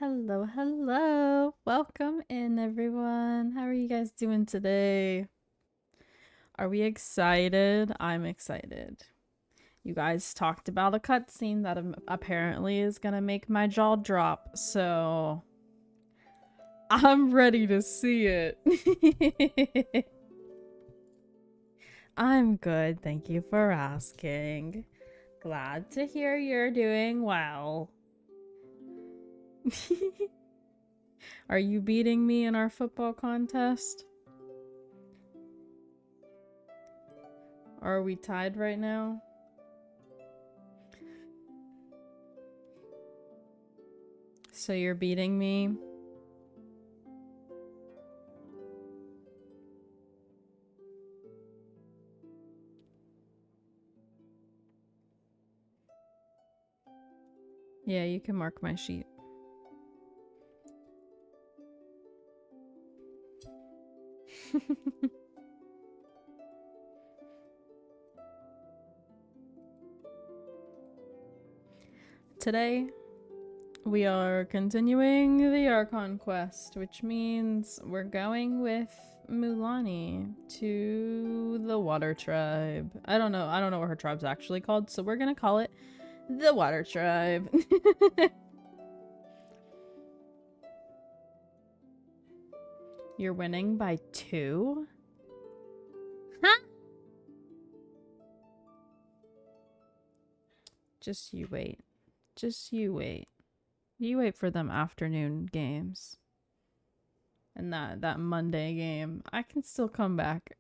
Hello, hello. Welcome in, everyone. How are you guys doing today? Are we excited? I'm excited. You guys talked about a cutscene that apparently is gonna make my jaw drop, so I'm ready to see it. I'm good, thank you for asking. Glad to hear you're doing well. Are you beating me in our football contest? Or are we tied right now? So you're beating me? Yeah, you can mark my sheet. Today, we are continuing the Archon quest, which means we're going with Mulani to the Water Tribe. I don't know what her tribe's actually called, so we're gonna call it the Water Tribe. You're winning by 2? Huh? Just you wait. Just you wait. You wait for them afternoon games. And that Monday game. I can still come back.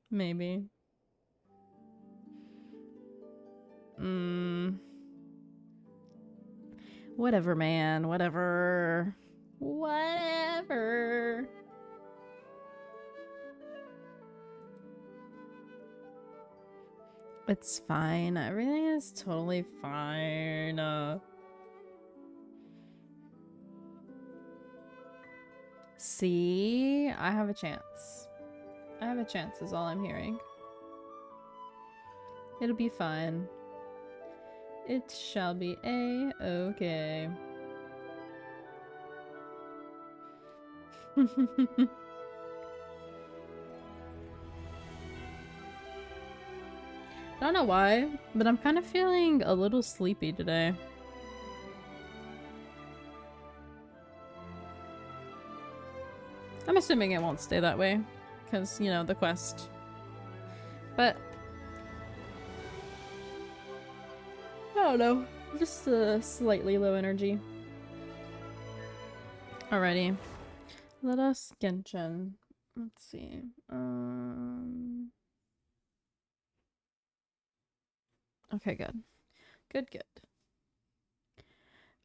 Maybe. Whatever, man. Whatever. Whatever. It's fine. Everything is totally fine. See? I have a chance. I have a chance is all I'm hearing. It'll be fine. It shall be a-okay. I don't know why, but I'm kind of feeling a little sleepy today. I'm assuming it won't stay that way, because, you know, the quest. But I don't know, just slightly low energy. Alrighty, let us Genshin. Let's see. Okay, good. Good.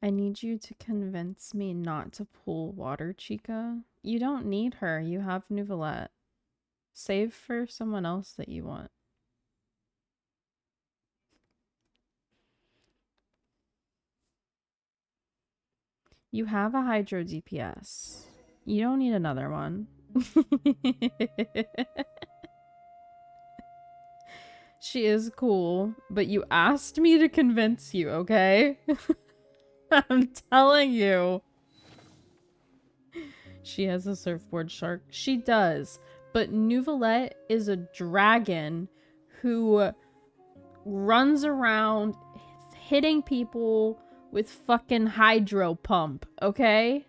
I need you to convince me not to pull Water Chica. You don't need her. You have Nuvolette. Save for someone else that you want. You have a Hydro DPS. You don't need another one. She is cool, but you asked me to convince you, okay? I'm telling you. She has a surfboard shark. She does. But Nuvolette is a dragon who runs around hitting people with fucking hydro pump, okay?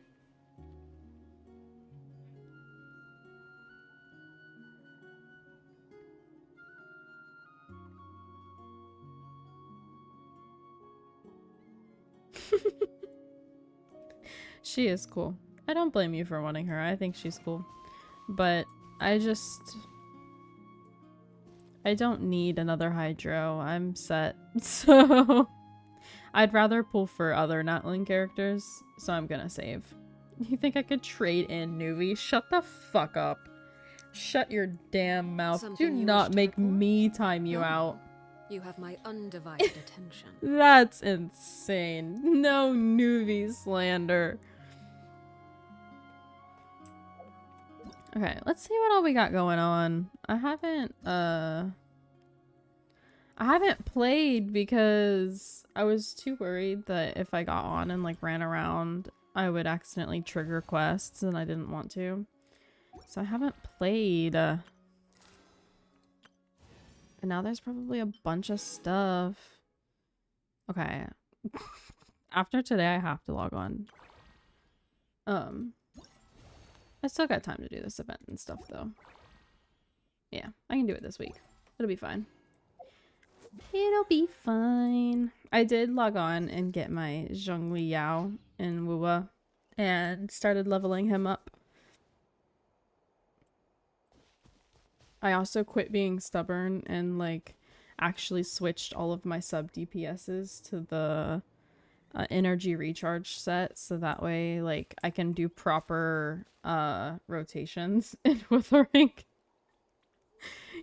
She is cool. I don't blame you for wanting her. I think she's cool. But I don't need another hydro. I'm set. So I'd rather pull for other Natling characters, so I'm gonna save. You think I could trade in Nuvi? Shut the fuck up. Shut your damn mouth. Something Do you not wish to make report? me time you No. out. You have my undivided attention. That's insane. No Nuvi slander. Okay, let's see what all we got going on. I I haven't played because I was too worried that if I got on and like ran around, I would accidentally trigger quests and I didn't want to. So I haven't played. And now there's probably a bunch of stuff. Okay. After today, I have to log on. I still got time to do this event and stuff though. Yeah, I can do it this week. It'll be fine. It'll be fine. I did log on and get my Zhongli Yao in Wuwa and started leveling him up. I also quit being stubborn and like actually switched all of my sub DPSs to the energy recharge set, so that way like I can do proper rotations in Wuthering.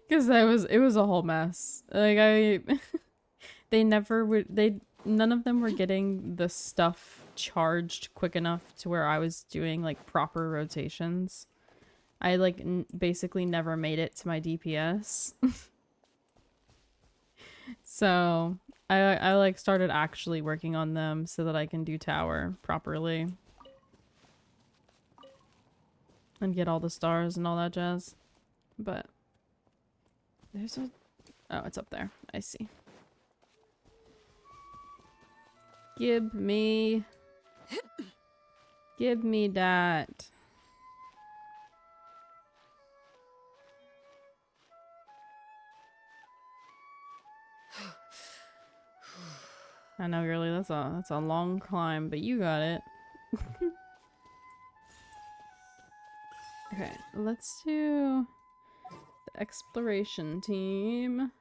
Because it was a whole mess. Like none of them were getting the stuff charged quick enough to where I was doing like proper rotations. I like basically never made it to my DPS. So I like started actually working on them so that I can do tower properly. And get all the stars and all that jazz. But there's a... Oh, it's up there. I see. Give me that. I know, girly, that's a long climb, but you got it. Okay, let's do the exploration team.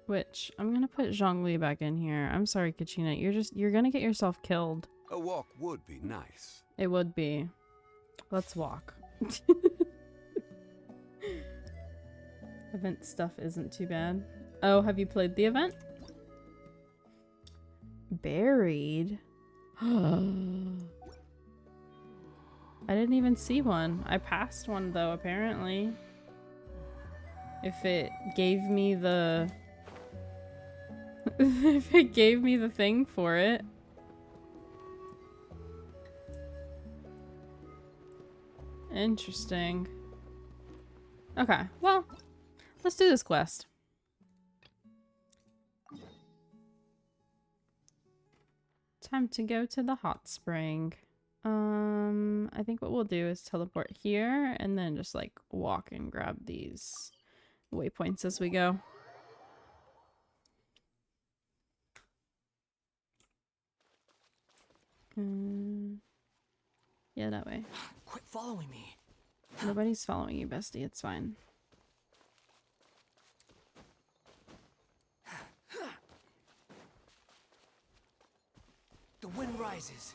Which I'm gonna put Zhongli back in here. I'm sorry, Kachina. You're gonna get yourself killed. A walk would be nice. It would be. Let's walk. Event stuff isn't too bad. Oh, have you played the event? Buried? I didn't even see one. I passed one though, apparently. If it gave me the... if it gave me the thing for it. Interesting. Okay, well, let's do this quest. Time to go to the hot spring. I think what we'll do is teleport here and then just like walk and grab these waypoints as we go. Yeah, that way. Quit following me. Nobody's following you, bestie. It's fine. The wind rises.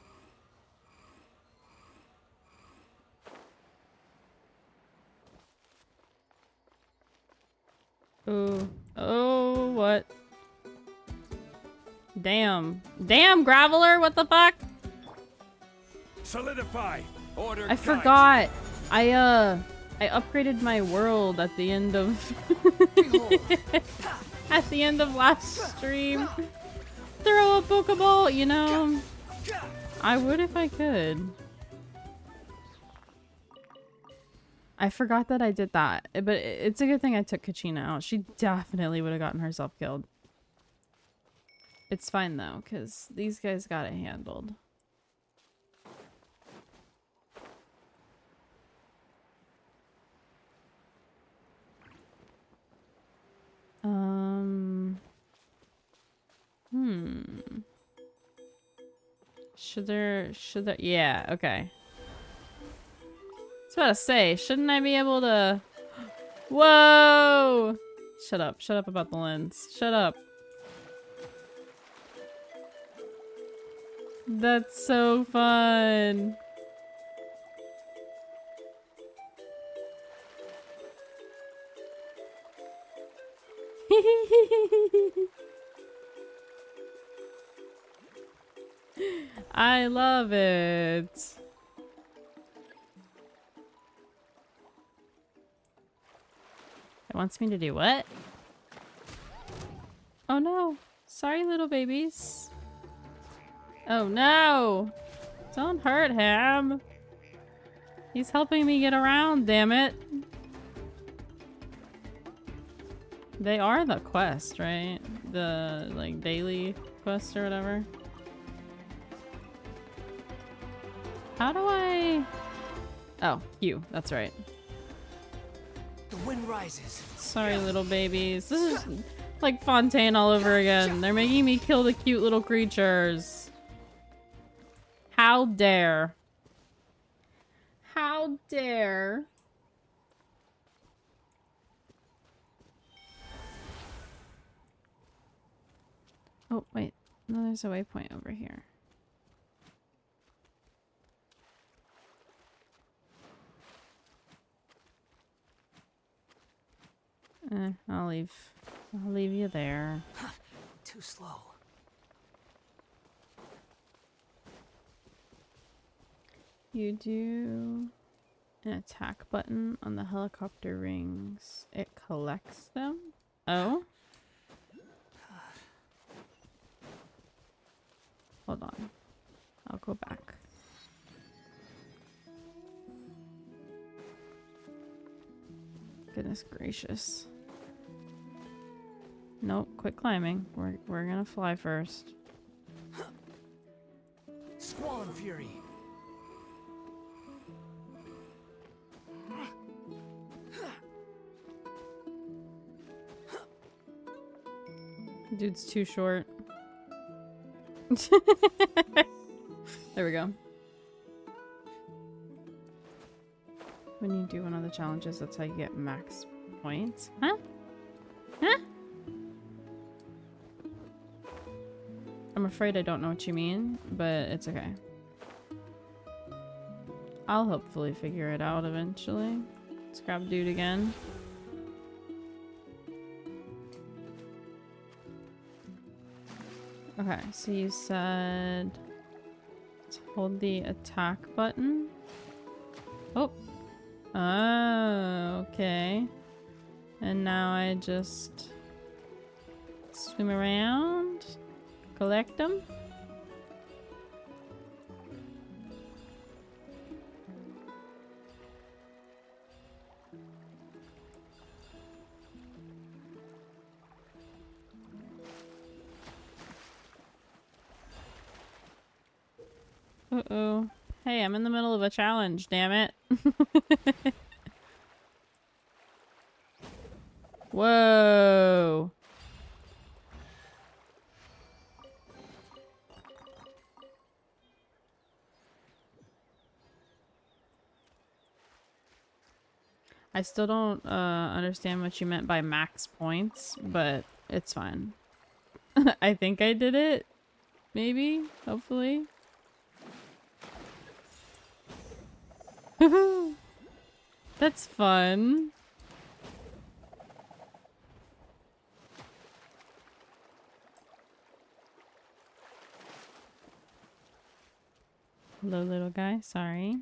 Ooh. Oh, what? Damn. Damn, Graveler, what the fuck? Solidify. Order. I forgot. I upgraded my world at the end of at the end of last stream. Throw a Pokeball, you know. I would if I could. I forgot that I did that, but it's a good thing I took Kachina out. She definitely would have gotten herself killed. It's fine though, because these guys got it handled. Should there, yeah, okay. I was about to say, shouldn't I be able to... Whoa! Shut up about the lens. Shut up. That's so fun. I love it. Come wants me to do what? Oh no. Sorry, little babies. Oh no. Don't hurt him. He's helping me get around, damn it. They are the quest, right? The, like, daily quest or whatever. How do I... Oh, you. That's right. The wind rises. Sorry, little babies. This is like Fontaine all over again. They're making me kill the cute little creatures. How dare. How dare. Oh, wait. No, there's a waypoint over here. I'll leave. I'll leave you there. Too slow. You do an attack button on the helicopter rings. It collects them? Oh? Hold on. I'll go back. Goodness gracious. Nope, quit climbing. We're gonna fly first. Squall and fury. Dude's too short. There we go. When you do one of the challenges, that's how you get max points. Huh? Huh? I'm afraid I don't know what you mean, but it's okay. I'll hopefully figure it out eventually. Let's grab dude again. Okay, so you said to hold the attack button. Oh. Oh, okay. And now I just swim around, collect them. Uh-oh. Hey, I'm in the middle of a challenge, damn it. Whoa. I still don't understand what you meant by max points, but it's fine. I think I did it. Maybe. Hopefully. That's fun. Hello, little guy. Sorry.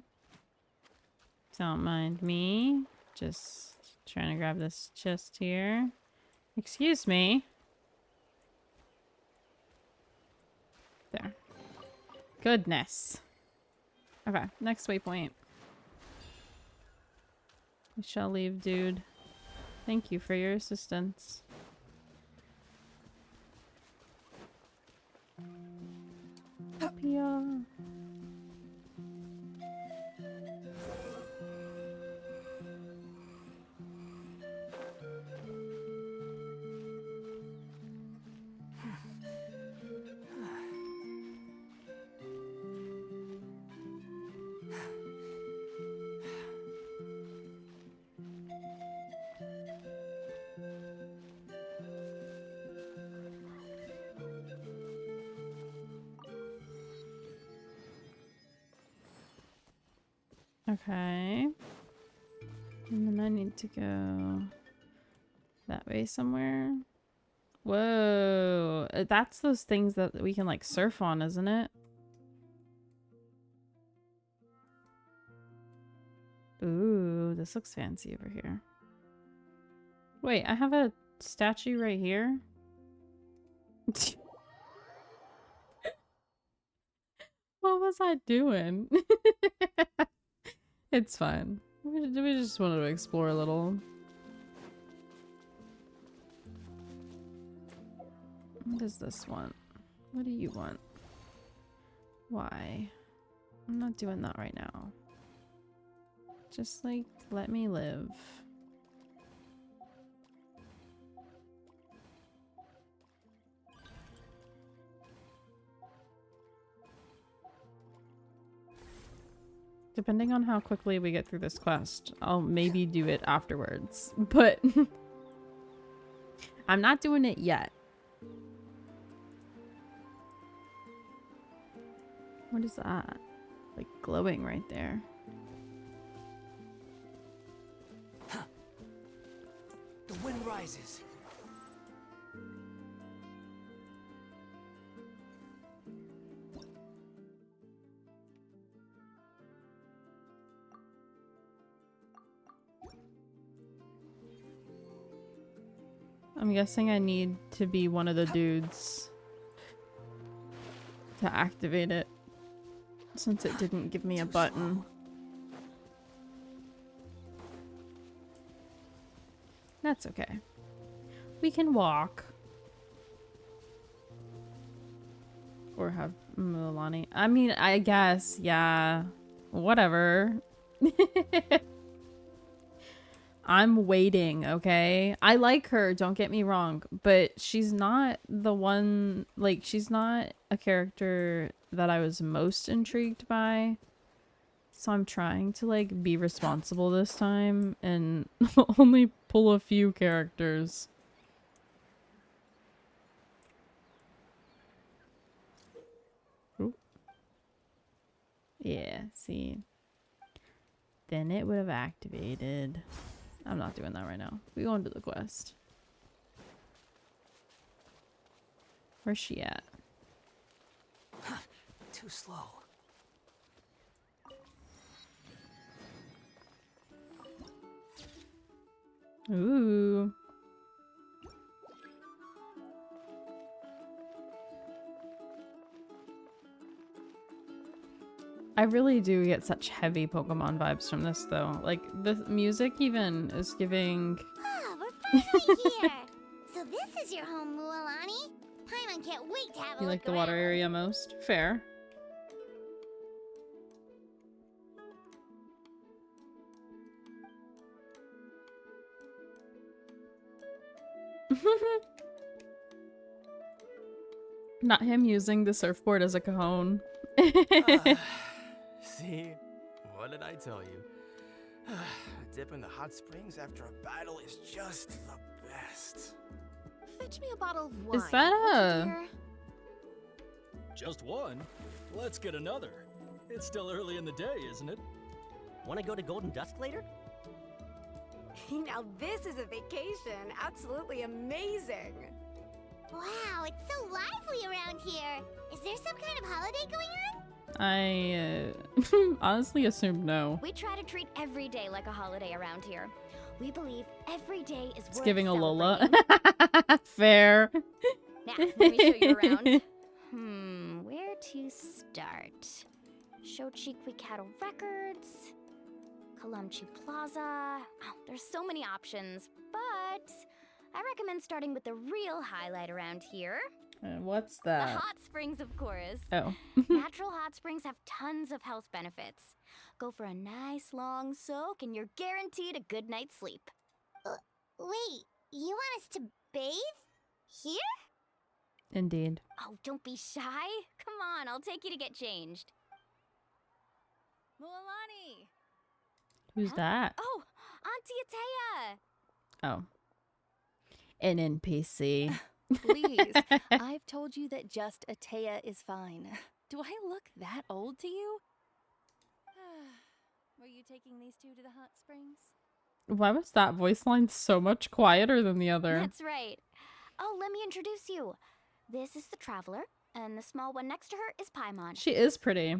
Don't mind me. Just trying to grab this chest here. Excuse me. There. Goodness. Okay, next waypoint. We shall leave, dude. Thank you for your assistance. Pia. Okay. And then I need to go that way somewhere. Whoa. That's those things that we can like surf on, isn't it? Ooh, this looks fancy over here. Wait, I have a statue right here. What was I doing? It's fine. We just wanted to explore a little. What does this want? What do you want? Why? I'm not doing that right now. Just like, let me live. Depending on how quickly we get through this quest, I'll maybe do it afterwards. But I'm not doing it yet. What is that? Like glowing right there. The wind rises. I'm guessing I need to be one of the dudes to activate it, since it didn't give me a button. That's okay. We can walk. Or have Mualani. I mean, I guess, yeah. Whatever. I'm waiting, okay? I like her, don't get me wrong, but she's not the one, like, she's not a character that I was most intrigued by. So I'm trying to, like, be responsible this time and only pull a few characters. Ooh. Yeah, see. Then it would have activated. I'm not doing that right now. We go into the quest. Where's she at? Too slow. Ooh. I really do get such heavy Pokemon vibes from this, though. Like, the music even is giving... Ah, we're finally here! So this is your home, Mualani? Paimon can't wait to have a You look like the water around. area most? Fair. Not him using the surfboard as a cajon. See? What did I tell you? A dip in the hot springs after a battle is just the best. Fetch me a bottle of wine. Is that would you, a... dear? Just one? Let's get another. It's still early in the day, isn't it? Want to go to Golden Dusk later? Now this is a vacation. Absolutely amazing. Wow, it's so lively around here. Is there some kind of holiday going on? I honestly assumed no. We try to treat every day like a holiday around here. We believe every day is It's worth giving a Lola. celebrating. Fair. Now, let me show you around. Where to start? Shochiqui Cattle Records, Kalamchi Plaza. Oh, there's so many options, but I recommend starting with the real highlight around here. What's The that? hot springs, of course. Oh. Natural hot springs have tons of health benefits. Go for a nice long soak and you're guaranteed a good night's sleep. Wait, you want us to bathe? Here? Indeed. Oh, don't be shy. Come on, I'll take you to get changed. Mualani! Who's that? Oh, Auntie Atea! Oh. An NPC. Please, I've told you that just Atea is fine. Do I look that old to you? Were you taking these two to the hot springs? Why was that voice line so much quieter than the other? That's right. Oh, let me introduce you. This is the Traveler, and the small one next to her is Paimon. She is pretty.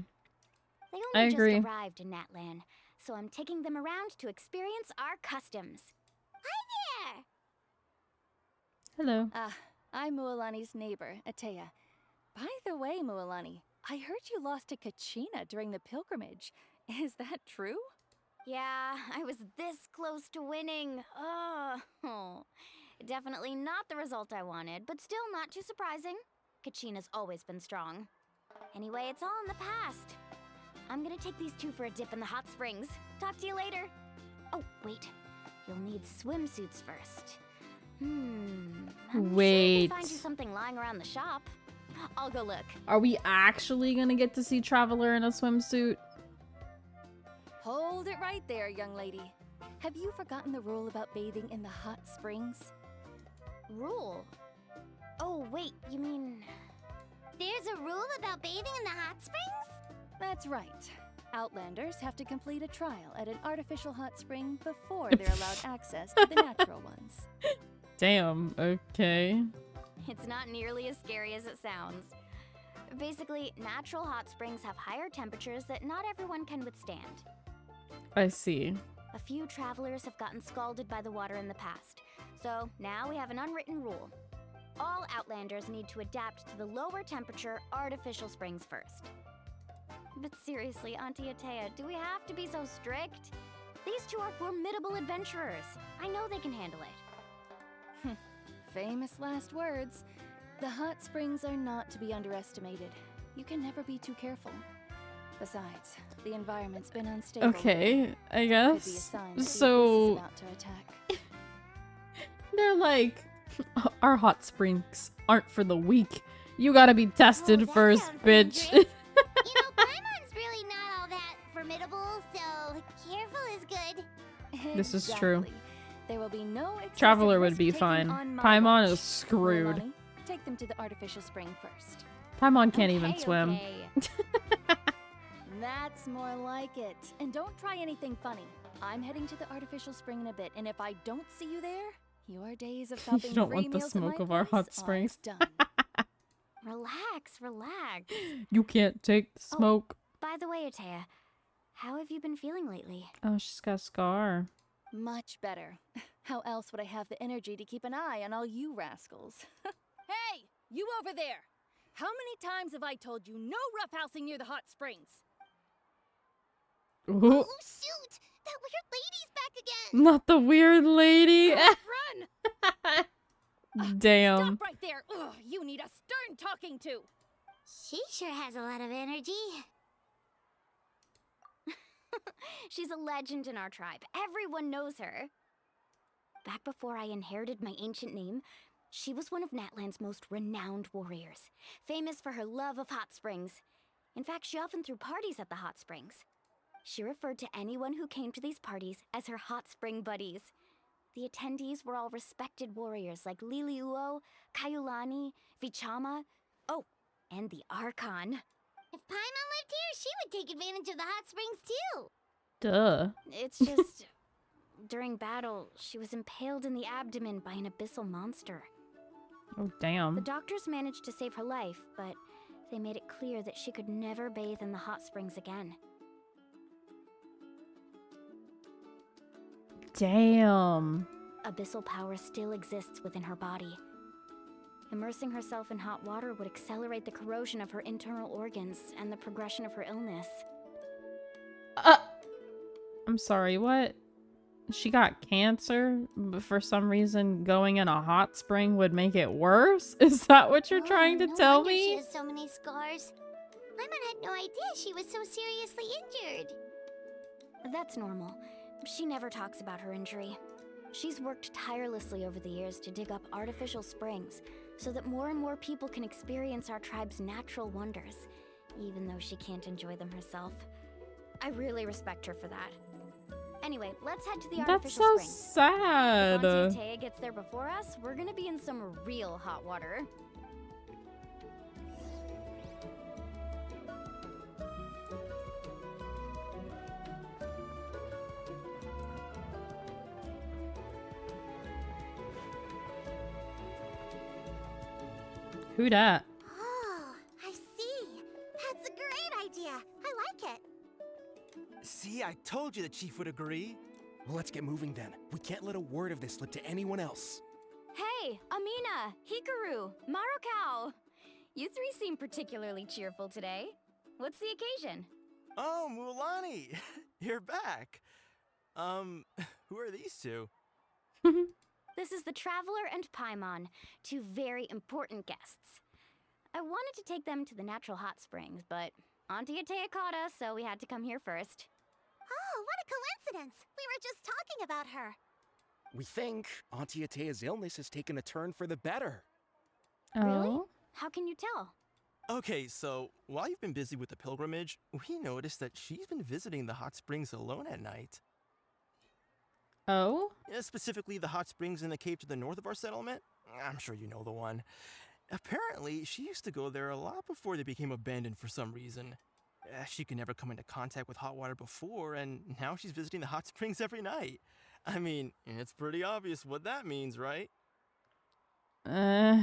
They I only agree. just arrived in Natlan, so I'm taking them around to experience our customs. Hi there! Hello. I'm Mualani's neighbor, Atea. By the way, Mualani, I heard you lost to Kachina during the pilgrimage. Is that true? Yeah, I was this close to winning. Oh, definitely not the result I wanted, but still not too surprising. Kachina's always been strong. Anyway, it's all in the past. I'm gonna take these two for a dip in the hot springs. Talk to you later. Oh, wait. You'll need swimsuits first. I'm sure I Wait. can find you something lying around the shop. I'll go look. Are we actually gonna get to see Traveler in a swimsuit? Hold it right there, young lady. Have you forgotten the rule about bathing in the hot springs? Rule? Oh, wait, you mean... There's a rule about bathing in the hot springs? That's right. Outlanders have to complete a trial at an artificial hot spring before they're allowed access to the natural ones. Damn, okay. It's not nearly as scary as it sounds. Basically, natural hot springs have higher temperatures that not everyone can withstand. I see. A few travelers have gotten scalded by the water in the past, so now we have an unwritten rule. All Outlanders need to adapt to the lower temperature artificial springs first. But seriously, Auntie Atea, do we have to be so strict? These two are formidable adventurers. I know they can handle it. Famous last words. The hot springs are not to be underestimated. You can never be too careful. Besides, the environment's been unstable. Okay, I Could be a guess. sign that the abyss is So about to attack. they're like, our hot springs aren't for the weak. You gotta be tested that first, sounds bitch. dangerous. You know, Paimon's really not all that formidable, so careful is good. This is true. Exactly. There will be no excessive Traveler would risk be taken fine. on my Paimon watch. is screwed. Mualani, take them to the artificial spring first. Paimon can't even Okay, swim. okay. That's more like it. And don't try anything funny. I'm heading to the artificial spring in a bit, and if I don't see you there, your days of You topping don't free want the meals at smoke my of our hot place are springs. done. Relax, relax. You can't take the smoke. By the way, Atea, how have you been feeling lately? Oh, she's got a scar. Much better. How else would I have the energy to keep an eye on all you rascals? Hey, you over there! How many times have I told you no roughhousing near the hot springs? Ooh, Oh, shoot! That weird lady's back again! not the weird lady. Run! Damn. Stop right there! Ugh, you need a stern talking to! She sure has a lot of energy. She's a legend in our tribe. Everyone knows her. Back before I inherited my ancient name, she was one of Natlan's most renowned warriors, famous for her love of hot springs. In fact, she often threw parties at the hot springs. She referred to anyone who came to these parties as her hot spring buddies. The attendees were all respected warriors like Liliuo, Kaiulani, Vichama, oh, and the Archon. If Paimon lived here, she would take advantage of the hot springs too. Duh. It's just, during battle, she was impaled in the abdomen by an abyssal monster. Oh, The damn. doctors managed to save her life, but they made it clear that she could never bathe in the hot springs again. Damn. Abyssal power still exists within her body. Immersing herself in hot water would accelerate the corrosion of her internal organs and the progression of her illness. I'm sorry, what? She got cancer, but for some reason going in a hot spring would make it worse? Is that what you're trying to no tell wonder She me? has so many scars. Paimon had no idea she was so seriously injured. That's normal. She never talks about her injury. She's worked tirelessly over the years to dig up artificial springs so that more and more people can experience our tribe's natural wonders, even though she can't enjoy them herself. I really respect her for that. Anyway, let's head to the That's artificial so springs. sad. If Auntie Atea gets there before us, we're gonna be in some real hot water. Who dat? Oh, I see. That's a great idea. I like it. See, I told you the chief would agree. Well, let's get moving then. We can't let a word of this slip to anyone else. Hey, Hey, Amina, Hikaru, Marukao. You three seem particularly cheerful today. What's the occasion? Oh, Mulani, you're back. Who are these two? This is the Traveler and Paimon, two very important guests. I wanted to take them to the natural hot springs, but Auntie Atea caught us, so we had to come here first. Oh, what a coincidence! We were just talking about her. We think Auntie Atea's illness has taken a turn for the better. Really? Oh. How can you tell? Okay, so while you've been busy with the pilgrimage, we noticed that she's been visiting the hot springs alone at night. Oh? Yeah, specifically the hot springs in the cave to the north of our settlement. I'm sure you know the one. Apparently, she used to go there a lot before they became abandoned for some reason. She could never come into contact with hot water before, and now she's visiting the hot springs every night. I mean, it's pretty obvious what that means, right? I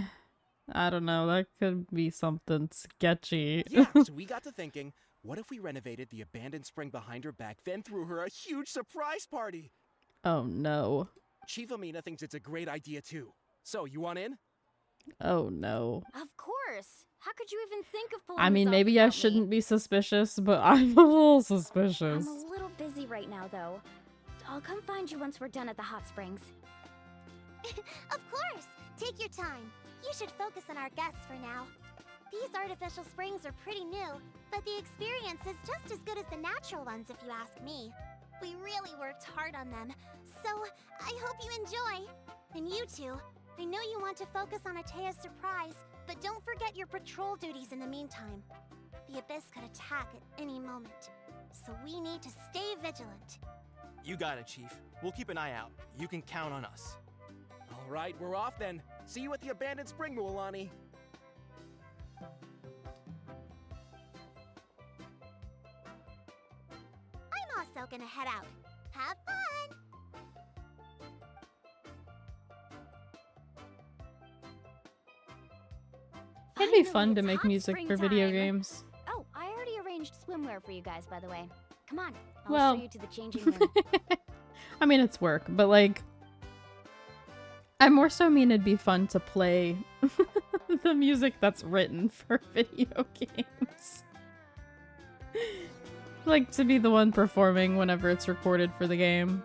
don't know. That could be something sketchy. Yeah, so we got to thinking, what if we renovated the abandoned spring behind her back, then threw her a huge surprise party? Oh no. Chief Amina thinks it's a great idea too. So, you want in? Oh no. Of course. How could you even think of pulling I mean, this off maybe I without me? shouldn't be suspicious, but I'm a little suspicious. I'm a little busy right now, though. I'll come find you once we're done at the hot springs. Of course! Take your time. You should focus on our guests for now. These artificial springs are pretty new, but the experience is just as good as the natural ones if you ask me. We really worked hard on them, so I hope you enjoy. And you two, I know you want to focus on Atea's surprise, but don't forget your patrol duties in the meantime. The Abyss could attack at any moment, so we need to stay vigilant. You got it, Chief. We'll keep an eye out. You can count on us. All right, we're off then. See you at the abandoned spring, Mulani. I'm also gonna head out. Have fun! It'd be Finally, fun to it's make hot music for video springtime. games. Oh, I already arranged swimwear for you guys, by the way. Come on, I'll Well- show you to the changing room. I mean, it's work, but like, I more so mean it'd be fun to play the music that's written for video games. Like, to be the one performing whenever it's recorded for the game.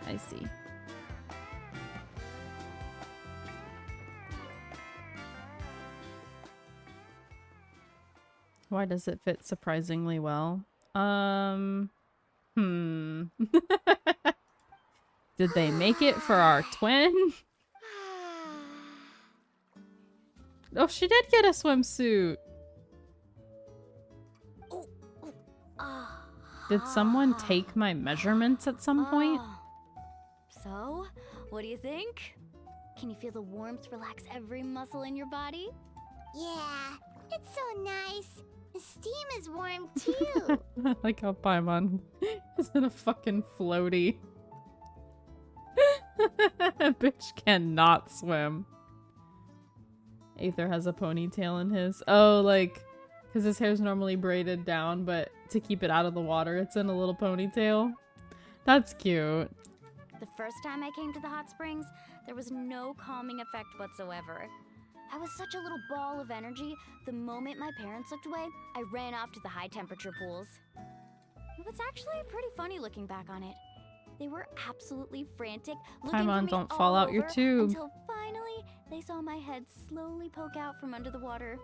I see. Why does it fit surprisingly well? Did they make it for our twin? Oh, she did get a swimsuit. Did someone take my measurements at some point? Oh. So, what do you think? Can you feel the warmth relax every muscle in your body? Yeah, it's so nice. The steam is warm too. I like how Paimon is in a fucking floaty. Bitch cannot swim. Aether has a ponytail in his. Oh, like, because his hair's normally braided down, but to keep it out of the water, it's in a little ponytail. That's cute. The first time I came to the hot springs, there was no calming effect whatsoever. I was such a little ball of energy, the moment my parents looked away, I ran off to the high temperature pools. It was actually pretty funny looking back on it. They were absolutely frantic, looking for Paimon, me don't all fall out your over, tube. until finally they saw my head slowly poke out from under the water.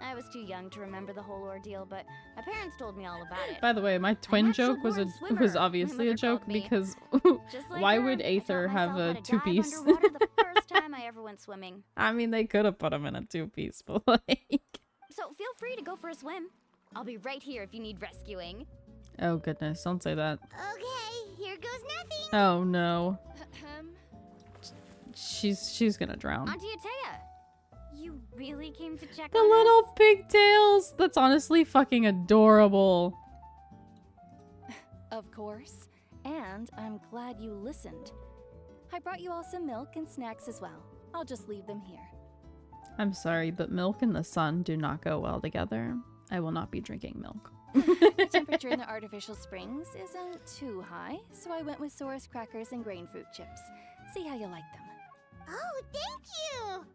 I was too young to remember the whole ordeal, but my parents told me all about it. By the way, my twin actual joke was born swimmer, was my obviously a mother joke called me. because Just like why her, would I Aether taught have myself a how to dive two-piece? underwater the first time I ever went swimming. I mean, they could have put him in a two-piece, but like... So feel free to go for a swim. I'll be right here if you need rescuing. Oh goodness, don't say that. Okay, here goes nothing. Oh no. She's gonna drown. Auntie Atea, you really came to check The on little us? pigtails! That's honestly fucking adorable. Of course. And I'm glad you listened. I brought you all some milk and snacks as well. I'll just leave them here. I'm sorry, but milk and the sun do not go well together. I will not be drinking milk. The temperature in the artificial springs isn't too high, so I went with Saurus crackers and grain fruit chips. See how you like them. Oh, thank you!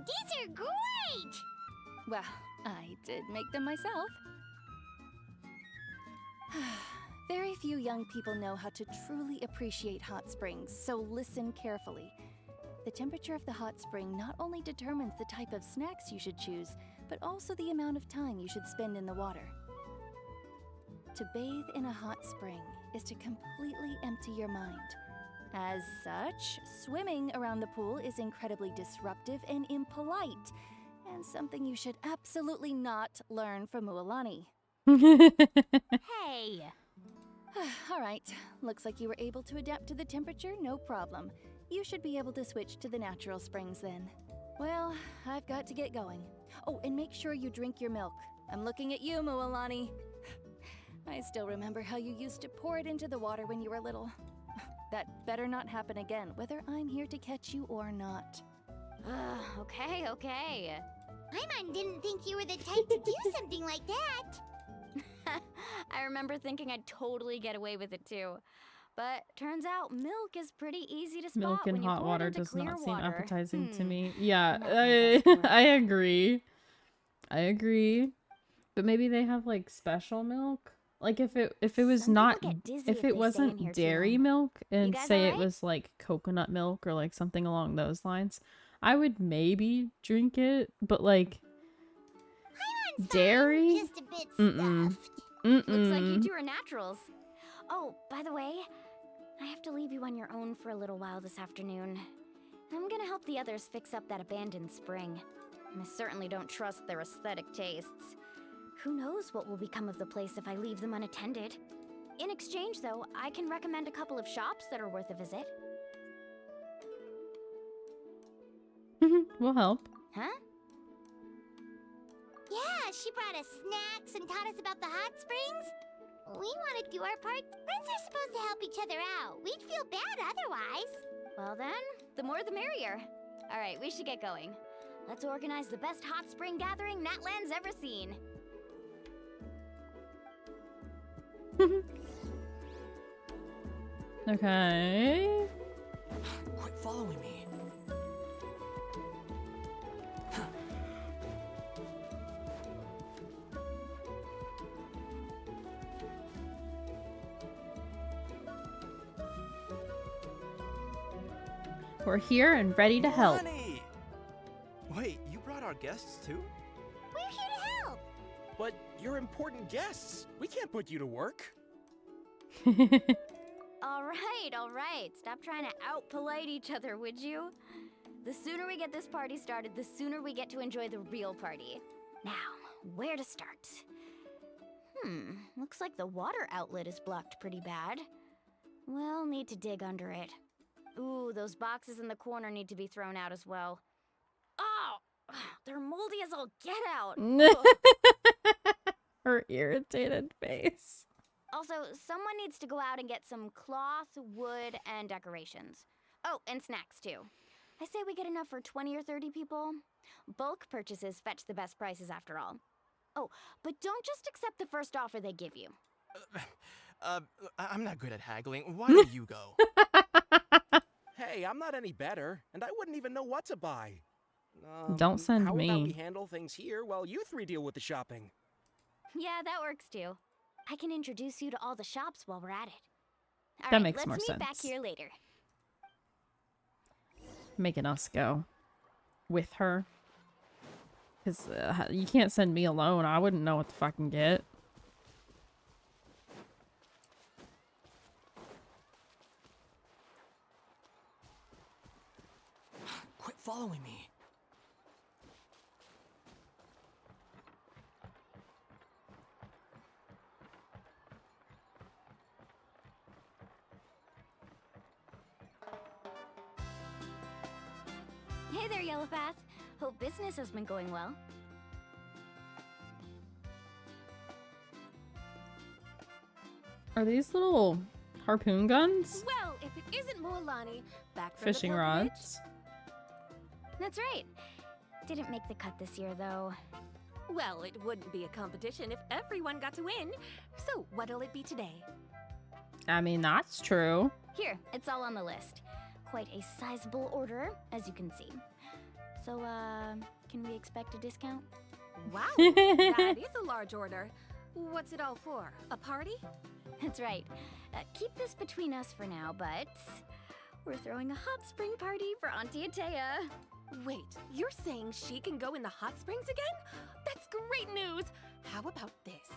These are great! Well, I did make them myself. Very few young people know how to truly appreciate hot springs, so listen carefully. The temperature of the hot spring not only determines the type of snacks you should choose, but also the amount of time you should spend in the water. To bathe in a hot spring is to completely empty your mind. As such, swimming around the pool is incredibly disruptive and impolite, and something you should absolutely not learn from Mualani. Hey! All right, looks like you were able to adapt to the temperature, no problem. You should be able to switch to the natural springs then. Well, I've got to get going. Oh, and make sure you drink your milk. I'm looking at you, Mualani. I still remember how you used to pour it into the water when you were little. That better not happen again, whether I'm here to catch you or not. Okay. Paimon didn't think you were the type to do something like that. I remember thinking I'd totally get away with it too. But turns out milk is pretty easy to spot Milk when and you hot pour it water into does clear not seem water. appetizing to me. Yeah, Not my best friend. I agree. I agree. But maybe they have like special milk. Like if it was Some not people get dizzy if if they it stay in wasn't here too dairy long. milk and guys say it alright? was like coconut milk or like something along those lines, I would maybe drink it, but like Paimon's dairy? fine, just a bit Mm-mm. stuffed. Looks like you Mm-mm. two are naturals. Oh, by the way, I have to leave you on your own for a little while this afternoon. I'm gonna help the others fix up that abandoned spring. And I certainly don't trust their aesthetic tastes. Who knows what will become of the place if I leave them unattended? In exchange, though, I can recommend a couple of shops that are worth a visit. We'll help. Huh? Yeah, she brought us snacks and taught us about the hot springs. We want to do our part. Friends are supposed to help each other out. We'd feel bad otherwise. Well then, the more the merrier. Alright, we should get going. Let's organize the best hot spring gathering Natland's ever seen. Okay. Quit following me. We're here and ready to help. Lonnie! Wait, you brought our guests too? We're here to help. But you're important guests. We can't put you to work. Alright. Stop trying to out-polite each other, would you? The sooner we get this party started, the sooner we get to enjoy the real party. Now, where to start? Looks like the water outlet is blocked pretty bad. We'll need to dig under it. Ooh, those boxes in the corner need to be thrown out as well. Oh! They're moldy as all get out! Ugh. Her irritated face. Also, someone needs to go out and get some cloth, wood, and decorations. Oh, and snacks too. I say we get enough for 20 or 30 people. Bulk purchases fetch the best prices after all. Oh, but don't just accept the first offer they give you. I'm not good at haggling. Why don't you go? Hey, I'm not any better, and I wouldn't even know what to buy. Don't send how about we me. handle things here while you three deal with the shopping? Yeah, that works too. I can introduce you to all the shops while we're at it. All That right, makes more let's meet back sense. here later. Making us go with her. Because you can't send me alone. I wouldn't know what to fucking get. Quit following me. Hey there, Yellowpath. Hope business has been going well. Are these little harpoon guns? Well, if if it isn't Mualani, back from Fishing the pilgrimage? rods. That's right. Didn't make the cut this year, though. Well, it wouldn't be a competition if everyone got to win. So, what'll it be today? I mean, that's true. Here, it's all on the list. Quite a sizable order, as you can see. So, can we expect a discount? Wow, that is a large order. What's it all for? A party? That's right. Keep this between us for now, but we're throwing a hot spring party for Auntie Atea. Wait, you're saying she can go in the hot springs again? That's great news! How about this?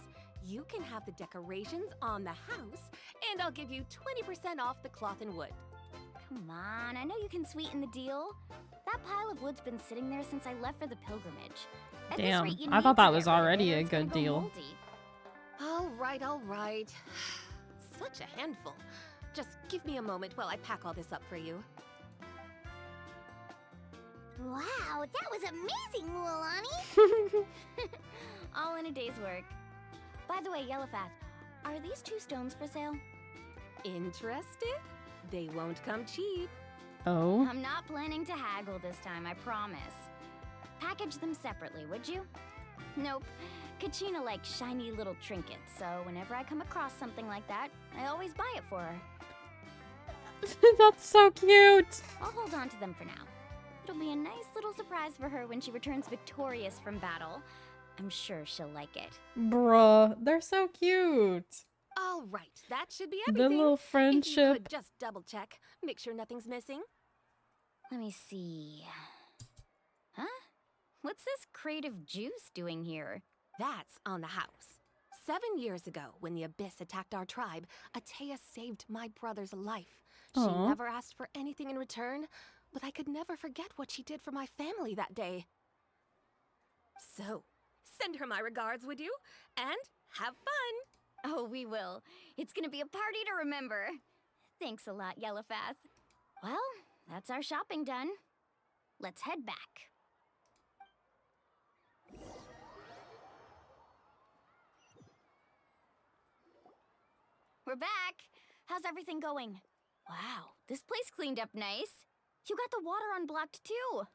You can have the decorations on the house, and I'll give you 20% off the cloth and wood. Come on, I know you can sweeten the deal. That pile of wood's been sitting there since I left for the pilgrimage. At this Damn, rate, you I need thought to that get was rid of it, already or a it's gonna good go deal. moldy. All right. Such a handful. Just give me a moment while I pack all this up for you. Wow, that was amazing, Mualani! All in a day's work. By the way, Yellowfath, are these 2 stones for sale? Interested? They won't come cheap. Oh. I'm not planning to haggle this time, I promise. Package them separately, would you? Nope. Kachina likes shiny little trinkets, so whenever I come across something like that, I always buy it for her. That's so cute. I'll hold on to them for now. It'll be a nice little surprise for her when she returns victorious from battle. I'm sure she'll like it. Bruh, they're so cute. All right, that should be The everything. little If you friendship. could just double check, make sure nothing's missing. Let me see. Huh? What's this crate of juice doing here? That's on the house. 7 years ago, when the Abyss attacked our tribe, Atea saved my brother's life. She Aw. never asked for anything in return, but I could never forget what she did for my family that day. So, send her my regards, would you? And have fun! Oh, we will. It's gonna be a party to remember. Thanks a lot, Yellowfath. Well, that's our shopping done. Let's head back. We're back. How's everything going? Wow, this place cleaned up nice. You got the water unblocked too.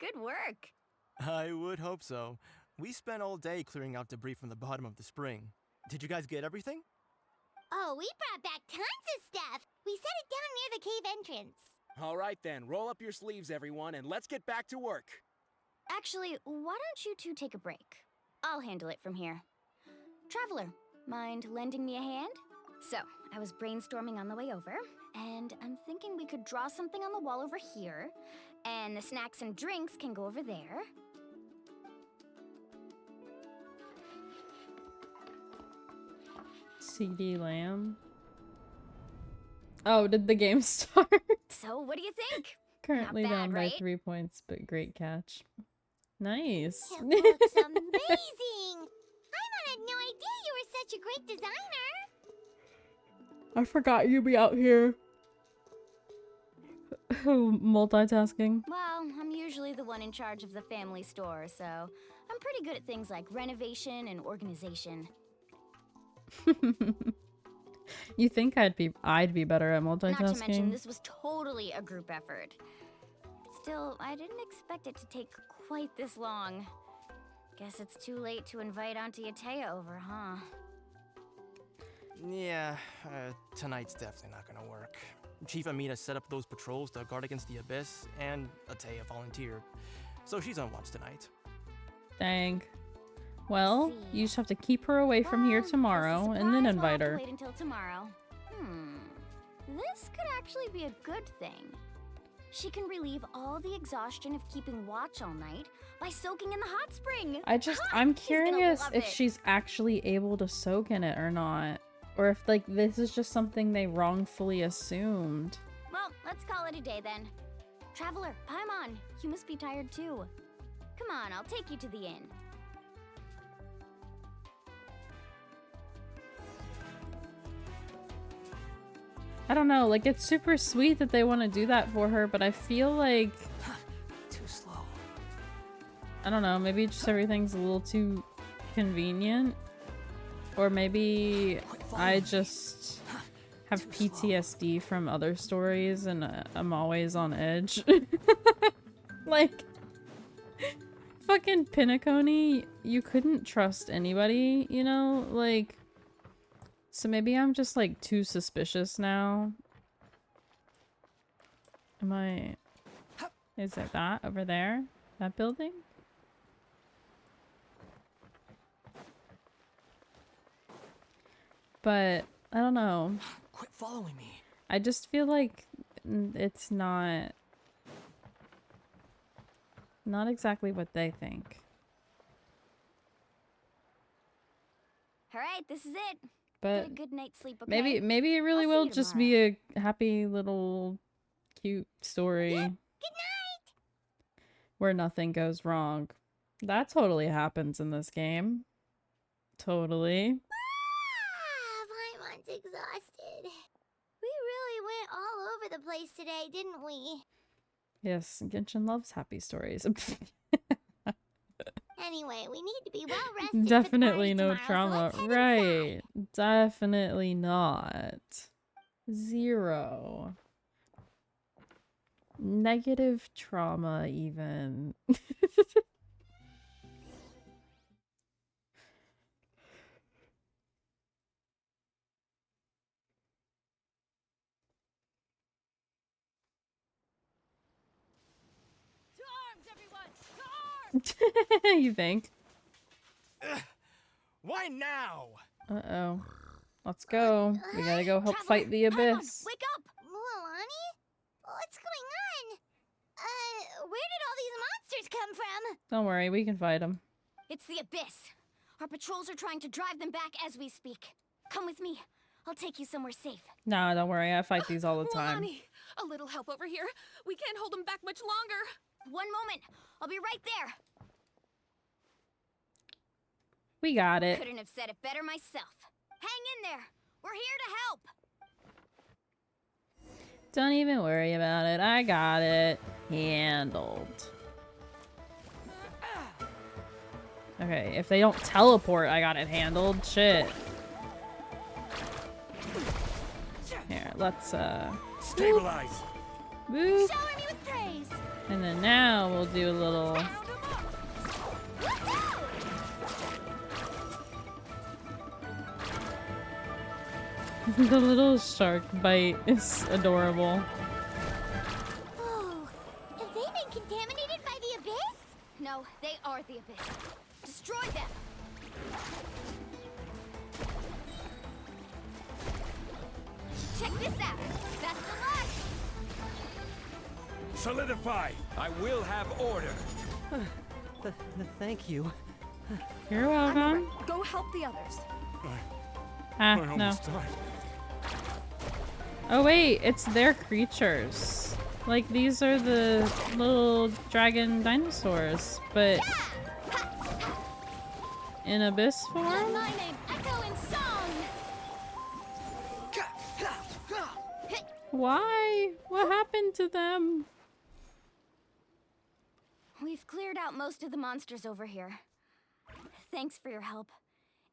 Good work. I would hope so. We spent all day clearing out debris from the bottom of the spring. Did you guys get everything? Oh, we brought back tons of stuff! We set it down near the cave entrance. All right then, roll up your sleeves, everyone, and let's get back to work. Actually, why don't you two take a break? I'll handle it from here. Traveler, mind lending me a hand? So, I was brainstorming on the way over, and I'm thinking we could draw something on the wall over here, and the snacks and drinks can go over there. CD Lamb. Oh, did the game start? So, what do you think? Currently Not bad, down by right? 3 points, but great catch. Nice. It looks amazing! Paimon had no idea you were such a great designer! I forgot you'd be out here multitasking. Well, I'm usually the one in charge of the family store, so I'm pretty good at things like renovation and organization. You think I'd be better at Not to mention, multitasking? this was totally a group effort. Still, I didn't expect it to take quite this long. Guess it's too late to invite Auntie Atea over, huh? Yeah, tonight's definitely not gonna work. Chief Amita set up those patrols to guard against the Abyss, and Atea volunteered. So she's on watch tonight. Dang. Well, you just have to keep her away from here Well, tomorrow guess the and then surprise will have invite to her. Wait until tomorrow. This could actually be a good thing. She can relieve all the exhaustion of keeping watch all night by soaking in the hot spring. I'm He's gonna curious love if it. she's actually able to soak in it or not. Or if, like, this is just something they wrongfully assumed. Well, let's call it a day then. Traveler, Paimon, you must be tired too. Come on, I'll take you to the inn. I don't know, like, it's super sweet that they want to do that for her, but I feel like... Too slow. I don't know, maybe just everything's a little too convenient. Or maybe I just have PTSD from other stories and I'm always on edge. Like, fucking Pinnaconey, you couldn't trust anybody, you know? Like, so maybe I'm just like too suspicious now. Am I... Is it that over there? That building? But I don't know. Quit following me. I just feel like it's not exactly what they think. All right, this is it. But Get a good night's sleep, okay? maybe it really I'll see will you just tomorrow. be a happy little cute story Good night! where nothing goes wrong. That totally happens in this game. Totally. Paimon's exhausted. We really went all over the place today, didn't we? Yes, Genshin loves happy stories. Anyway, we need to be well rested. for the Definitely party no tomorrow, so trauma. let's head Right. inside. Definitely not. 0. Negative trauma, even. To arms, everyone! To arms! You think? Why now? Uh-oh. Let's go. We gotta go help fight the Paimon, abyss. wake up! Mualani? What's going on? Where did all these monsters come from? Don't worry, we can fight them. It's the Abyss. Our patrols are trying to drive them back as we speak. Come with me. I'll take you somewhere safe. Nah, don't worry. I fight these all the time. Mualani, a little help over here. We can't hold them back much longer. One moment. I'll be right there. We got it. Couldn't have said it better myself. Hang in there. We're here to help. Don't even worry about it. I got it. Handled. Okay, if they don't teleport, I got it handled. Shit. Here, let's, Stabilize. boop. Shower me with praise. And then now we'll do a little... The little shark bite is adorable. Oh, have they been contaminated by the abyss? No, they are the Abyss. Destroy them. Check this out. Best of luck. Solidify. I will have order. Thank you. You're welcome. Go help the others. Ah, I no. almost died. Oh wait, it's their creatures. Like, these are the little dragon dinosaurs, but in abyss form? My name, Echo in song. Why? What happened to them? We've cleared out most of the monsters over here. Thanks for your help.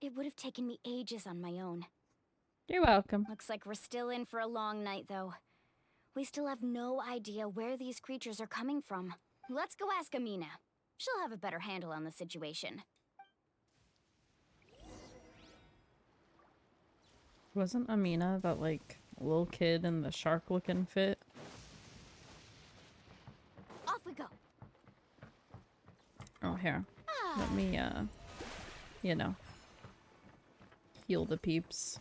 It would have taken me ages on my own. You're welcome. Looks like we're still in for a long night, though. We still have no idea where these creatures are coming from. Let's go ask Amina. She'll have a better handle on the situation. Wasn't Amina that, like, little kid in the shark-looking fit? Off we go. Oh, here. Let me, you know, heal the peeps.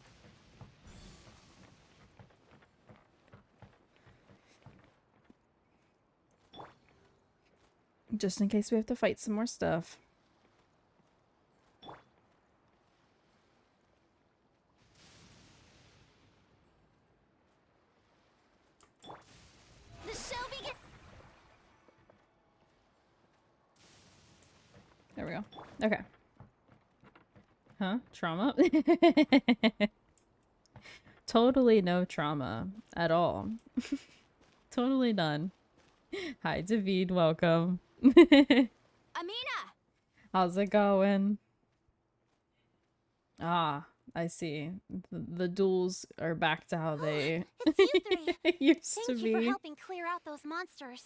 Just in case we have to fight some more stuff. The show begins. There we go. Okay. Huh? Trauma? Totally no trauma at all. Totally none. Hi, David. Welcome. Amina! How's it going? Ah, I see. The duels are back to how they It's you three. used Thank to you for be. helping clear out those monsters.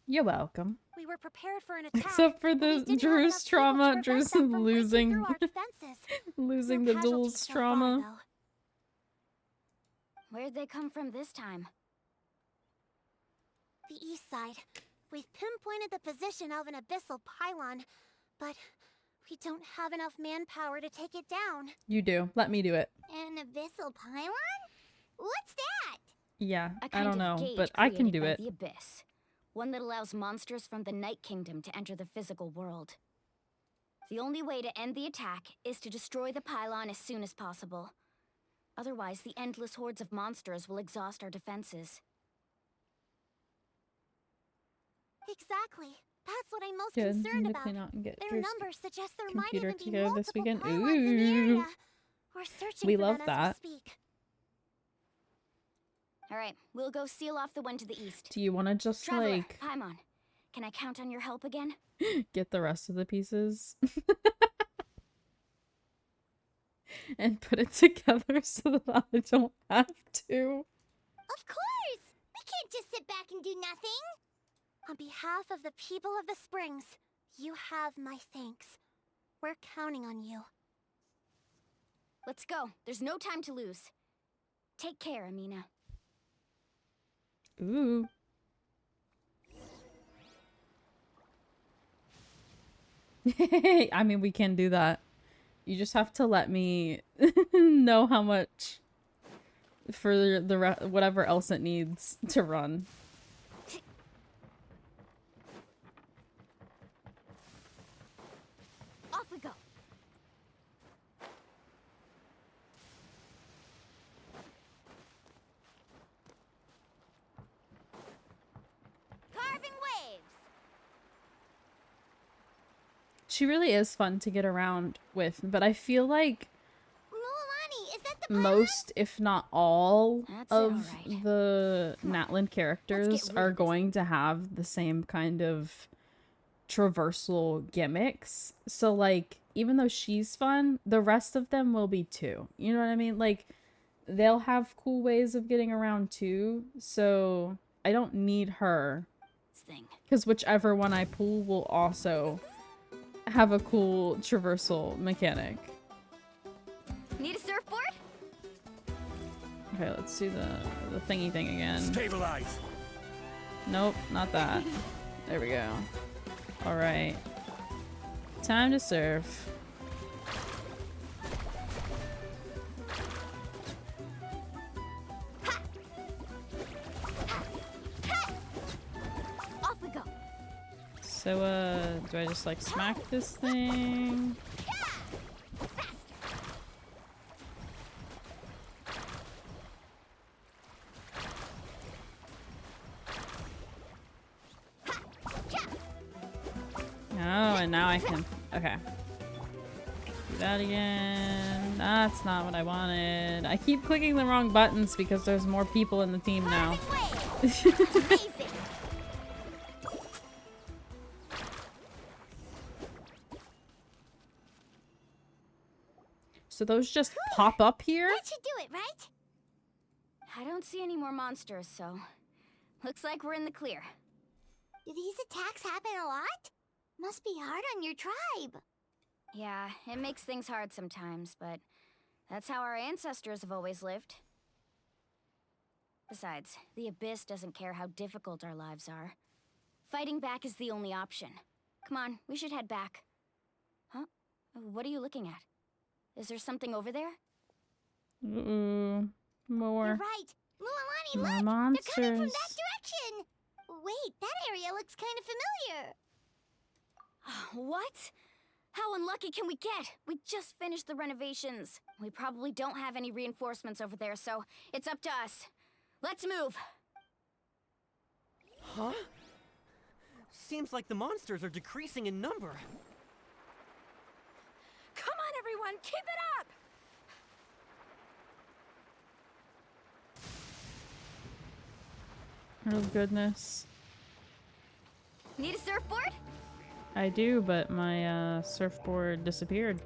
You're welcome. We were prepared for an attack. Except for but we the didn't have Drew's enough people to trauma, prevent Drew's them from breaking losing through our defenses. losing No the casualties duels so far, trauma. though. Where'd they come from this time? The east side. We've pinpointed the position of an abyssal pylon, but we don't have enough manpower to take it down. You do. Let me do it. An abyssal pylon? What's that? Yeah, A I kind don't of know, gauge but I can created do by it. The abyss. One that allows monsters from the Night Kingdom to enter the physical world. The only way to end the attack is to destroy the pylon as soon as possible. Otherwise, the endless hordes of monsters will exhaust our defenses. Exactly. That's what I'm most Good. concerned I'm gonna about. clean out and get Their Drew's numbers suggest there might computer even be together this multiple weekend. pylons in the Ooh. area. We're searching We for love them that. as we speak. All right, we'll go seal off the one to the east. Do you want to just Traveler, like Paimon, can I count on your help again? get the rest of the pieces and put it together so that I don't have to? Of course! We can't just sit back and do nothing! On behalf of the people of the Springs, you have my thanks. We're counting on you. Let's go. There's no time to lose. Take care, Amina. Ooh. I mean, we can do that. You just have to let me know how much for the whatever else it needs to run. Off we go. Carving waves! She really is fun to get around with, but I feel like Mualani, is that the most, if not all, That's it, of alright. the Natlan characters rid are of this. going to have the same kind of traversal gimmicks. So, like, even though she's fun, the rest of them will be too. You know what I mean? Like, they'll have cool ways of getting around too. So, I don't need her. Thing. Because whichever one I pull will also have a cool traversal mechanic. Need a surfboard? Okay, let's do the thingy thing again. Stabilize. Nope, not that. There we go. Alright. Time to surf. Off we go. So, do I just like smack this thing? Oh, and now I can. Okay. Do that again. That's not what I wanted. I keep clicking the wrong buttons because there's more people in the team now. So those just pop up here? That should do it, right? I don't see any more monsters, so looks like we're in the clear. Do these attacks happen a lot? Must be hard on your tribe. Yeah, it makes things hard sometimes, but that's how our ancestors have always lived. Besides, the Abyss doesn't care how difficult our lives are. Fighting back is the only option. Come on, we should head back. Huh? What are you looking at? Is there something over there? Ooh, more. You're right. Mualani, More look! They're coming from monsters. that direction! Wait, that area looks kind of familiar. What? How unlucky can we get? We just finished the renovations. We probably don't have any reinforcements over there, so it's up to us. Let's move. Huh? Seems like the monsters are decreasing in number. Come on, everyone, keep it up! Oh goodness. Need a surfboard? I do, but my surfboard disappeared.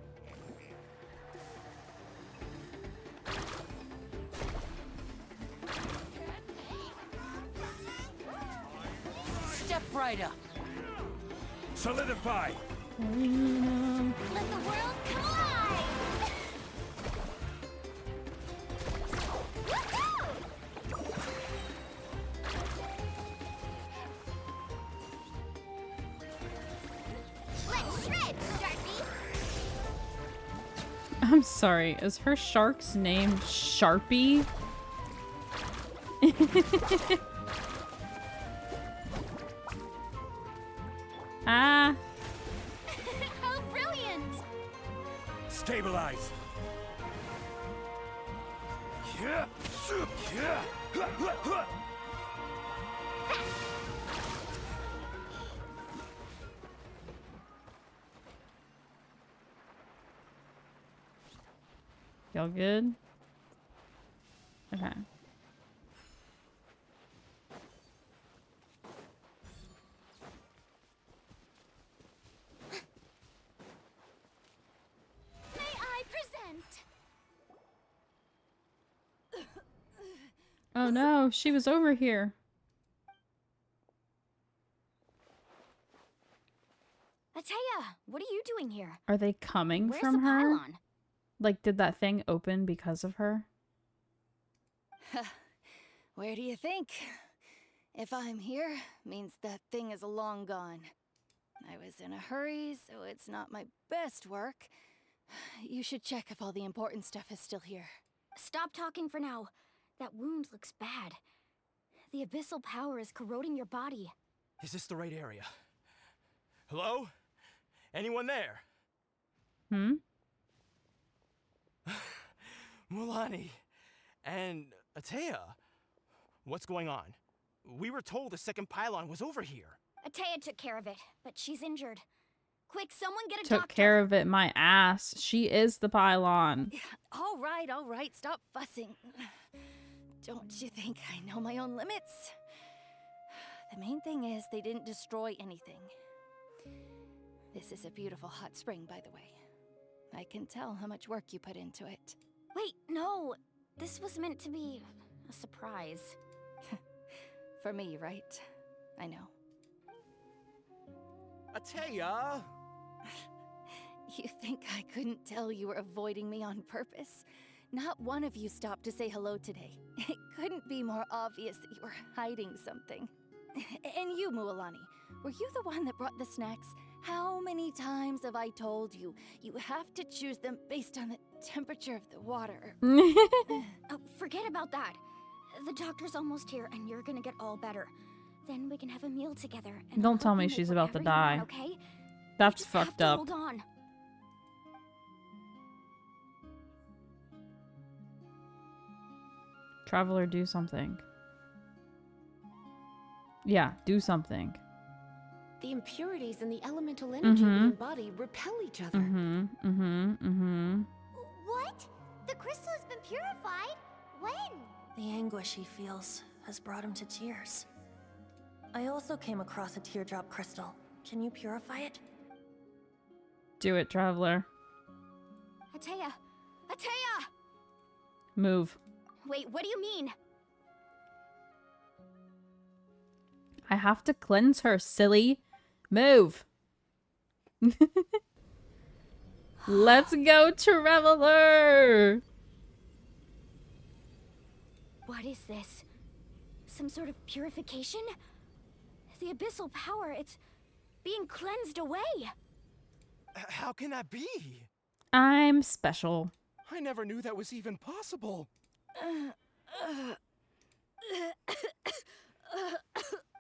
Step right up. Solidify! Let the world come alive! Let's shred, Sharpie! I'm sorry, is her shark's name Sharpie? Ah. How brilliant! Stabilize! Y'all good? Okay. May I present? Oh no, she was over here. Atea, what are you doing here? Are they coming Where's from the her? pylon? Like, did that thing open because of her? Where do you think? If I'm here, means that thing is long gone. I was in a hurry, so it's not my best work. You should check if all the important stuff is still here. Stop talking for now. That wound looks bad. The abyssal power is corroding your body. Is this the right area? Hello? Anyone there? Hmm? Mualani and Atea. What's going on? We were told the second pylon was over here. Atea took care of it, but she's injured. Quick, someone get a Took doctor. care of it, my ass. She is the pylon. All right, stop fussing. Don't you think I know my own limits? The main thing is they didn't destroy anything. This is a beautiful hot spring, by the way. I can tell how much work you put into it. Wait, no. This was meant to be a surprise. For me, right? I know. Atea! You think I couldn't tell you were avoiding me on purpose? Not one of you stopped to say hello today. It couldn't be more obvious that you were hiding something. And you, Mualani, were you the one that brought the snacks? How many times have I told you, you have to choose them based on the temperature of the water? Oh, forget about that. The doctor's almost here, and you're gonna get all better. Then we can have a meal together. And Don't I'll tell help me you make she's about to whatever you die. want, okay? That's You just have fucked to up. Hold on. Traveler, do something. Yeah, do something. The impurities in the elemental energy we embody repel each other. What? The crystal has been purified? When? The anguish he feels has brought him to tears. I also came across a teardrop crystal. Can you purify it? Do it, Traveler. Atea! Atea! Move. Wait, what do you mean? I have to cleanse her, silly. Move. Let's go, Traveler. What is this? Some sort of purification? The abyssal power, it's being cleansed away. How can that be? I'm special. I never knew that was even possible.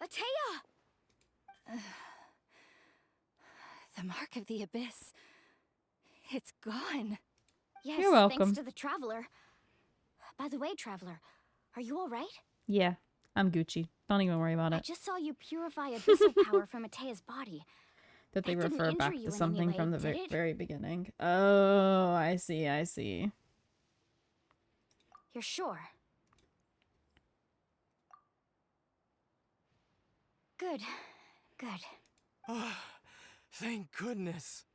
Atea! The mark of the abyss. It's gone. Yes, You're welcome. thanks to the Traveler. By the way, Traveler, are you alright? Yeah, I'm Gucci. Don't even worry about I it. just saw you purify abyssal power from Atea's body. That they That didn't refer injure back you to in any something way, from the did it? very beginning. Oh, I see, I see. You're sure? Good. Good. Thank goodness.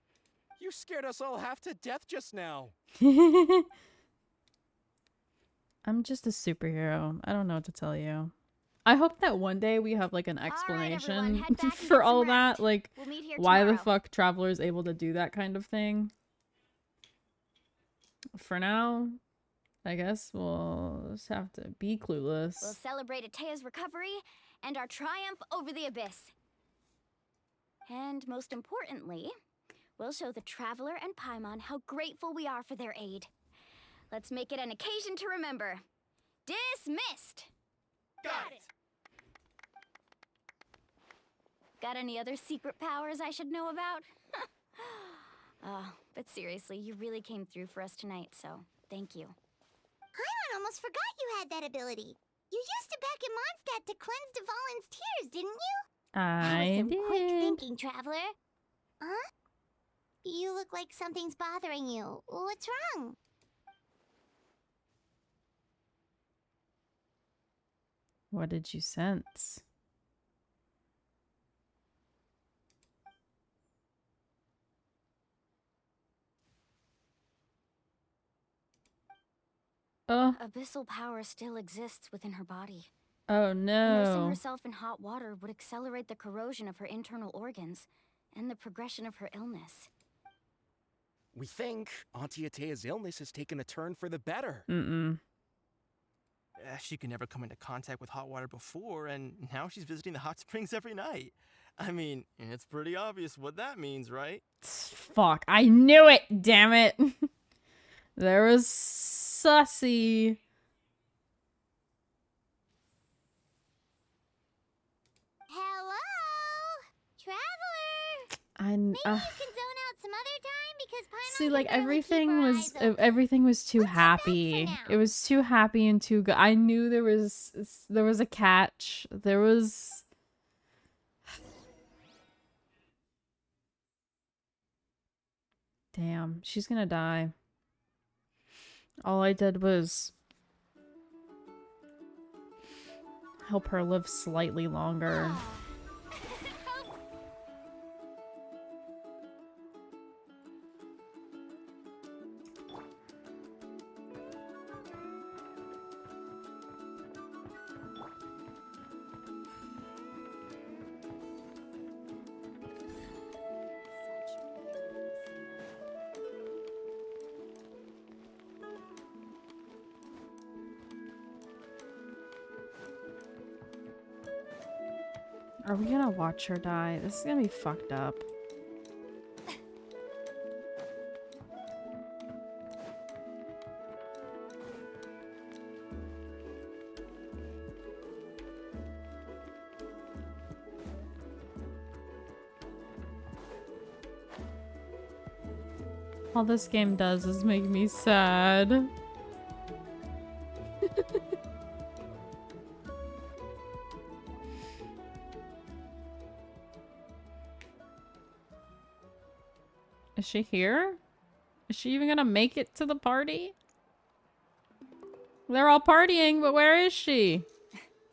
You scared us all half to death just now. I'm just a superhero. I don't know what to tell you. I hope that one day we have like an explanation head back and for get some all that. rest. Like, We'll meet here why the tomorrow. fuck Traveler is able to do that kind of thing. For now, I guess we'll just have to be clueless. We'll celebrate Atea's recovery and our triumph over the abyss. And most importantly, we'll show the Traveler and Paimon how grateful we are for their aid. Let's make it an occasion to remember. Dismissed! Got it. Got any other secret powers I should know about? But seriously, you really came through for us tonight, so thank you. Paimon almost forgot you had that ability. You used it back in Mondstadt to cleanse Dvalin's tears, didn't you? I That was some did. quick thinking, Traveler. Huh? You look like something's bothering you. What's wrong? What did you sense? Abyssal power still exists within her body. Oh Immersing no. herself in hot water would accelerate the corrosion of her internal organs and the progression of her illness. We think Auntie Atea's illness has taken a turn for the better. Mm-mm. She could never come into contact with hot water before, and now she's visiting the hot springs every night. I mean, it's pretty obvious what that means, right? Fuck, I knew it, damn it. There was Sussy. Hello? Traveler? Maybe you can zone out some other time because Paimon see, can like barely everything keep her was eyes open. everything was too happy. now. It was too happy and too good. I knew there was a catch. There was Damn, she's gonna die. All I did was help her live slightly longer. Are we gonna watch her die? This is gonna be fucked up. All this game does is make me sad. Is she here? Is she even gonna make it to the party? They're all partying, but where is she?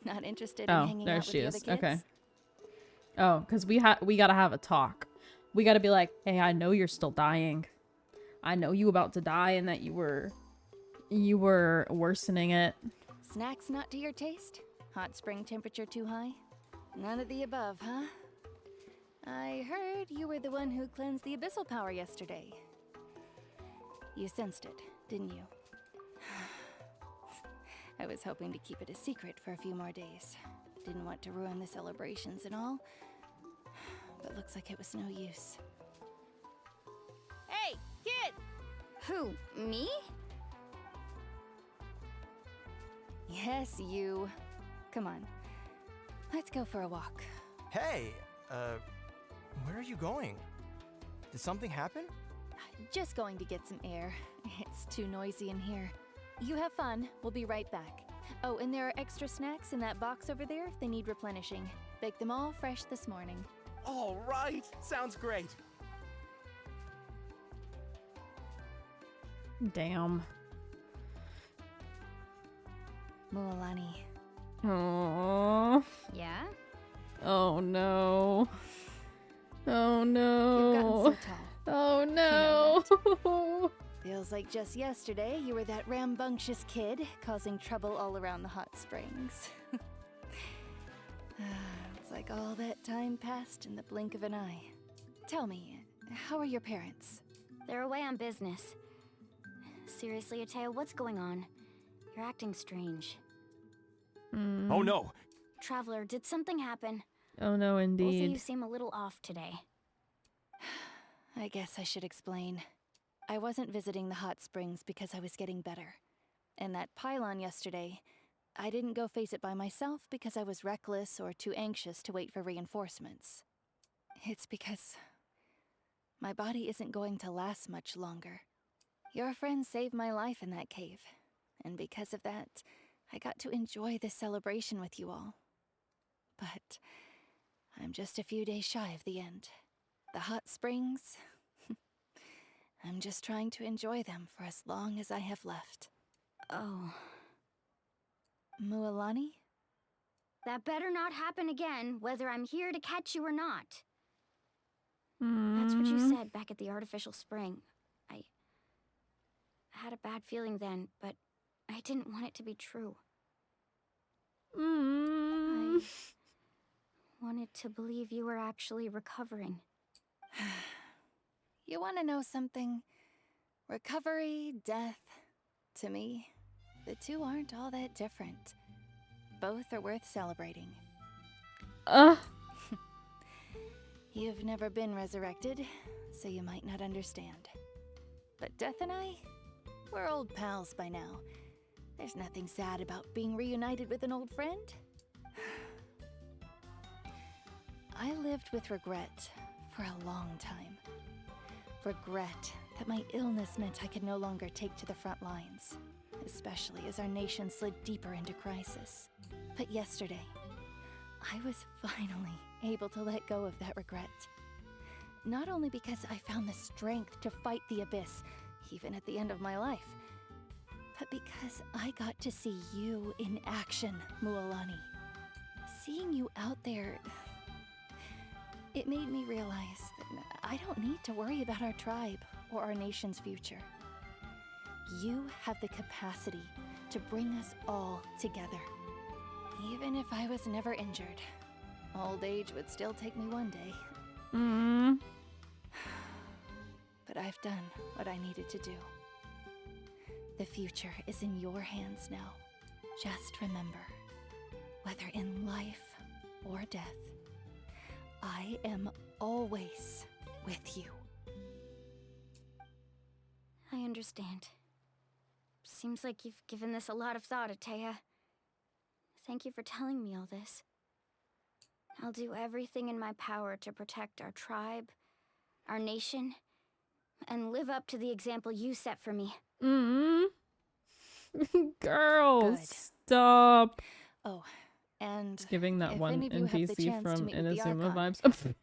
Not interested in Oh, hanging there out she with is. the other kids? Okay. Oh, because we gotta have a talk. We gotta be like, hey, I know you're still dying. I know you about to die and that you were worsening it. Snacks not to your taste? Hot spring temperature too high? None of the above, huh? I heard you were the one who cleansed the abyssal power yesterday. You sensed it, didn't you? I was hoping to keep it a secret for a few more days. Didn't want to ruin the celebrations and all. But looks like it was no use. Hey, kid! Who, me? Yes, you. Come on. Let's go for a walk. Hey, where are you going? Did something happen? Just going to get some air. It's too noisy in here. You have fun. We'll be right back. Oh, and there are extra snacks in that box over there if they need replenishing. Baked them all fresh this morning. All right, sounds great. Damn. Mualani. Oh. Yeah? Oh no. Oh You've gotten no. so tall. Oh no. Feels like just yesterday you were that rambunctious kid causing trouble all around the hot springs. It's like all that time passed in the blink of an eye. Tell me, how are your parents? They're away on business. Seriously, Atea, what's going on? You're acting strange. Oh no! Traveler, did something happen? Oh no, Both of you indeed. seem a little off today. I guess I should explain. I wasn't visiting the hot springs because I was getting better. And that pylon yesterday, I didn't go face it by myself because I was reckless or too anxious to wait for reinforcements. It's because my body isn't going to last much longer. Your friend saved my life in that cave, and because of that, I got to enjoy this celebration with you all. But I'm just a few days shy of the end. The hot springs, I'm just trying to enjoy them for as long as I have left. Oh. Mualani? That better not happen again, whether I'm here to catch you or not. That's what you said back at the artificial spring. I had a bad feeling then, but I didn't want it to be true. I wanted to believe you were actually recovering. You want to know something? Recovery, death, to me, the two aren't all that different. Both are worth celebrating. You've never been resurrected, so you might not understand. But Death and I, we're old pals by now. There's nothing sad about being reunited with an old friend. I lived with regret for a long time. Regret that my illness meant I could no longer take to the front lines, especially as our nation slid deeper into crisis. But yesterday, I was finally able to let go of that regret. Not only because I found the strength to fight the abyss, even at the end of my life, but because I got to see you in action, Mualani. Seeing you out there, it made me realize that I don't need to worry about our tribe or our nation's future. You have the capacity to bring us all together. Even if I was never injured, old age would still take me one day. But I've done what I needed to do. The future is in your hands now. Just remember, whether in life or death, I am always with you. I understand. Seems like you've given this a lot of thought, Atea. Thank you for telling me all this. I'll do everything in my power to protect our tribe, our nation, and live up to the example you set for me. Girl, Good. stop. Oh, and It's giving that if one any of you have the NPC chance to from meet with the Inazuma Archon, vibes.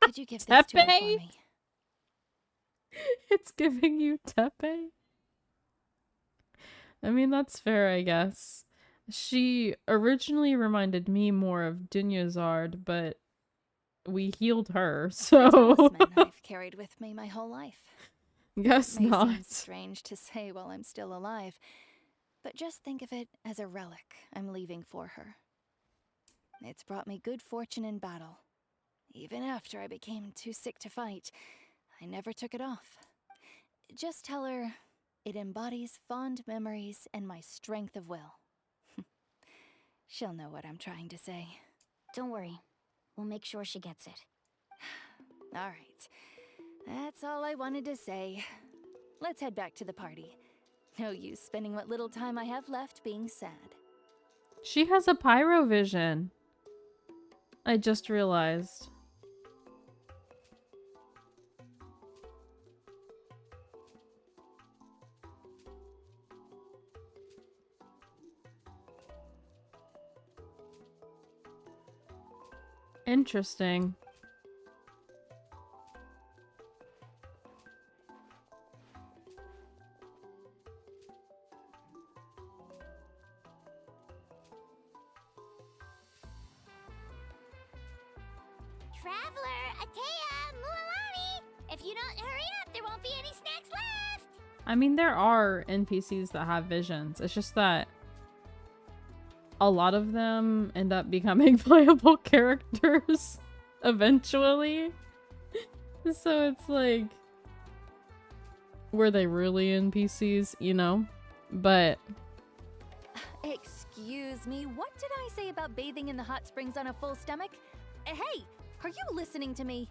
could you give this to her for Tepe? me? It's giving you Tepe. I mean, that's fair, I guess. She originally reminded me more of Dunyazard, but we healed her, A so talisman I've carried with me my whole life. guess May seem not. strange to say while I'm still alive, but just think of it as a relic I'm leaving for her. It's brought me good fortune in battle. Even after I became too sick to fight, I never took it off. Just tell her it embodies fond memories and my strength of will. She'll know what I'm trying to say. Don't worry. We'll make sure she gets it. All right. That's all I wanted to say. Let's head back to the party. No use spending what little time I have left being sad. She has a pyro vision. I just realized. Interesting. Traveler, Atea, Mualani! If you don't hurry up, there won't be any snacks left! I mean, there are NPCs that have visions. It's just that a lot of them end up becoming playable characters eventually. So it's like, were they really NPCs, you know? But Excuse me, what did I say about bathing in the hot springs on a full stomach? Hey, are you listening to me?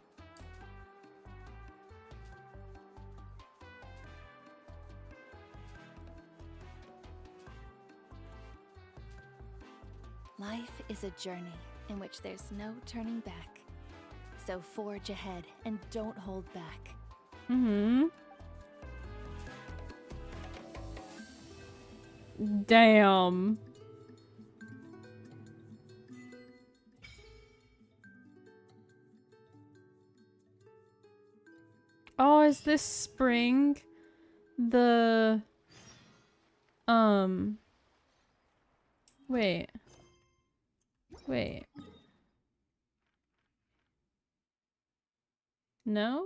Life is a journey in which there's no turning back. So forge ahead and don't hold back. Damn. Oh, is this spring the wait. No?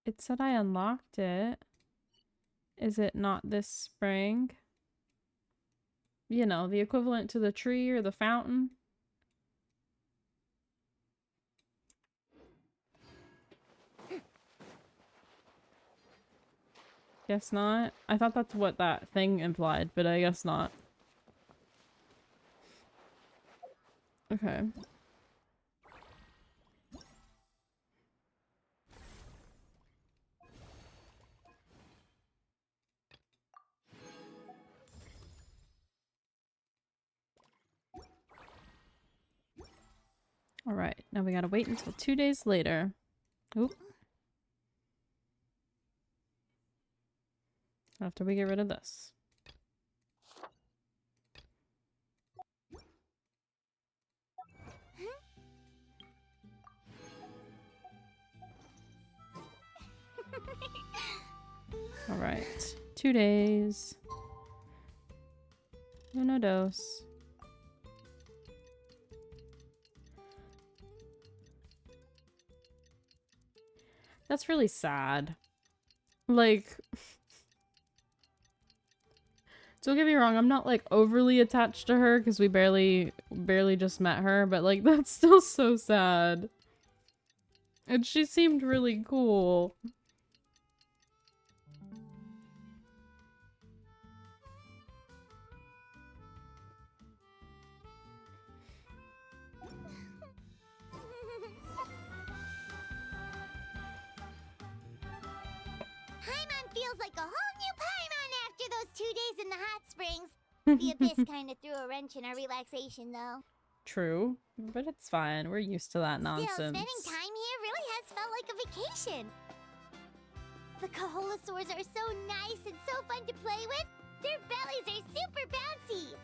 It said I unlocked it. Is it not this spring? You know, the equivalent to the tree or the fountain? Guess not. I thought that's what that thing implied, but I guess not. Okay. All right, now we gotta wait until 2 days later. Oop. After we get rid of this. All right, 2 days. Uno dos. That's really sad. Like, don't get me wrong, I'm not like overly attached to her because we barely just met her, but like that's still so sad. And she seemed really cool. Paimon feels like a whole new Paimon after those 2 days in the hot springs. The Abyss kind of threw a wrench in our relaxation, though. True, but it's fine. We're used to that nonsense. Still, spending time here really has felt like a vacation. The Kaholosaurs are so nice and so fun to play with. Their bellies are super bouncy.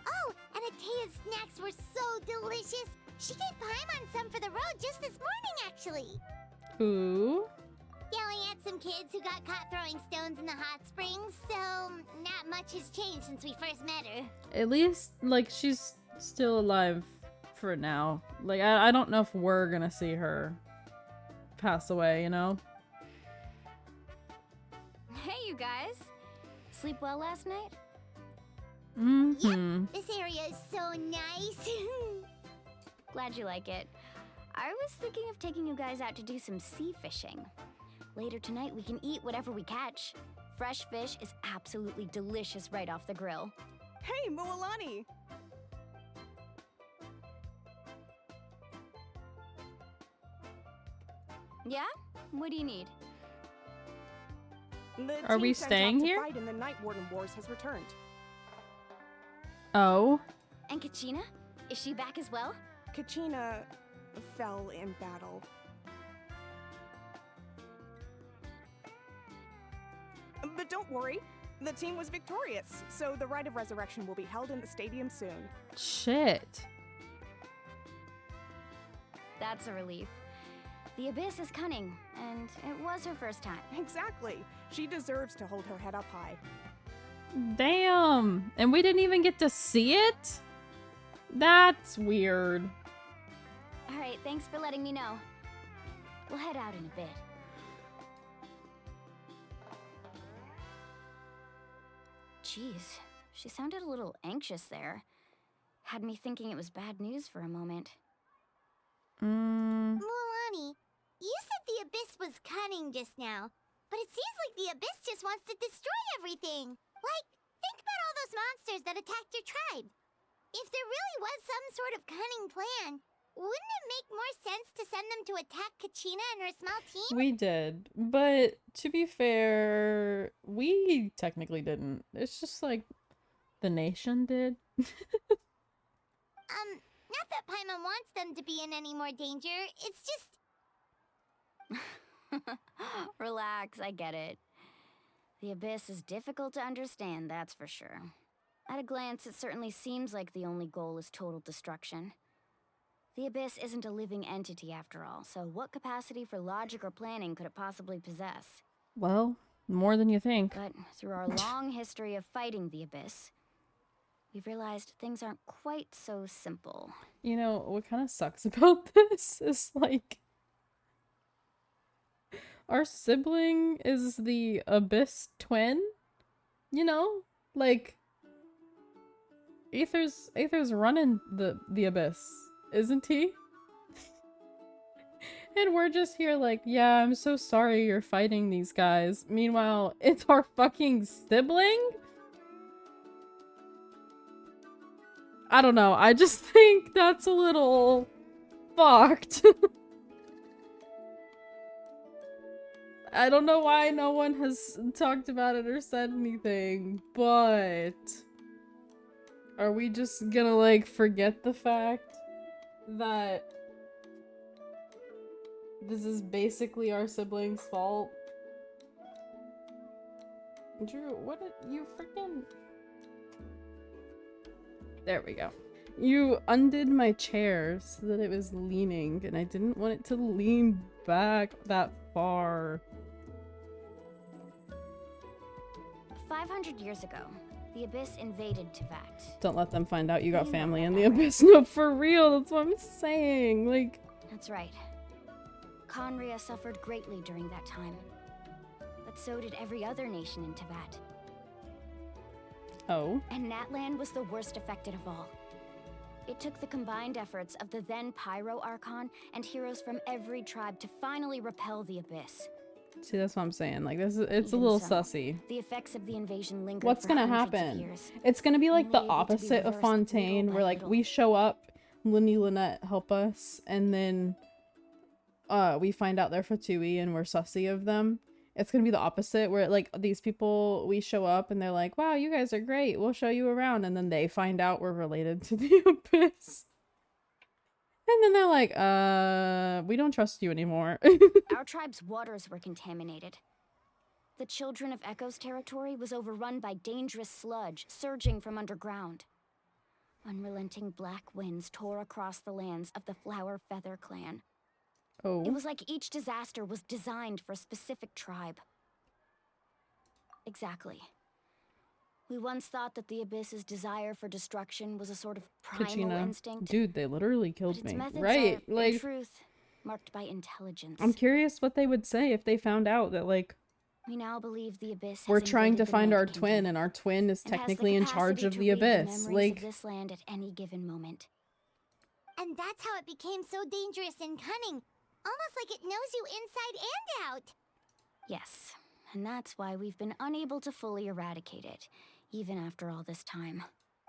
Oh, and Atea's snacks were so delicious. She gave Paimon some for the road just this morning, actually. Ooh. Yelling at some kids who got caught throwing stones in the hot springs, so not much has changed since we first met her. At least, like, she's still alive for now. Like, I don't know if we're gonna see her pass away, you know? Hey, you guys. Sleep well last night? Mm-hmm. Yep, this area is so nice. Glad you like it. I was thinking of taking you guys out to do some sea fishing. Later tonight, we can eat whatever we catch. Fresh fish is absolutely delicious right off the grill. Hey, Mualani! Yeah? What do you need? The Are we team sent staying out to here? fight in the Night Warden Wars has returned. Oh. And Kachina? Is she back as well? Kachina fell in battle. But don't worry, the team was victorious, so the Rite of Resurrection will be held in the stadium soon. Shit. That's a relief. The Abyss is cunning, And it was her first time. Exactly. She deserves to hold her head up high. Damn. And we didn't even get to see it? That's weird. Alright, thanks for letting me know. We'll head out in a bit. Jeez, she sounded a little anxious there. Had me thinking it was bad news for a moment. Mualani, you said the Abyss was cunning just now, but it seems like the Abyss just wants to destroy everything. Like, think about all those monsters that attacked your tribe. If there really was some sort of cunning plan, wouldn't it make more sense to send them to attack Kachina and her small team? We did, but to be fair, we technically didn't. It's just like the nation did. Not that Paimon wants them to be in any more danger, it's just... Relax, I get it. The Abyss is difficult to understand, that's for sure. At a glance, it certainly seems like the only goal is total destruction. The Abyss isn't a living entity after all, so what capacity for logic or planning could it possibly possess? Well, more than you think. But through our long history of fighting the Abyss, we've realized things aren't quite so simple. You know, what kind of sucks about this is like our sibling is the Abyss twin, you know? Like Aether's running the Abyss, isn't he? And we're just here like, yeah, I'm so sorry you're fighting these guys. Meanwhile, it's our fucking sibling? I don't know. I just think that's a little fucked. I don't know why no one has talked about it or said anything, but are we just gonna like forget the fact that this is basically our sibling's fault? Drew, what did you freaking... There we go. You undid my chair so that it was leaning, and I didn't want it to lean back that far. 500 years ago, the Abyss invaded Teyvat. Don't let them find out you got family in the Abyss. No, for real, that's what I'm saying. Like, That's right. Khaenri'ah suffered greatly during that time. But so did every other nation in Teyvat. oh. And Natlan was the worst affected of all. It took the combined efforts of the then Pyro Archon and heroes from every tribe to finally repel the Abyss. See, that's what I'm saying. Like, this is, it's Even a little so, sussy. The effects of the invasion lingered What's for gonna hundreds of happen? years, It's gonna be like the only able to be opposite of reversed Fontaine, little where by like little. we show up, Lynette help us, and then we find out they're Fatui and we're sussy of them. It's gonna be the opposite, where like these people, we show up and they're like, wow, you guys are great, we'll show you around, and then they find out we're related to the Abyss. And then they're like, we don't trust you anymore. Our tribe's waters were contaminated. The Children of Echo's territory was overrun by dangerous sludge surging from underground. Unrelenting black winds tore across the lands of the Flower Feather clan. Oh. It was like each disaster was designed for a specific tribe. Exactly. We once thought that the Abyss's desire for destruction was a sort of primal Kachina. instinct. Dude, they literally killed But its me. methods Right, are, like, in truth, marked by intelligence. I'm curious what they would say if they found out that, like, We now believe the Abyss has we're trying to invaded the find Night our Kingdom twin, and our twin is and has the technically in charge capacity of to the read Abyss. memories Like, of this land at any given moment. And that's how it became so dangerous and cunning. Almost like it knows you inside and out. Yes, and that's why we've been unable to fully eradicate it, even after all this time.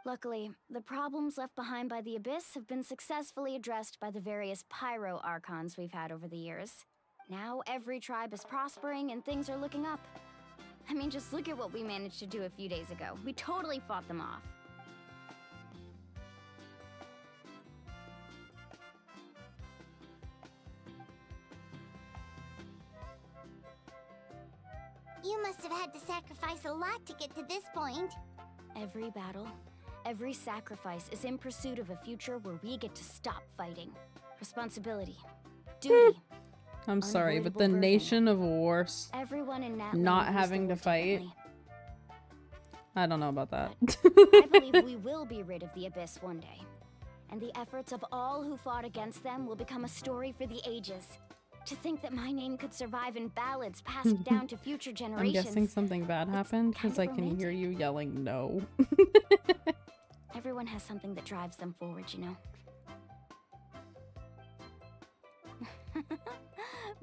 Luckily, the problems left behind by the Abyss have been successfully addressed by the various Pyro Archons we've had over the years. Now every tribe is prospering and things are looking up. I mean, just look at what we managed to do a few days ago. We totally fought them off. You must have had to sacrifice a lot to get to this point. Every battle, every sacrifice is in pursuit of a future where we get to stop fighting. Responsibility, duty, I'm sorry, but the unavoidable burden. nation of Wars Everyone in Natlan not views the having to war fight. differently. I don't know about that. I believe we will be rid of the Abyss one day. And the efforts of all who fought against them will become a story for the ages. To think that my name could survive in ballads passed down to future I'm generations. guessing something bad happened because kind I of can hear you yelling no. Everyone has something that drives them forward, you know.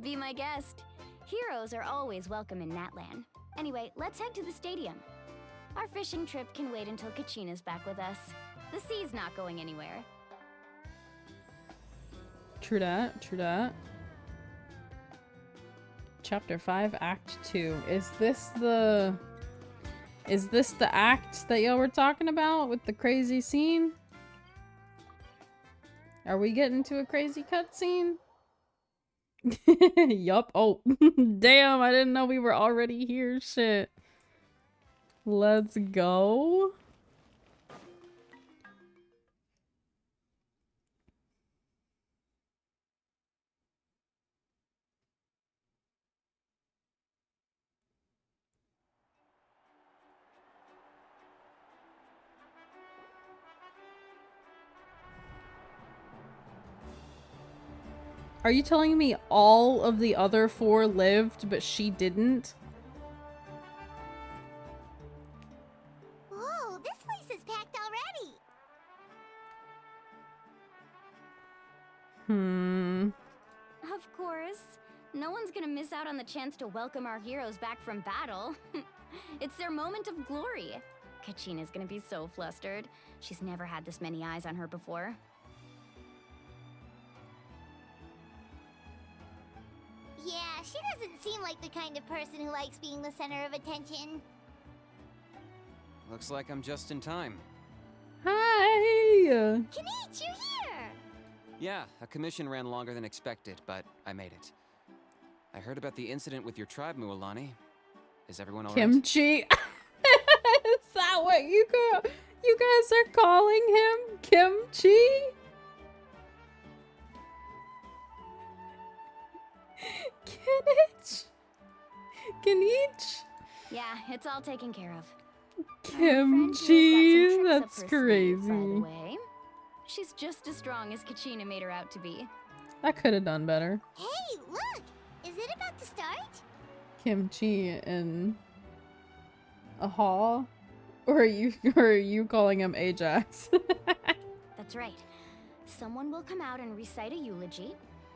Be my guest. Heroes are always welcome in Natlan. Anyway, let's head to the stadium. Our fishing trip can wait until Kachina's back with us. The sea's not going anywhere. True that, true that. Chapter 5, Act 2. Is this the act that y'all were talking about with the crazy scene? Are we getting to a crazy cutscene? Yup. Oh, damn, I didn't know we were already here. Shit. Let's go. Are you telling me all of the other 4 lived, but she didn't? Whoa, this place is packed already. Of course. No one's gonna miss out on the chance to welcome our heroes back from battle. It's their moment of glory. Kachina's gonna be so flustered. She's never had this many eyes on her before. Yeah, she doesn't seem like the kind of person who likes being the center of attention. Looks like I'm just in time. Hi! Kinich, you're here! Yeah, a commission ran longer than expected, but I made it. I heard about the incident with your tribe, Mualani. Is everyone alright? Kimchi? Is that what you guys are calling him? Kimchi? Kinich? Yeah, it's all taken care of. Kimchi? That's crazy. By the way, she's just as strong as Kachina made her out to be. I could have done better. Hey, look! Is it about to start? Kimchi in a hall? Or are you calling him Ajax? That's right. Someone will come out and recite a eulogy,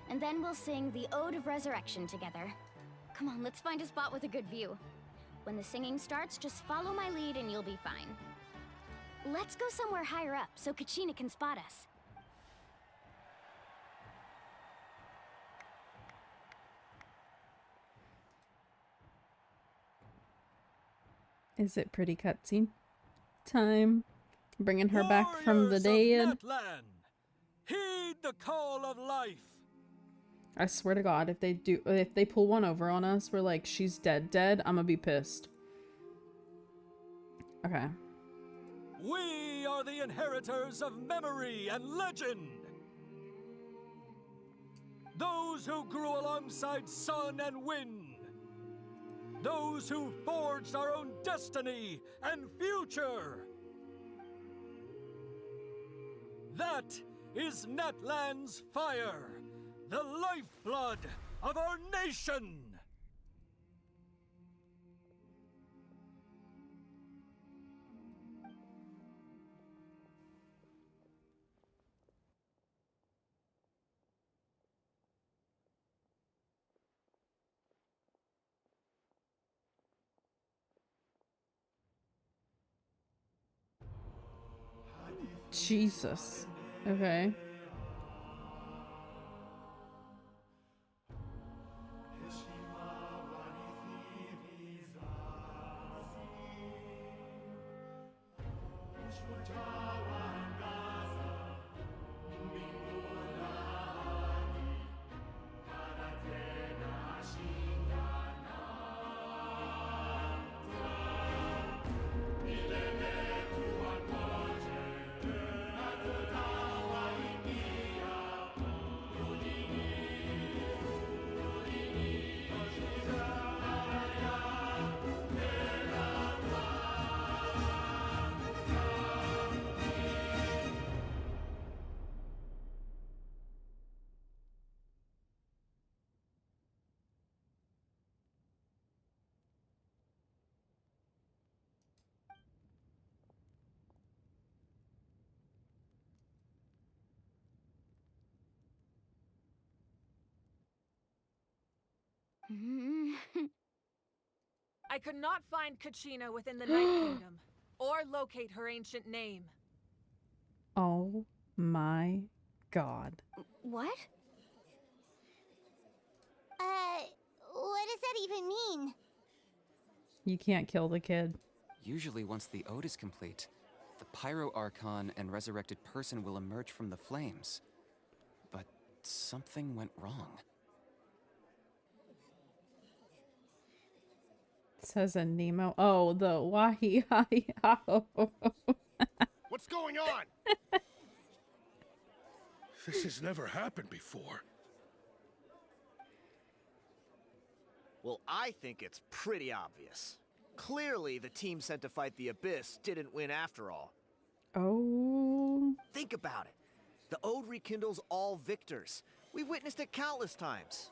and then we'll sing the Ode of Resurrection together. Come on, let's find a spot with a good view. When the singing starts, just follow my lead and you'll be fine. Let's go somewhere higher up so Kachina can spot us. Is it pretty cutscene time? Bringing her back from the dead. Natlan, heed the call of life. I swear to God, if they pull one over on us, we're like, she's dead, I'm gonna be pissed. Okay. We are the inheritors of memory and legend. Those who grew alongside sun and wind. Those who forged our own destiny and future. That is Natlan's fire, the lifeblood of our nation. Jesus. Okay. I could not find Kachina within the Night Kingdom, or locate her ancient name. Oh my god. What? What does that even mean? You can't kill the kid. Usually once the ode is complete, the Pyro Archon and resurrected person will emerge from the flames. But something went wrong. It says a Nemo. Oh, the wahi. What's going on? This has never happened before. Well, I think it's pretty obvious. Clearly, the team sent to fight the Abyss didn't win after all. Oh. Think about it. The Ode rekindles all victors. We've witnessed it countless times.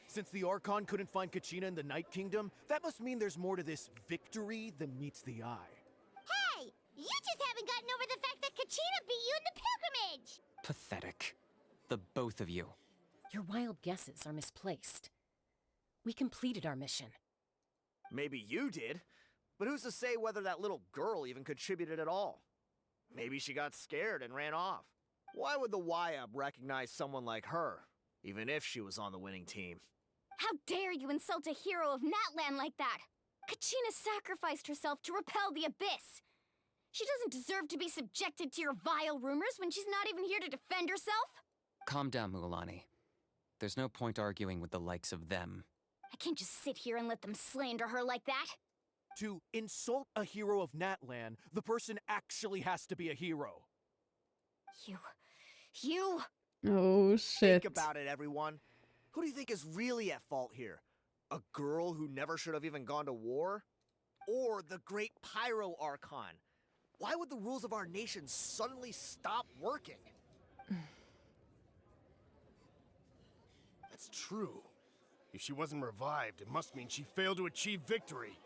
Since the Archon couldn't find Kachina in the Night Kingdom, that must mean there's more to this victory than meets the eye. Hey! You just haven't gotten over the fact that Kachina beat you in the pilgrimage! Pathetic. The both of you. Your wild guesses are misplaced. We completed our mission. Maybe you did, but who's to say whether that little girl even contributed at all? Maybe she got scared and ran off. Why would the YAB recognize someone like her, even if she was on the winning team? How dare you insult a hero of Natlan like that? Kachina sacrificed herself to repel the Abyss. She doesn't deserve to be subjected to your vile rumors when she's not even here to defend herself. Calm down, Mualani. There's no point arguing with the likes of them. I can't just sit here and let them slander her like that. To insult a hero of Natlan, the person actually has to be a hero. You... Oh, shit. Think about it, everyone. Who do you think is really at fault here? A girl who never should have even gone to war? Or the great Pyro Archon? Why would the rules of our nation suddenly stop working? That's true. If she wasn't revived, it must mean she failed to achieve victory.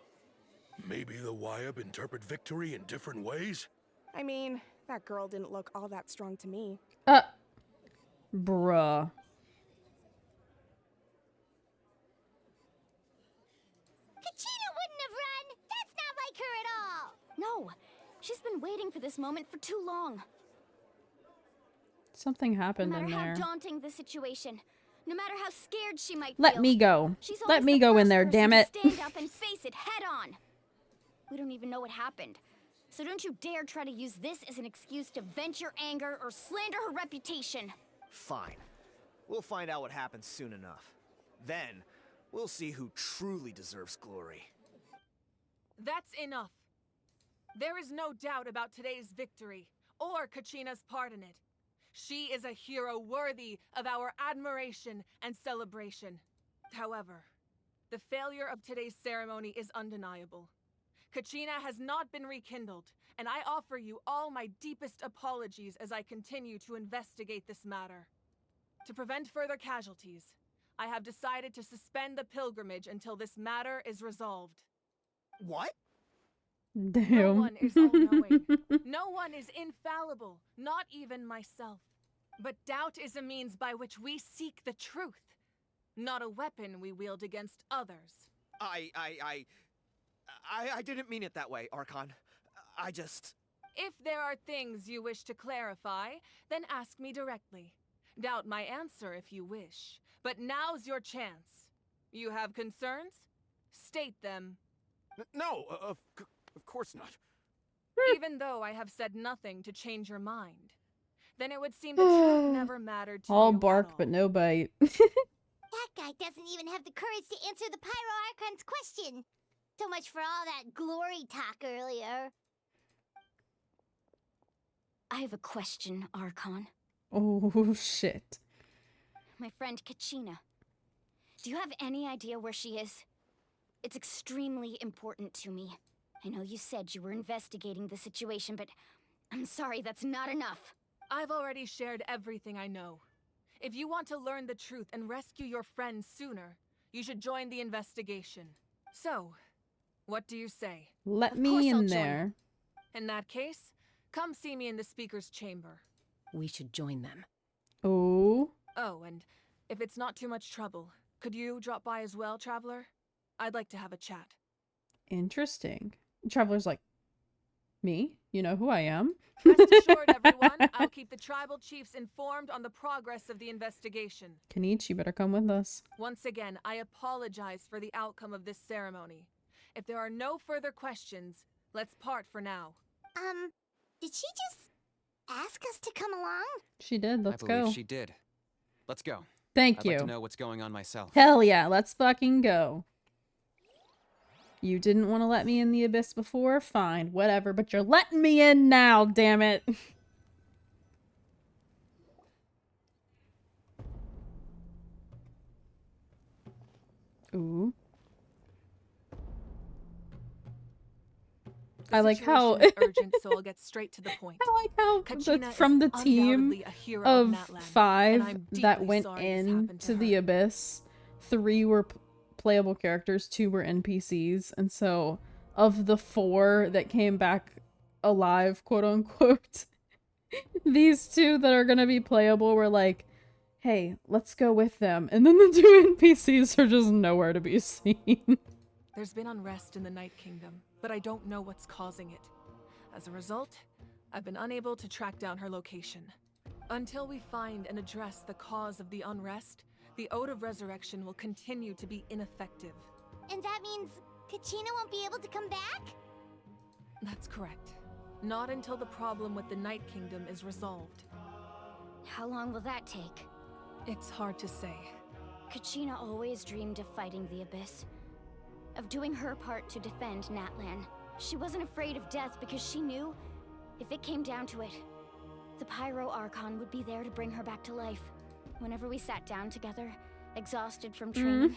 Maybe the YAB interpret victory in different ways? I mean, that girl didn't look all that strong to me. Bruh. Kachina wouldn't have run! That's not like her at all! No, she's been waiting for this moment for too long. Something happened No in matter there. how daunting the situation, no matter how scared she might Let feel, me go. she's Let always me the go in first there, person damn to it. Stand up and face it head on. We don't even know what happened. So don't you dare try to use this as an excuse to vent your anger or slander her reputation. Fine. We'll find out what happens soon enough. Then, we'll see who truly deserves glory. That's enough. There is no doubt about today's victory, or Kachina's part in it. She is a hero worthy of our admiration and celebration. However, the failure of today's ceremony is undeniable. Kachina has not been rekindled, and I offer you all my deepest apologies as I continue to investigate this matter. To prevent further casualties, I have decided to suspend the pilgrimage until this matter is resolved. What? Damn. No one is all-knowing. No one is infallible, not even myself. But doubt is a means by which we seek the truth, not a weapon we wield against others. I didn't mean it that way, Archon. I just... If there are things you wish to clarify, then ask me directly. Doubt my answer if you wish. But now's your chance. You have concerns? State them. No, of course not. Even though I have said nothing to change your mind, then it would seem the truth never mattered to All you bark at all. but no bite. That guy doesn't even have the courage to answer the Pyro Archon's question. So much for all that glory talk earlier. I have a question, Archon. Oh, shit. My friend Kachina. Do you have any idea where she is? It's extremely important to me. I know you said you were investigating the situation, but I'm sorry, that's not enough. I've already shared everything I know. If you want to learn the truth and rescue your friends sooner, you should join the investigation. So, what do you say? Let Of me course I'll in join. there. In that case, come see me in the speaker's chamber. We should join them. Oh. Oh, and if it's not too much trouble, Could you drop by as well, Traveler? I'd like to have a chat. Interesting. Traveler's like, me? You know who I am? Rest assured, everyone, I'll keep the tribal chiefs informed on the progress of the investigation. Kenichi, you better come with us. Once again, I apologize for the outcome of this ceremony. If there are no further questions, let's part for now. Did she just ask us to come along? She did. Let's I believe go. she did. Let's go. Thank I'd you. like to know what's going on myself. Hell yeah, let's fucking go. You didn't want to let me in the abyss before? Fine, whatever, but you're letting me in now, damn it. Ooh. I like how Situation is urgent, so I'll get straight to the point. I like how Kachina from the is team undoubtedly a hero of Natlan, and 5 I'm that deeply went sorry this in happened to the abyss, 3 were playable characters, 2 were NPCs, and so of the 4 that came back alive, quote unquote, these 2 that are gonna be playable were like, hey, let's go with them, and then the 2 NPCs are just nowhere to be seen. There's been unrest in the Night Kingdom, but I don't know what's causing it. As a result, I've been unable to track down her location. Until we find and address the cause of the unrest, the Ode of Resurrection will continue to be ineffective. And that means Kachina won't be able to come back? That's correct. Not until the problem with the Night Kingdom is resolved. How long will that take? It's hard to say. Kachina always dreamed of fighting the Abyss. Of doing her part to defend Natlan. She wasn't afraid of death because she knew, if it came down to it, the Pyro Archon would be there to bring her back to life. Whenever we sat down together, exhausted from training,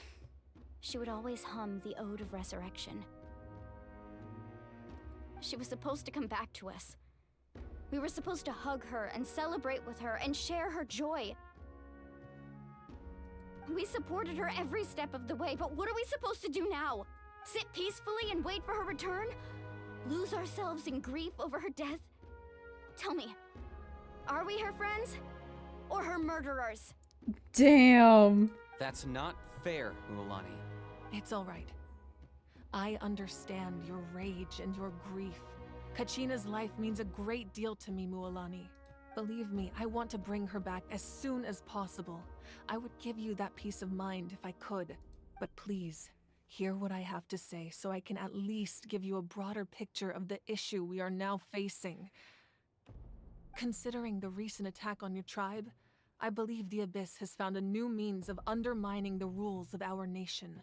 she would always hum the Ode of Resurrection. She was supposed to come back to us. We were supposed to hug her and celebrate with her and share her joy. We supported her every step of the way, but what are we supposed to do now? Sit peacefully and wait for her return? Lose ourselves in grief over her death? Tell me, are we her friends? Or her murderers? Damn. That's not fair, Mualani. It's all right. I understand your rage and your grief. Kachina's life means a great deal to me, Mualani. Believe me, I want to bring her back as soon as possible. I would give you that peace of mind if I could. But please, hear what I have to say so I can at least give you a broader picture of the issue we are now facing. Considering the recent attack on your tribe, I believe the Abyss has found a new means of undermining the rules of our nation.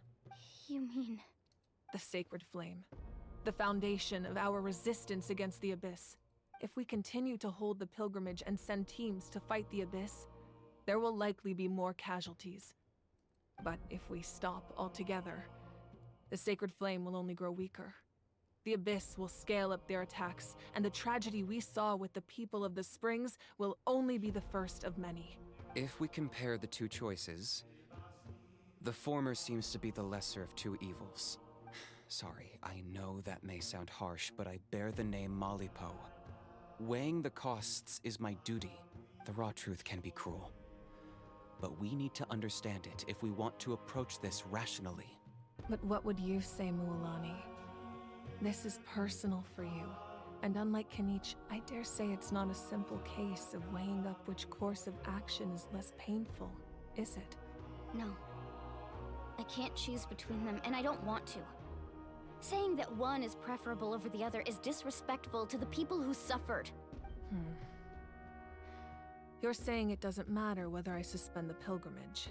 You mean? The Sacred Flame. The foundation of our resistance against the Abyss. If we continue to hold the pilgrimage and send teams to fight the Abyss, there will likely be more casualties. But if we stop altogether, the Sacred Flame will only grow weaker. The Abyss will scale up their attacks, and the tragedy we saw with the people of the Springs will only be the first of many. If we compare the 2 choices, the former seems to be the lesser of 2 evils. Sorry, I know that may sound harsh, but I bear the name Malipo. Weighing the costs is my duty. The raw truth can be cruel. But we need to understand it if we want to approach this rationally. But what would you say, Mualani? This is personal for you. And unlike Kenichi, I dare say it's not a simple case of weighing up which course of action is less painful, is it? No. I can't choose between them, and I don't want to. Saying that one is preferable over the other is disrespectful to the people who suffered. You're saying it doesn't matter whether I suspend the pilgrimage.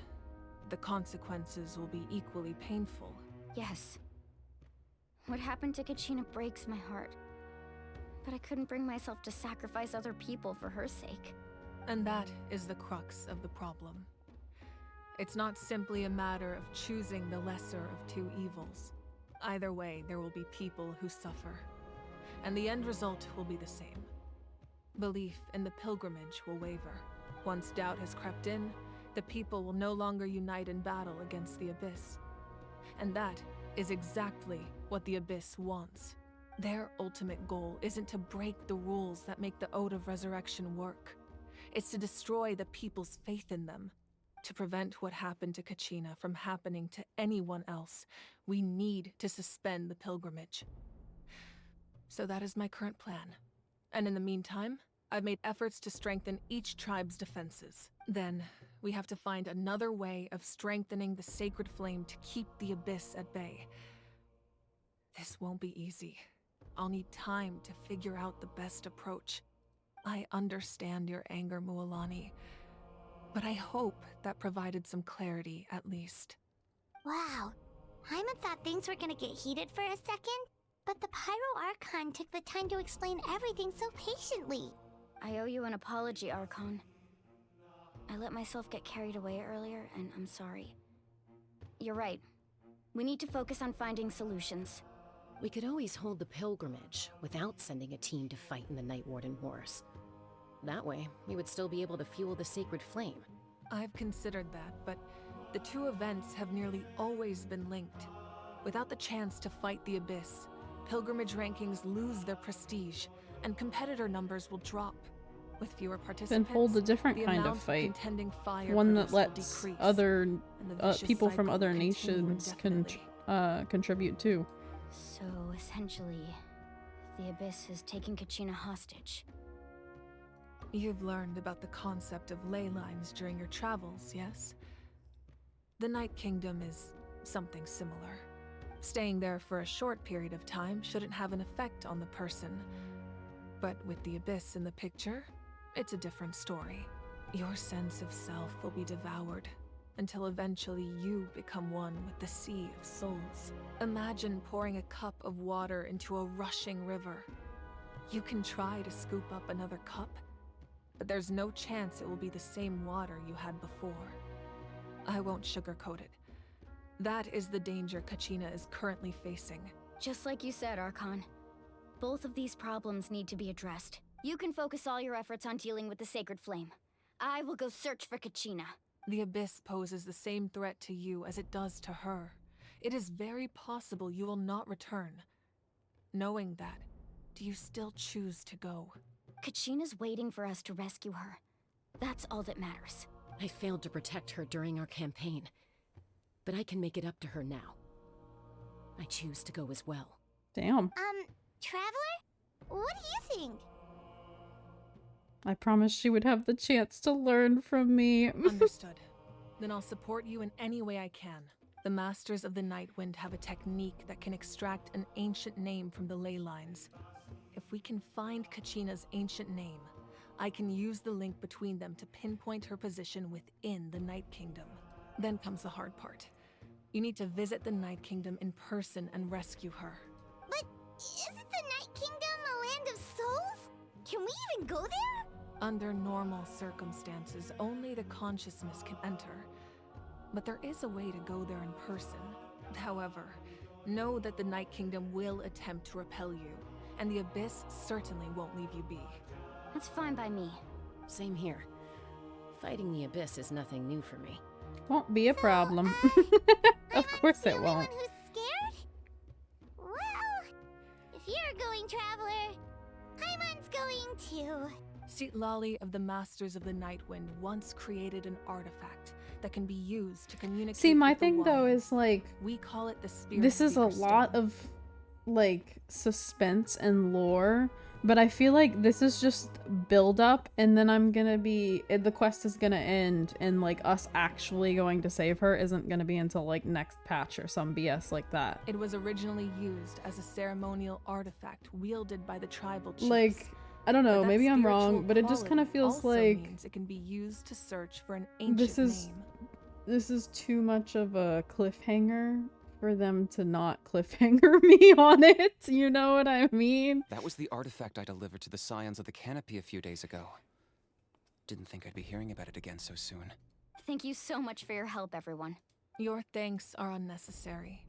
The consequences will be equally painful. Yes. What happened to Kachina breaks my heart. But I couldn't bring myself to sacrifice other people for her sake. And that is the crux of the problem. It's not simply a matter of choosing the lesser of 2 evils. Either way, there will be people who suffer. And the end result will be the same. Belief in the pilgrimage will waver. Once doubt has crept in, the people will no longer unite in battle against the Abyss. And that is exactly what the Abyss wants. Their ultimate goal isn't to break the rules that make the Ode of Resurrection work. It's to destroy the people's faith in them. To prevent what happened to Kachina from happening to anyone else, we need to suspend the pilgrimage. So that is my current plan. And in the meantime, I've made efforts to strengthen each tribe's defenses. Then, we have to find another way of strengthening the sacred flame to keep the Abyss at bay. This won't be easy. I'll need time to figure out the best approach. I understand your anger, Mualani, but I hope that provided some clarity at least. Wow. Hyman thought things were gonna get heated for a second, but the Pyro Archon took the time to explain everything so patiently. I owe you an apology, Archon. I let myself get carried away earlier, and I'm sorry. You're right. We need to focus on finding solutions. We could always hold the pilgrimage without sending a team to fight in the Night Warden Wars. That way, we would still be able to fuel the sacred flame. I've considered that, but the two events have nearly always been linked. Without the chance to fight the Abyss, pilgrimage rankings lose their prestige, and competitor numbers will drop. With fewer Then participants, hold a different the kind amount of fight. contending fire One that produced will lets decrease, other and the vicious people from cycle other will continue nations indefinitely. contribute too. So, essentially, the Abyss is taking Kachina hostage. You've learned about the concept of ley lines during your travels, yes? The Night Kingdom is something similar. Staying there for a short period of time shouldn't have an effect on the person. But with the Abyss in the picture, it's a different story. Your sense of self will be devoured, until eventually you become one with the Sea of Souls. Imagine pouring a cup of water into a rushing river. You can try to scoop up another cup, but there's no chance it will be the same water you had before. I won't sugarcoat it. That is the danger Kachina is currently facing. Just like you said, Archon. Both of these problems need to be addressed. You can focus all your efforts on dealing with the Sacred Flame. I will go search for Kachina. The Abyss poses the same threat to you as it does to her. It is very possible you will not return. Knowing that, do you still choose to go? Kachina's waiting for us to rescue her. That's all that matters. I failed to protect her during our campaign, but I can make it up to her now. I choose to go as well. Damn. Traveler? What do you think? I promised she would have the chance to learn from me. Understood. Then I'll support you in any way I can. The Masters of the Nightwind have a technique that can extract an ancient name from the ley lines. If we can find Kachina's ancient name, I can use the link between them to pinpoint her position within the Night Kingdom. Then comes the hard part. You need to visit the Night Kingdom in person and rescue her. But isn't the Night Kingdom a land of souls? Can we even go there? Under normal circumstances, only the consciousness can enter. But there is a way to go there in person. However, know that the Night Kingdom will attempt to repel you, and the Abyss certainly won't leave you be. That's fine by me. Same here. Fighting the Abyss is nothing new for me. Won't be a problem. Of course it won't. Who's scared? Well, if you're going, Traveler, Paimon's going too. Citlali of the Masters of the Nightwind once created an artifact that can be used to communicate. See, my with the thing though Wand. is like, We call it the Spirit this is a Seeker lot Stone. of like suspense and lore, but I feel like this is just build up, and then the quest is gonna end, and like us actually going to save her isn't gonna be until like next patch or some BS like that. It was originally used as a ceremonial artifact wielded by the tribal chiefs. Like, I don't know, But that maybe I'm wrong, spiritual but it just kind of quality feels also like means it can be used to search for an ancient this name. is too much of a cliffhanger for them to not cliffhanger me on it. You know what I mean? That was the artifact I delivered to the Scions of the Canopy a few days ago. Didn't think I'd be hearing about it again so soon. Thank you so much for your help, everyone. Your thanks are unnecessary.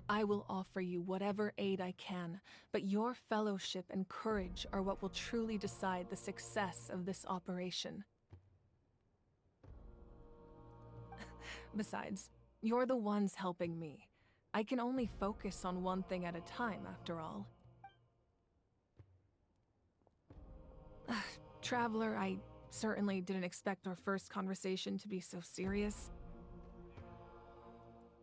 I will offer you whatever aid I can, but your fellowship and courage are what will truly decide the success of this operation. Besides, you're the ones helping me. I can only focus on one thing at a time, after all. Traveler, I certainly didn't expect our first conversation to be so serious.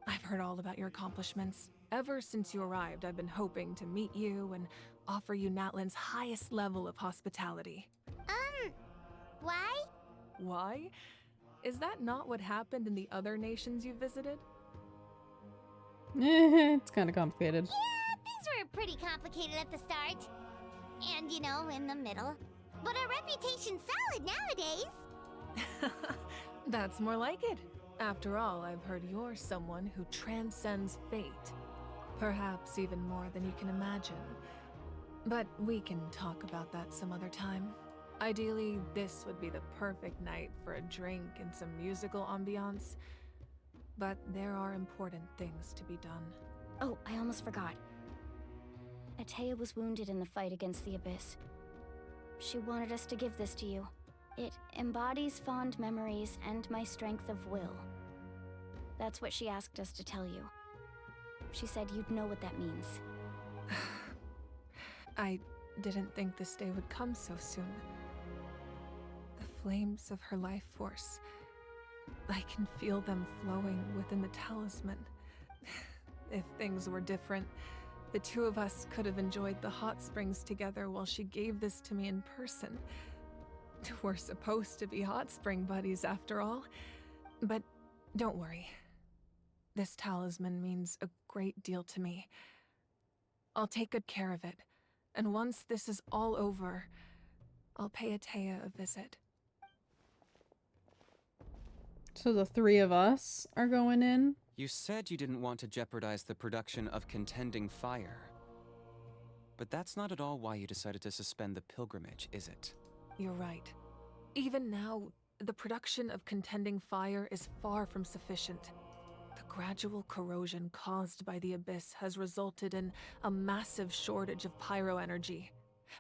I've heard all about your accomplishments. Ever since you arrived, I've been hoping to meet you and offer you Natlan's highest level of hospitality. Why? Why? Is that not what happened in the other nations you visited? It's kind of complicated. Yeah, things were pretty complicated at the start. And, you know, in the middle. But our reputation's solid nowadays. That's more like it. After all, I've heard you're someone who transcends fate. Perhaps even more than you can imagine. But we can talk about that some other time. Ideally, this would be the perfect night for a drink and some musical ambiance. But there are important things to be done. Oh, I almost forgot. Atea was wounded in the fight against the Abyss. She wanted us to give this to you. It embodies fond memories and my strength of will. That's what she asked us to tell you. She said you'd know what that means. I didn't think this day would come so soon. The flames of her life force. I can feel them flowing within the talisman. If things were different, the two of us could have enjoyed the hot springs together while she gave this to me in person. We're supposed to be hot spring buddies after all. But don't worry. This talisman means a great deal to me. I'll take good care of it. And once this is all over, I'll pay Atea a visit. So the three of us are going in? You said you didn't want to jeopardize the production of Contending Fire. But that's not at all why you decided to suspend the pilgrimage, is it? You're right. Even now, the production of Contending Fire is far from sufficient. The gradual corrosion caused by the Abyss has resulted in a massive shortage of pyro energy,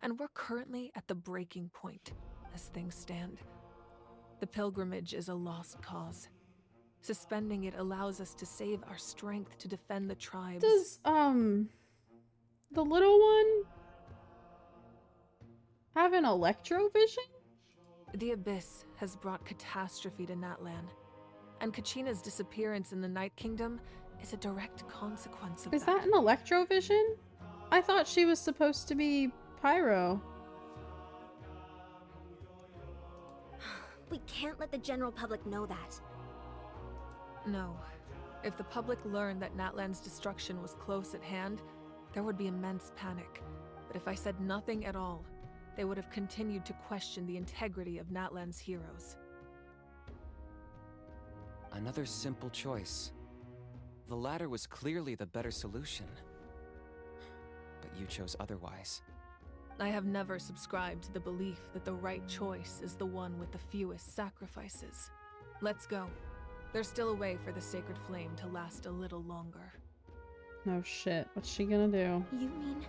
and we're currently at the breaking point, as things stand. The pilgrimage is a lost cause. Suspending it allows us to save our strength to defend the tribes. Does, the little one have an electrovision? The Abyss has brought catastrophe to Natlan, and Kachina's disappearance in the Night Kingdom is a direct consequence of that. Is that an electrovision? I thought she was supposed to be pyro. We can't let the general public know that. No. If the public learned that Natlan's destruction was close at hand, there would be immense panic. But if I said nothing at all, they would have continued to question the integrity of Natlan's heroes. Another simple choice. The latter was clearly the better solution. But you chose otherwise. I have never subscribed to the belief that the right choice is the one with the fewest sacrifices. Let's go. There's still a way for the sacred flame to last a little longer. No shit. What's she gonna do? You mean?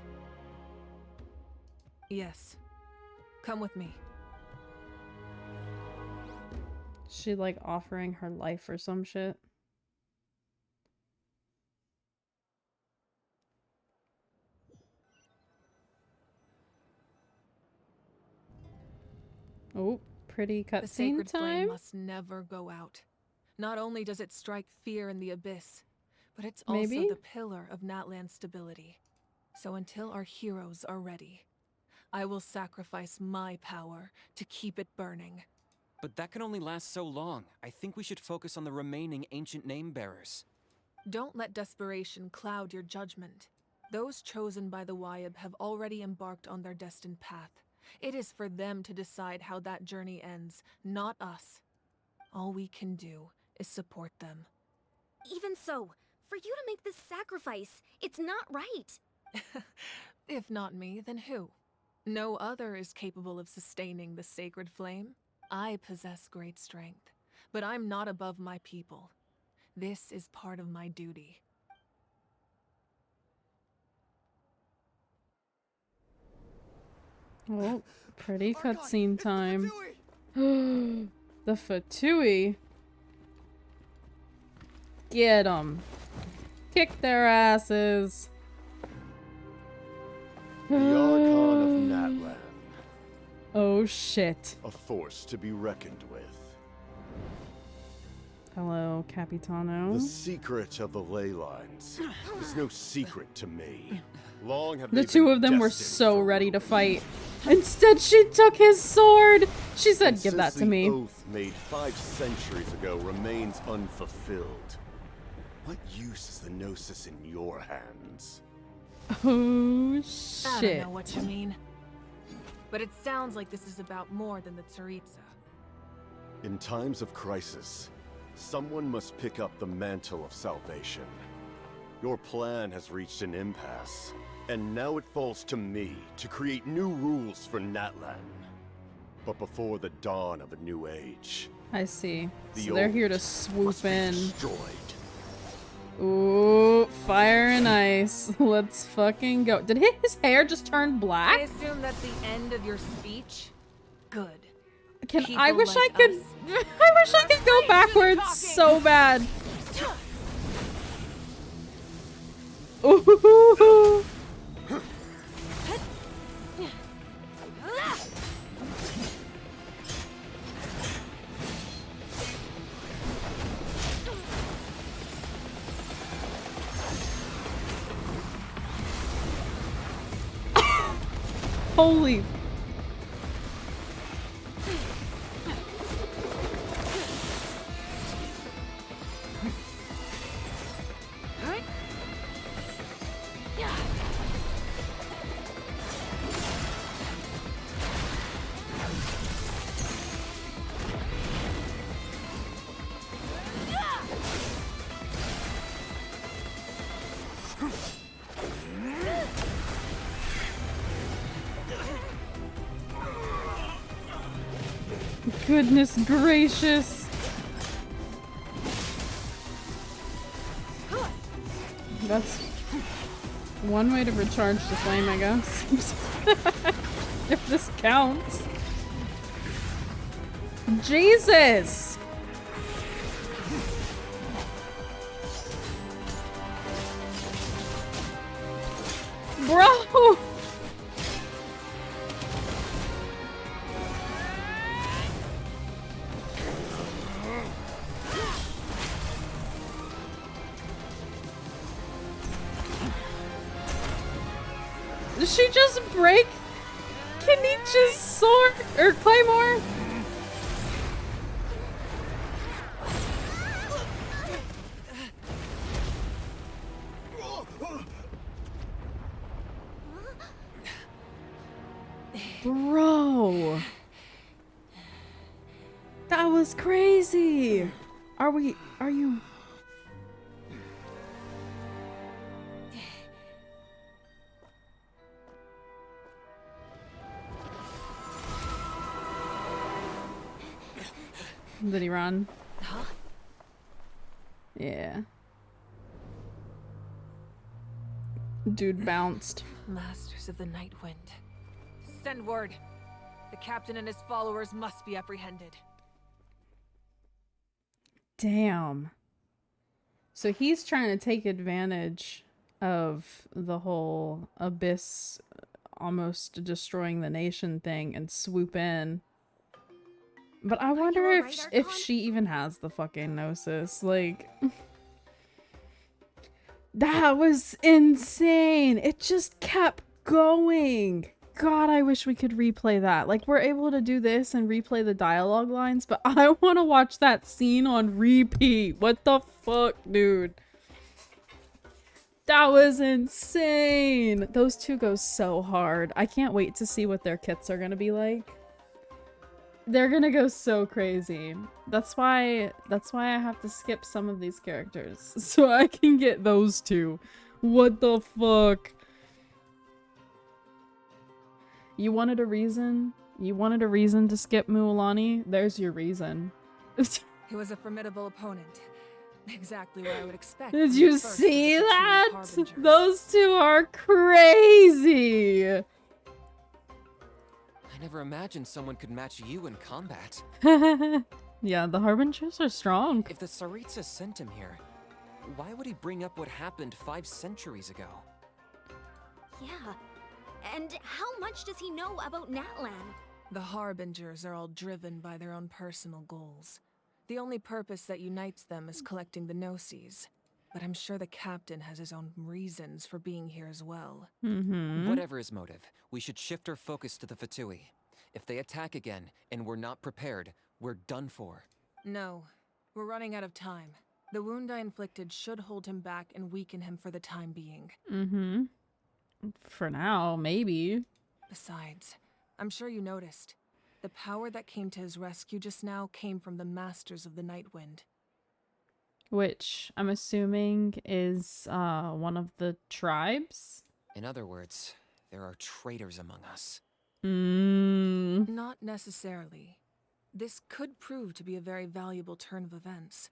Yes. Come with me. She like offering her life or some shit. Oh, pretty The cutscene sacred flame time. must never go out. Not only does it strike fear in the Abyss, but it's Maybe? also the pillar of Natlan's stability. So until our heroes are ready, I will sacrifice my power to keep it burning. But that can only last so long. I think we should focus on the remaining ancient name bearers. Don't let desperation cloud your judgment. Those chosen by the Wayab have already embarked on their destined path. It is for them to decide how that journey ends, not us. All we can do is support them. Even so, for you to make this sacrifice, it's not right. If not me, then who? No other is capable of sustaining the sacred flame. I possess great strength, but I'm not above my people. This is part of my duty. Oh, pretty cutscene time. The Fatui. Get 'em. Kick their asses. The Archon of Natlan. Oh shit. A force to be reckoned with. Hello, Capitano. The secret of the ley lines is no secret to me. Long have The they two been of them were destined so ready to fight. Instead, she took his sword. She said, And "Give that since to me." The oath made 5 centuries ago remains unfulfilled. What use is the Gnosis in your hands? Oh I don't shit. know what you mean. But it sounds like this is about more than the Tsaritsa. In times of crisis, someone must pick up the mantle of salvation. Your plan has reached an impasse, and now it falls to me to create new rules for Natlan. But before the dawn of a new age, I see. the So they're here to old swoop must be in. destroyed. Ooh, fire and ice. Let's fucking go. Did his hair just turn I black? assume that's the end of your speech? Good. Can I People wish I like could us I wish I could go backwards so bad. Ooh. Holy. Goodness gracious. That's one way to recharge the flame, I guess. If this counts. Jesus! Bro! Did she just break Kenichi's sword or claymore? Bro, that was crazy. Are you? Did he run? Yeah. Dude bounced. Masters of the Night Wind. Send word. The captain and his followers must be apprehended. Damn. So he's trying to take advantage of the whole Abyss almost destroying the nation thing and swoop in. But I wonder if she even has the fucking Gnosis. Like, that was insane. It just kept going. God, I wish we could replay that. Like, we're able to do this and replay the dialogue lines, but I want to watch that scene on repeat. What the fuck, dude? That was insane. Those two go so hard. I can't wait to see what their kits are gonna be like. They're gonna go so crazy. That's why I have to skip some of these characters so I can get those two. What the fuck? You wanted a reason? You wanted a reason to skip Mualani? There's your reason. He was a formidable opponent. Exactly what I would expect. Did from the you first of the see true that? harbingers. Those two are crazy. I never imagined someone could match you in combat. Yeah, the Harbingers are strong. If the Tsaritsa sent him here, why would he bring up what happened 5 centuries ago? Yeah. And how much does he know about Natlan? The Harbingers are all driven by their own personal goals. The only purpose that unites them is collecting the Gnosis. But I'm sure the captain has his own reasons for being here as well. Whatever his motive, we should shift our focus to the Fatui. If they attack again, and we're not prepared, we're done for. No, we're running out of time. The wound I inflicted should hold him back and weaken him for the time being. For now, maybe. Besides, I'm sure you noticed. The power that came to his rescue just now came from the Masters of the Nightwind. Which I'm assuming is one of the tribes? In other words, there are traitors among us. Not necessarily. This could prove to be a very valuable turn of events.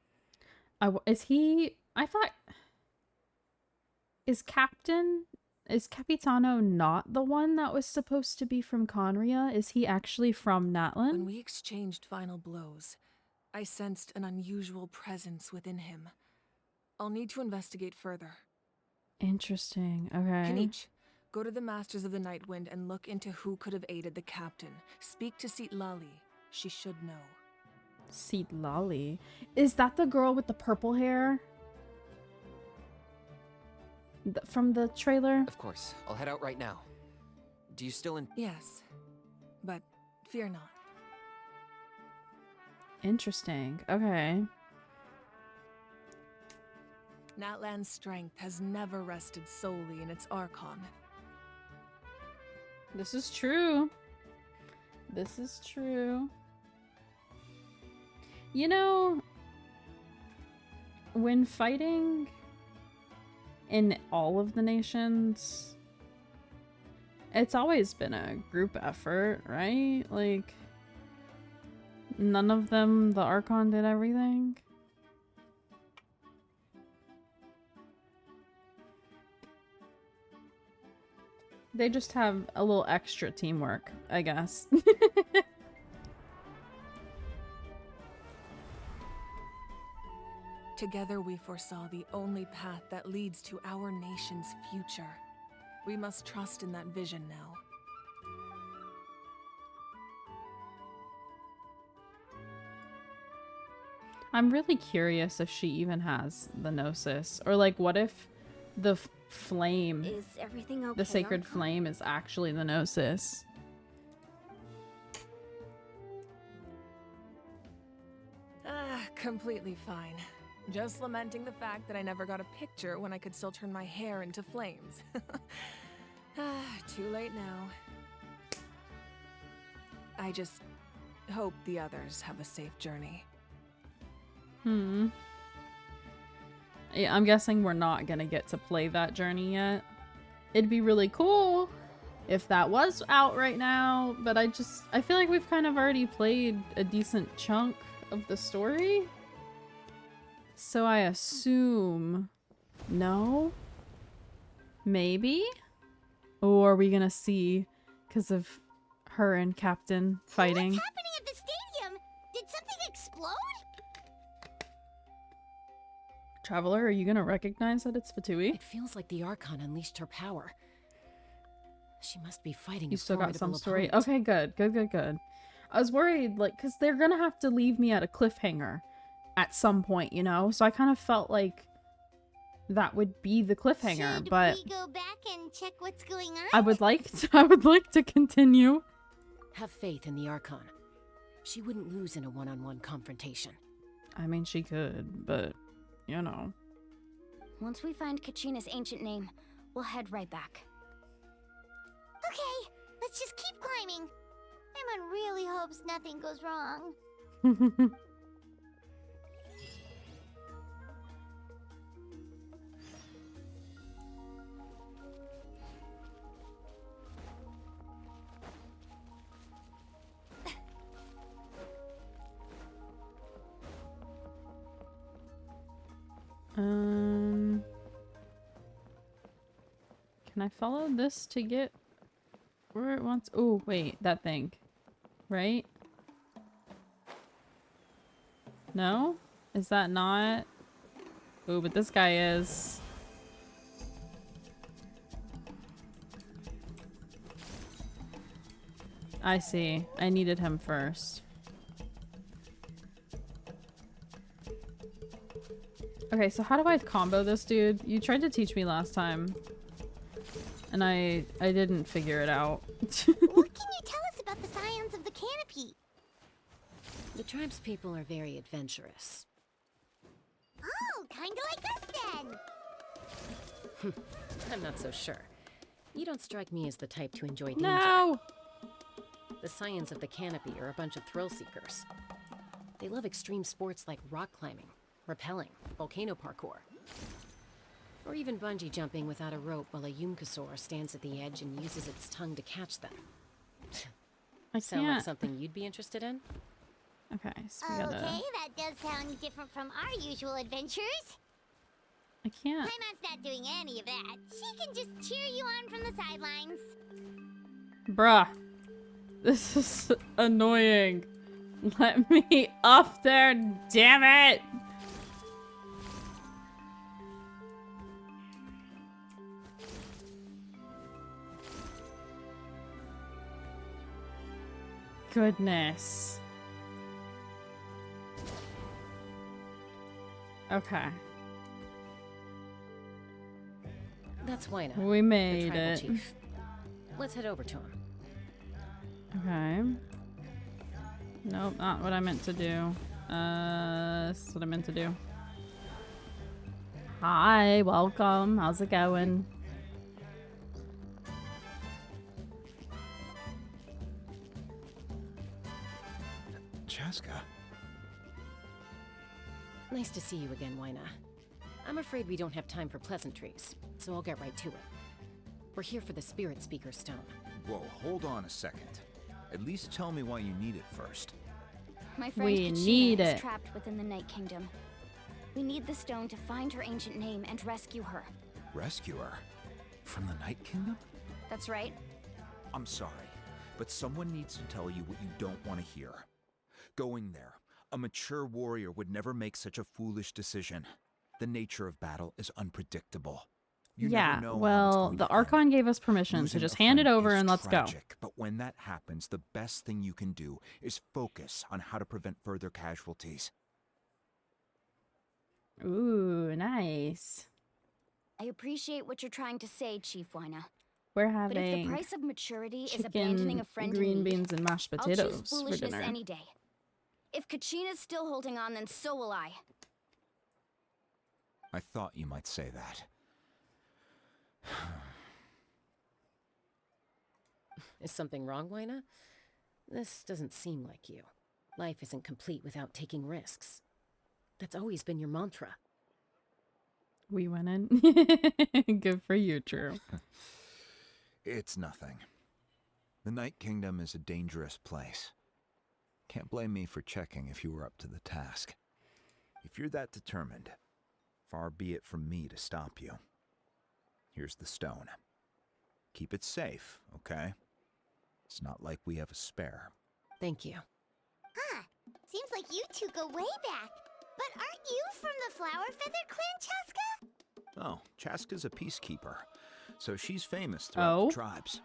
Is Capitano not the one that was supposed to be from Conria? Is he actually from Natlan? When we exchanged final blows, I sensed an unusual presence within him. I'll need to investigate further. Interesting. Okay. Kanich, go to the Masters of the Nightwind and look into who could have aided the captain. Speak to Seat Lali. She should know. Seat Lali? Is that the girl with the purple hair? From the trailer? Of course. I'll head out right now. Do you still Yes. But fear not. Interesting. Okay. Natlan's strength has never rested solely in its Archon. This is true. This is true. You know, when fighting in all of the nations, it's always been a group effort, right? Like, none of them, the Archon did everything. They just have a little extra teamwork, I guess. Together we foresaw the only path that leads to our nation's future. We must trust in that vision now. I'm really curious if she even has the Gnosis. Or like, what if the flame, Is everything okay, the sacred Archon? flame is actually the Gnosis? Completely fine. Just lamenting the fact that I never got a picture when I could still turn my hair into flames. Too late now. I just hope the others have a safe journey. Yeah, I'm guessing we're not gonna get to play that journey yet. It'd be really cool if that was out right now, but I feel like we've kind of already played a decent chunk of the story. So I assume no? Maybe? Or are we gonna see because of her and Captain fighting? What's happening at the stadium? Did something explode? Traveler, are you gonna recognize that it's Fatui? It feels like the Archon unleashed her power. She must be fighting You a still got some formidable story? opponent. Okay, good. I was worried, like, because they're gonna have to leave me at a cliffhanger at some point, you know? So I kind of felt like that would be the cliffhanger, Should but we go back and check what's going on? I would like to continue. Have faith in the Archon. She wouldn't lose in a one-on-one confrontation. I mean, she could, but, you know. Once we find Kachina's ancient name, we'll head right back. Okay, let's just keep climbing. Emon really hopes nothing goes wrong. Can I follow this to get where it wants? Oh, wait, that thing. Right? No? Is that not? Oh, but this guy is. I see. I needed him first. Okay, so how do I combo this dude? You tried to teach me last time. And I didn't figure it out. What can you tell us about the scions of the canopy? The tribe's people are very adventurous. Oh, kinda like us then! I'm not so sure. You don't strike me as the type to enjoy danger. No! The scions of the canopy are a bunch of thrill seekers. They love extreme sports like rock climbing, rappelling, volcano parkour, or even bungee jumping without a rope while a Yumkasaur stands at the edge and uses its tongue to catch them. Sound like something you'd be interested in? Okay, so we gotta... Okay, that does sound different from our usual adventures. I can't. Paimon's not doing any of that. She can just cheer you on from the sidelines. Bruh. This is annoying. Let me up there, damn it! Goodness. Okay. That's Wina. We made the tribal it. Chief. Let's head over to him. Okay. Nope, not what I meant to do. That's what I meant to do. Hi, welcome. How's it going? Chaska. Nice to see you again, Wina. I'm afraid we don't have time for pleasantries, so I'll get right to it. We're here for the Spirit Speaker Stone. Whoa, hold on a second. At least tell me why you need it first. My friend We Kachina need is it. trapped within the Night Kingdom. We need the stone to find her ancient name and rescue her. Rescue her? From the Night Kingdom? That's right. I'm sorry, but someone needs to tell you what you don't want to hear. Going there, a mature warrior would never make such a foolish decision. The nature of battle is unpredictable. You yeah, never know how it's well, going the to end. Archon gave us permission to Losing just a hand it friend over is and let's go. tragic, but when that happens, the best thing you can do is focus on how to prevent further casualties. Ooh, nice. I appreciate what you're trying to say, Chief Wina. We're But if the having price of maturity is abandoning chicken, a friend green in need, beans, and mashed I'll potatoes choose for foolishness dinner. any day. If Kachina's still holding on, then so will I. I thought you might say that. Is something wrong, Wina? This doesn't seem like you. Life isn't complete without taking risks. That's always been your mantra. We went in. Good for you, True. It's nothing. The Night Kingdom is a dangerous place. Can't blame me for checking if you were up to the task. If you're that determined, far be it from me to stop you. Here's the stone. Keep it safe, okay? It's not like we have a spare. Thank you. Huh. Seems like you two go way back. But aren't you from the Flower Feather Clan, Chaska? Oh, Chaska's a peacekeeper, so she's famous throughout the tribes.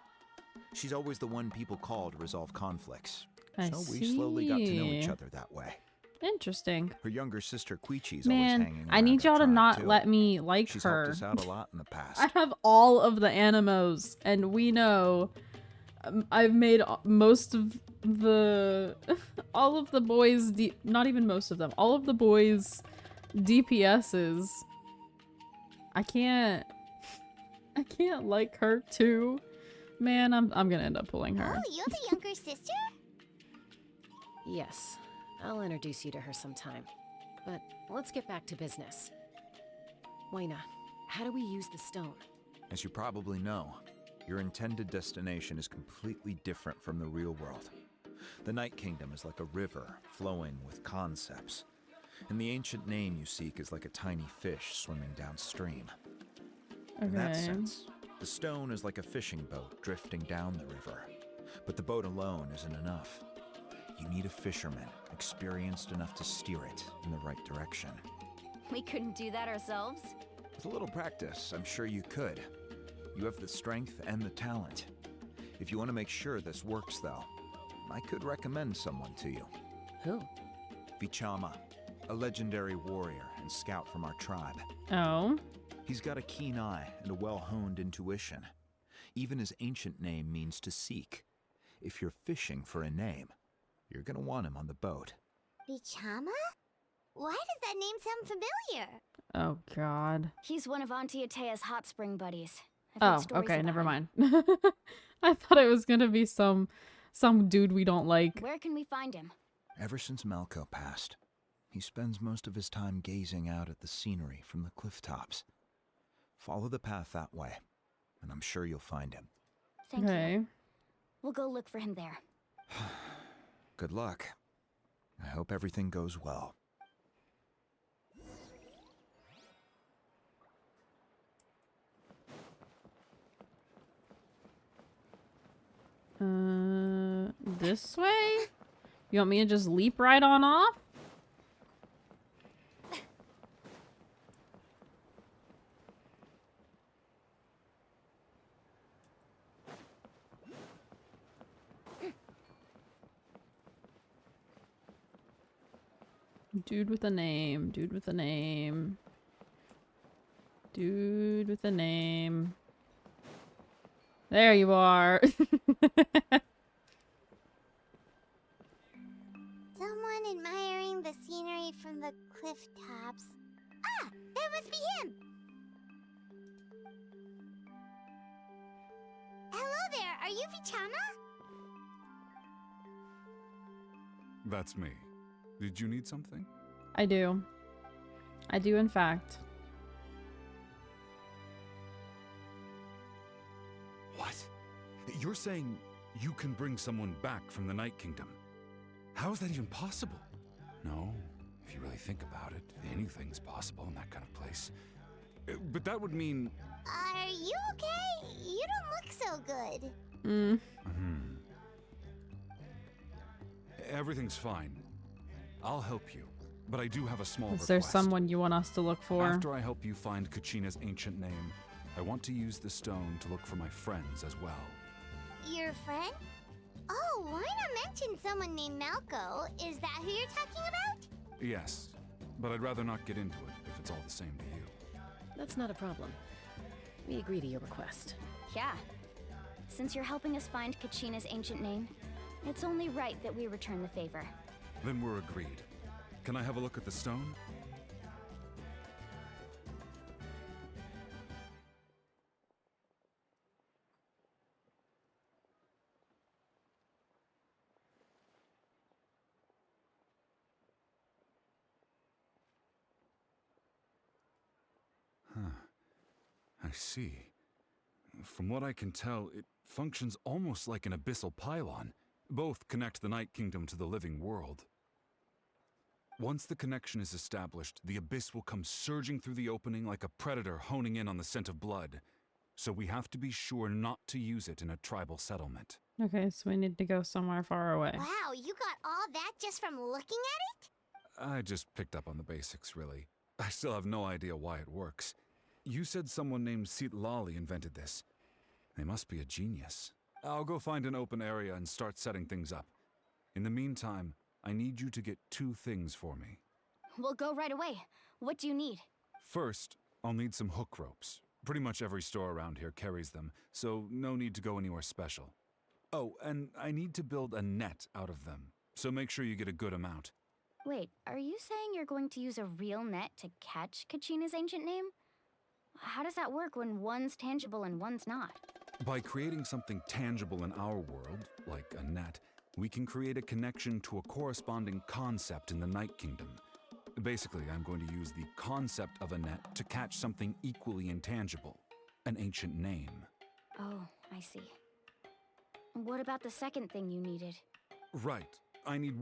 She's always the one people call to resolve conflicts. I So we slowly got to know each see. other that way. Interesting. Her younger sister Quichi's always Man, hanging I around need our y'all to tribe, not too. let me like She's her. helped us out a lot in the past. I have all of the animos, and we know I've made most of the all of the boys not even most of them, all of the boys DPSs. I can't like her too. Man, I'm gonna end up pulling her. Oh, you have a younger sister? Yes, I'll introduce you to her sometime. But let's get back to business. Wina, how do we use the stone? As you probably know, your intended destination is completely different from the real world. The Night Kingdom is like a river flowing with concepts, and the ancient name you seek is like a tiny fish swimming downstream. In that Okay. sense, the stone is like a fishing boat drifting down the river, but the boat alone isn't enough. You need a fisherman experienced enough to steer it in the right direction. We couldn't do that ourselves. With a little practice, I'm sure you could. You have the strength and the talent. If you want to make sure this works, though, I could recommend someone to you. Who? Vichama, a legendary warrior and scout from our tribe. Oh? He's got a keen eye and a well-honed intuition. Even his ancient name means to seek. If you're fishing for a name, you're gonna want him on the boat. Vichama? Why does that name sound familiar? Oh, God. He's one of Auntie Atea's hot spring buddies. I've heard Oh, stories okay, about never him. mind. I thought it was gonna be some dude we don't like. Where can we find him? Ever since Malco passed, he spends most of his time gazing out at the scenery from the cliff tops. Follow the path that way, and I'm sure you'll find him. Thank you. We'll go look for him there. Good luck. I hope everything goes well. This way? You want me to just leap right on off? Dude with a name. Dude with a name. Dude with a name. There you are. Someone admiring the scenery from the cliff tops. Ah! That must be him! Hello there, are you Vichama? That's me. Did you need something? I do. I do, in fact. What? You're saying you can bring someone back from the Night Kingdom? How is that even possible? No, if you really think about it, anything's possible in that kind of place. But that would mean... Are you okay? You don't look so good. Everything's fine. I'll help you, but I do have a small Is there request. someone you want us to look for? After I help you find Kachina's ancient name, I want to use the stone to look for my friends as well. Your friend? Oh, why not mention someone named Malco? Is that who you're talking about? Yes, but I'd rather not get into it if it's all the same to you. That's not a problem. We agree to your request. Yeah. Since you're helping us find Kachina's ancient name, it's only right that we return the favor. Then we're agreed. Can I have a look at the stone? Huh. I see. From what I can tell, it functions almost like an abyssal pylon. Both connect the Night Kingdom to the living world. Once the connection is established, the abyss will come surging through the opening like a predator honing in on the scent of blood. So we have to be sure not to use it in a tribal settlement. Okay, so we need to go somewhere far away. Wow, you got all that just from looking at it? I just picked up on the basics, really. I still have no idea why it works. You said someone named Sitlali invented this. They must be a genius. I'll go find an open area and start setting things up. In the meantime, I need you to get 2 things for me. We'll go right away. What do you need? First, I'll need some hook ropes. Pretty much every store around here carries them, so no need to go anywhere special. Oh, and I need to build a net out of them, so make sure you get a good amount. Wait, are you saying you're going to use a real net to catch Kachina's ancient name? How does that work when one's tangible and one's not? By creating something tangible in our world, like a net, we can create a connection to a corresponding concept in the Night Kingdom. Basically, I'm going to use the concept of a net to catch something equally intangible, an ancient name. Oh, I see. What about the second thing you needed? Right. I need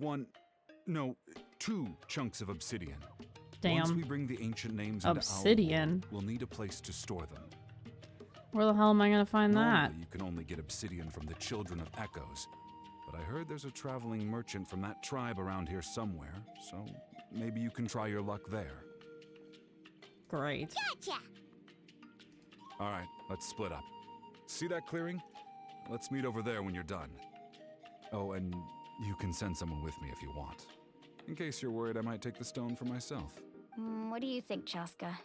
2 chunks of obsidian. Damn. Once we bring the ancient names into Obsidian? our world, we'll need a place to store them. Where the hell am I gonna find that? Normally, you can only get obsidian from the Children of Echoes, but I heard there's a traveling merchant from that tribe around here somewhere, so maybe you can try your luck there. Great. Gotcha! All right, let's split up. See that clearing? Let's meet over there when you're done. Oh, and You can send someone with me if you want. In case you're worried I might take the stone for myself. What do you think, Chaska?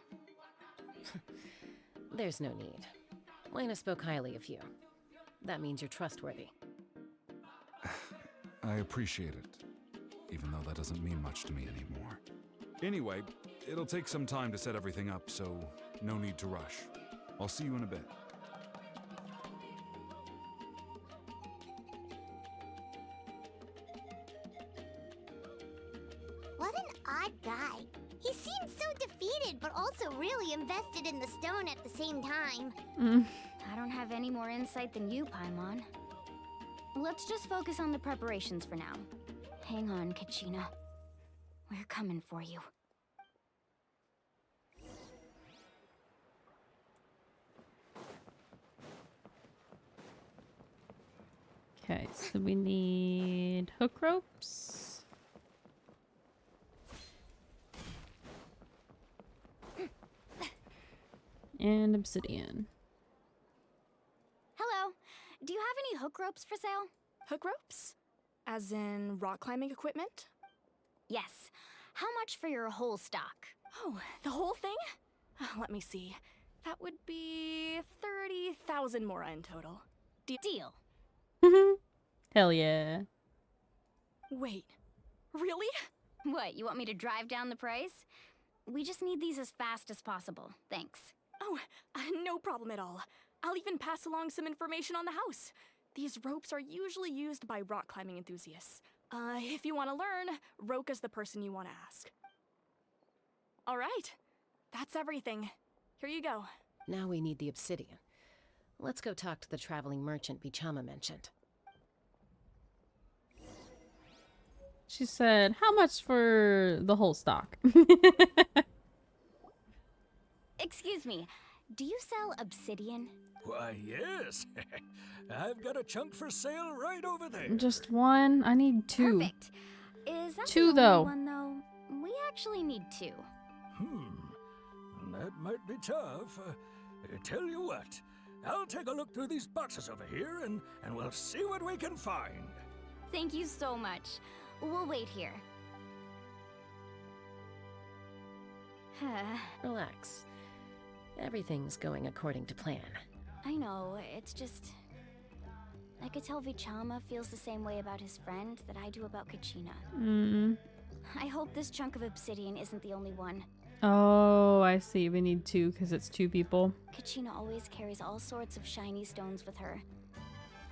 There's no need. Lena spoke highly of you. That means you're trustworthy. I appreciate it, even though that doesn't mean much to me anymore. Anyway, it'll take some time to set everything up, so no need to rush. I'll see you in a bit. What an odd guy. He seems so defeated, but also really invested in the stone at the same time. I don't have any more insight than you, Paimon. Let's just focus on the preparations for now. Hang on, Kachina. We're coming for you. Okay, so we need hook ropes. And obsidian. Hello. Do you have any hook ropes for sale? Hook ropes? As in rock climbing equipment? Yes. How much for your whole stock? Oh, the whole thing? Let me see. That would be 30,000 mora in total. Deal. Hell yeah. Wait, really? What, you want me to drive down the price? We just need these as fast as possible. Thanks. Oh, no problem at all. I'll even pass along some information on the house. These ropes are usually used by rock climbing enthusiasts. If you want to learn, Roka's the person you want to ask. All right, that's everything. Here you go. Now we need the obsidian. Let's go talk to the traveling merchant Bichama mentioned. She said, how much for the whole stock? Excuse me, do you sell obsidian? Why, yes. I've got a chunk for sale right over there. Just one? I need two. Perfect. Is that Two, the though. only one, though? We actually need two. That might be tough. Tell you what, I'll take a look through these boxes over here and we'll see what we can find. Thank you so much. We'll wait here. Relax. Everything's going according to plan. I know, it's just... I could tell Vichama feels the same way about his friend that I do about Kachina. I hope this chunk of obsidian isn't the only one. Oh, I see. We need two because it's two people. Kachina always carries all sorts of shiny stones with her.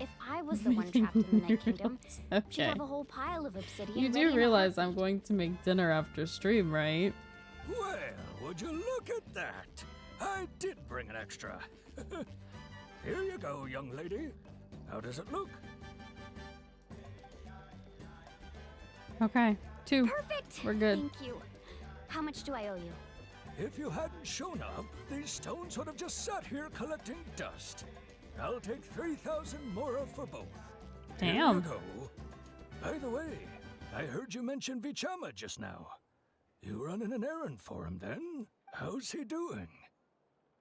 If I was the one trapped in the Night Kingdom, she'd Okay. have a whole pile of obsidian. You ready do in a realize I'm going to make dinner after stream, right? Well, would you look at that? I did bring an extra. Here you go, young lady. How does it look? Okay, two. Perfect. We're good. Thank you. How much do I owe you? If you hadn't shown up, these stones would have just sat here collecting dust. I'll take 3,000 mora for both. Here Damn. you go. By the way, I heard you mention Vichama just now. You running an errand for him then? How's he doing?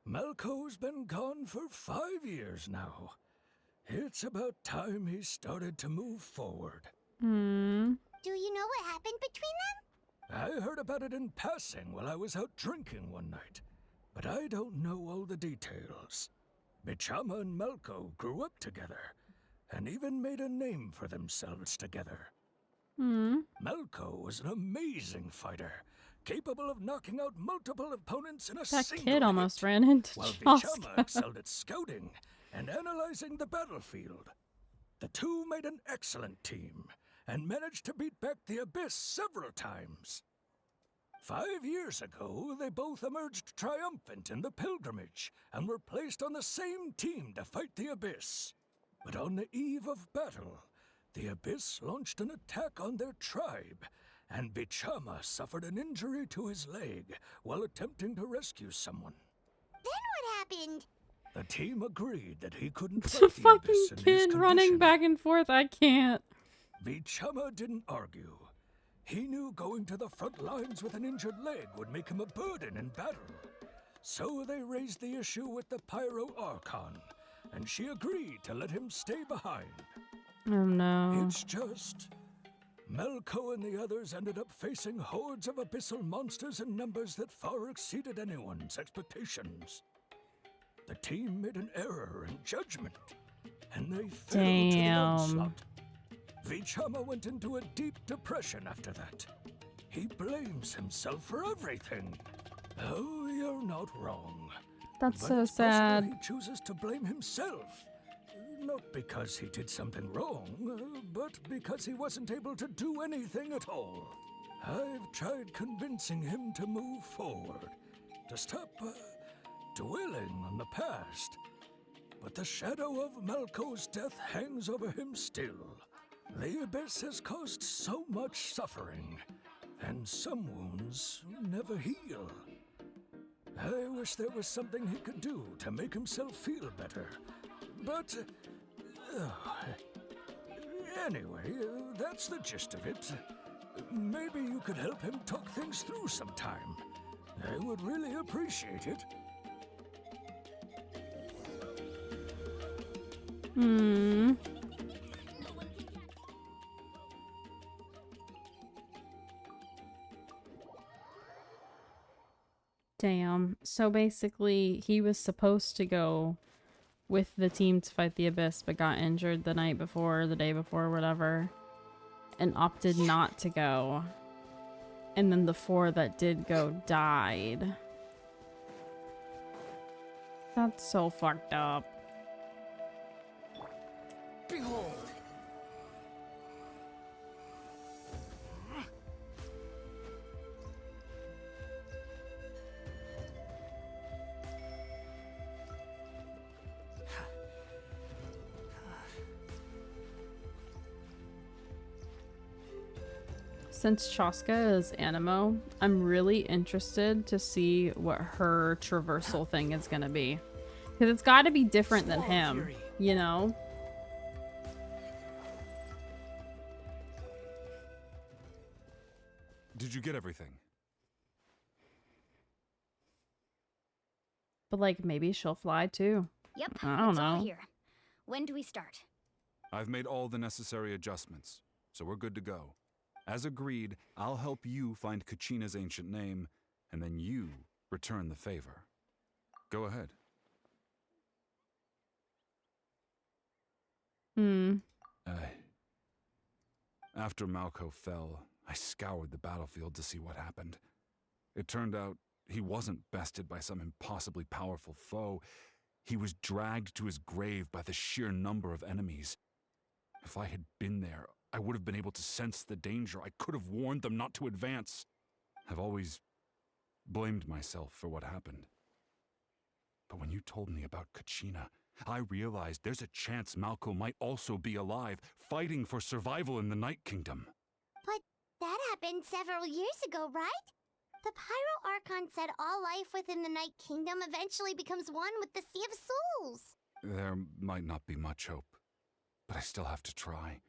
Malco's been gone for 5 years now. It's about time he started to move forward. Do you know what happened between them? I heard about it in passing while I was out drinking one night, but I don't know all the details. Bichama and Malco grew up together, and even made a name for themselves together. Malco was an amazing fighter, capable of knocking out multiple opponents in a That single kid almost hit, ran into while Bichama Chaska. excelled at scouting and analyzing the battlefield. The two made an excellent team, and managed to beat back the Abyss several times. 5 years ago, they both emerged triumphant in the pilgrimage, and were placed on the same team to fight the Abyss. But on the eve of battle, the Abyss launched an attack on their tribe, and Bichama suffered an injury to his leg while attempting to rescue someone. Then what happened? The team agreed that he couldn't It's fight a the fucking Abyss in his kid running condition. back and forth. I can't. Vichama didn't argue. He knew going to the front lines with an injured leg would make him a burden in battle. So they raised the issue with the Pyro Archon, and she agreed to let him stay behind. Oh no. It's just, Melko and the others ended up facing hordes of abyssal monsters in numbers that far exceeded anyone's expectations. The team made an error in judgment, and they fell to the onslaught. Vichama went into a deep depression after that. He blames himself for everything. Oh, you're not wrong. That's But so it's possible sad. He chooses to blame himself. Not because he did something wrong, but because he wasn't able to do anything at all. I've tried convincing him to move forward, to stop dwelling on the past. But the shadow of Malko's death hangs over him still. The Abyss has caused so much suffering, and some wounds never heal. I wish there was something he could do to make himself feel better. But, anyway, that's the gist of it. Maybe you could help him talk things through sometime. I would really appreciate it. Hmm. Damn. So basically, he was supposed to go with the team to fight the Abyss, but got injured the night before, the day before, whatever, and opted not to go. And then the 4 that did go died. That's so fucked up. Behold! Since Chaska is Animo, I'm really interested to see what her traversal thing is gonna be. Because it's gotta be different than him, you know? Did you get everything? But like, maybe she'll fly too. Yep, I don't it's all know. here. When do we start? I've made all the necessary adjustments, so we're good to go. As agreed, I'll help you find Kachina's ancient name, and then you return the favor. Go ahead. After Malko fell, I scoured the battlefield to see what happened. It turned out he wasn't bested by some impossibly powerful foe. He was dragged to his grave by the sheer number of enemies. If I had been there, I would have been able to sense the danger. I could have warned them not to advance. I've always blamed myself for what happened. But when you told me about Kachina, I realized there's a chance Malko might also be alive, fighting for survival in the Night Kingdom. But that happened several years ago, right? The Pyro Archon said all life within the Night Kingdom eventually becomes one with the Sea of Souls. There might not be much hope, but I still have to try.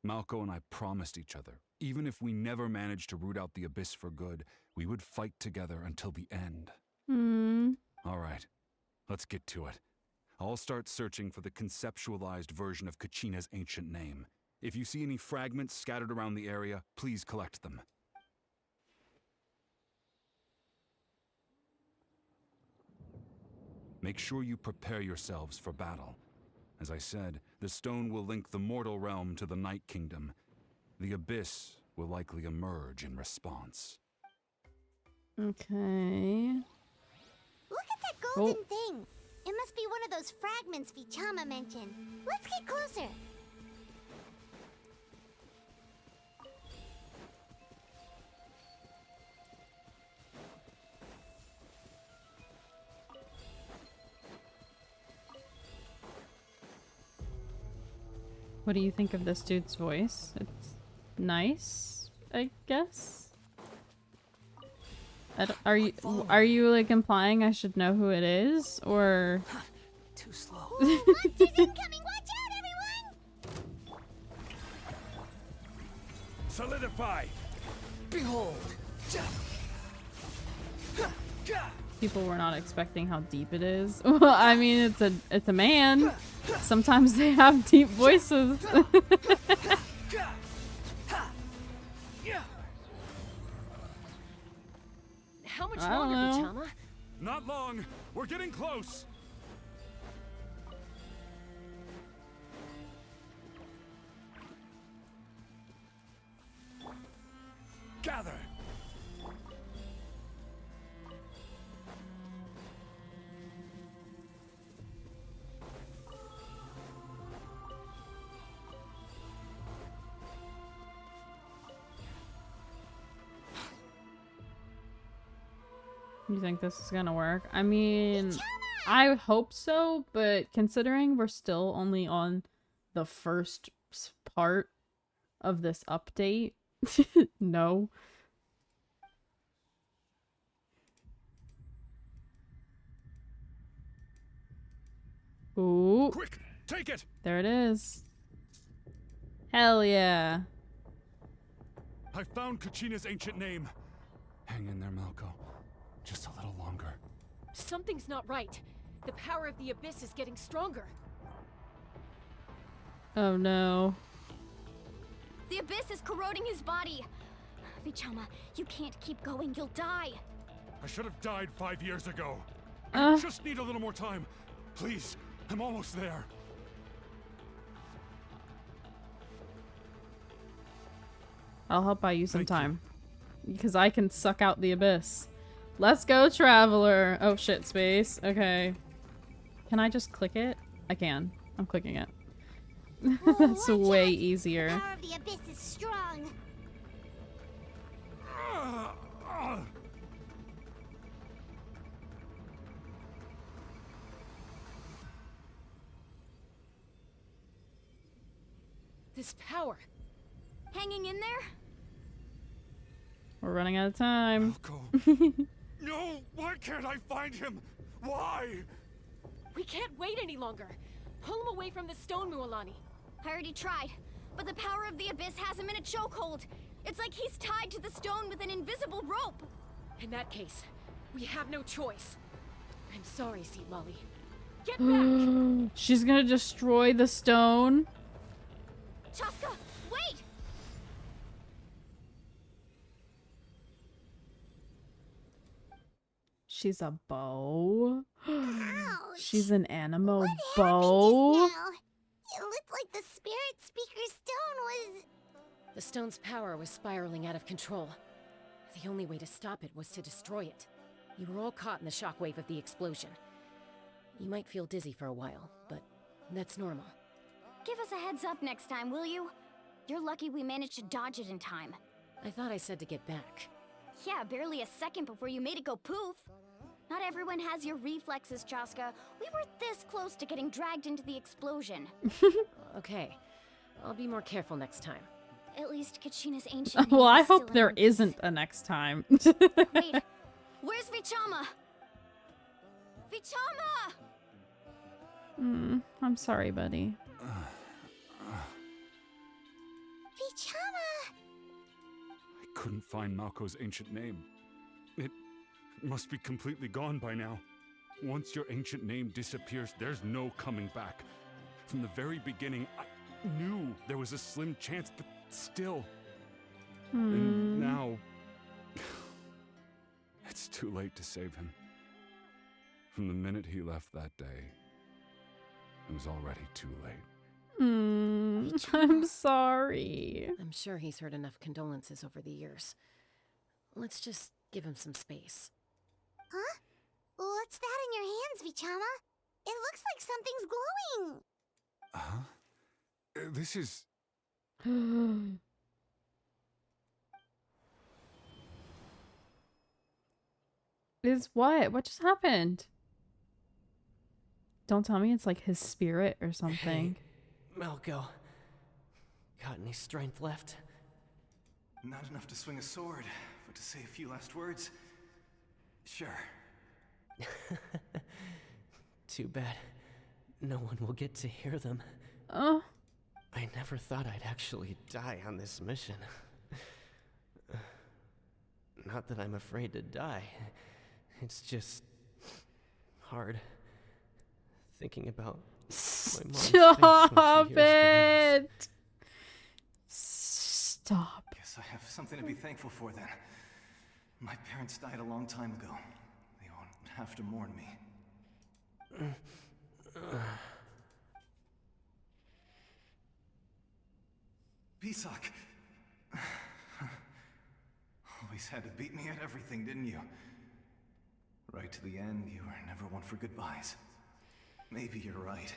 Malko and I promised each other, even if we never managed to root out the Abyss for good, we would fight together until the end. All right, let's get to it. I'll start searching for the conceptualized version of Kachina's ancient name. If you see any fragments scattered around the area, please collect them. Make sure you prepare yourselves for battle. As I said, the stone will link the mortal realm to the Night Kingdom. The Abyss will likely emerge in response. Okay. Look at that golden thing. It must be one of those fragments Vichama mentioned. Let's get closer. What do you think of this dude's voice? It's nice, I guess. Are you like implying I should know who it is, or? Too slow. Monsters incoming! Watch out, everyone! Solidify! Behold! People were not expecting how deep it is. Well, I mean, it's a man. Sometimes they have deep voices. How much I don't longer, know. Vichama? Not long. We're getting close. Gather. You think this is gonna work? I mean, I hope so, but considering we're still only on the first part of this update, no. Ooh. Quick, take it. There it is. Hell yeah. I found Kachina's ancient name. Hang in there, Malco. Just a little longer. Something's not right. The power of the Abyss is getting stronger. Oh no. The Abyss is corroding his body. Vichama, you can't keep going. You'll die. I should have died 5 years ago. I just need a little more time. Please, I'm almost there. I'll help buy you some time. Because I can suck out the Abyss. Let's go, Traveler. Oh shit, space. Okay. Can I just click it? I can. I'm clicking it. That's way easier. The power of the Abyss is strong. This power. Hanging in there? We're running out of time. No! Why can't I find him? Why? We can't wait any longer. Pull him away from the stone, Mualani. I already tried, but the power of the Abyss has him in a chokehold. It's like he's tied to the stone with an invisible rope. In that case, we have no choice. I'm sorry, Seat Lolly. Get back! She's gonna destroy the stone. Chaska, wait! She's a bow. Ouch. She's an Anemo What bow. happened just now? It looked like the Spirit Speaker Stone was... The stone's power was spiraling out of control. The only way to stop it was to destroy it. You were all caught in the shockwave of the explosion. You might feel dizzy for a while, but that's normal. Give us a heads up next time, will you? You're lucky we managed to dodge it in time. I thought I said to get back. Yeah, barely a second before you made it go poof. Not everyone has your reflexes, Chaska. We were this close to getting dragged into the explosion. Okay, I'll be more careful next time. At least Kachina's ancient Well, name I is still hope in there her- isn't a next time. Wait, where's Vichama? Vichama! I'm sorry, buddy. Vichama! I couldn't find Malco's ancient name. It must be completely gone by now. Once your ancient name disappears, there's no coming back. From the very beginning, I knew there was a slim chance, but still. And now... it's too late to save him. From the minute he left that day, it was already too late. I'm sorry. I'm sure he's heard enough condolences over the years. Let's just give him some space. Huh? What's that in your hands, Vichama? It looks like something's glowing. Huh? This is... Is what? What just happened? Don't tell me it's like his spirit or something. Malco, got any strength left? Not enough to swing a sword, but to say a few last words? Sure. Too bad. No one will get to hear them. Oh. I never thought I'd actually die on this mission. Not that I'm afraid to die. It's just hard thinking about my mom's face when Stop she hears the news. it! Stop. Guess I have something to be thankful for then. My parents died a long time ago. They won't have to mourn me. Pisak! Always had to beat me at everything, didn't you? Right to the end, you were never one for goodbyes. Maybe you're right.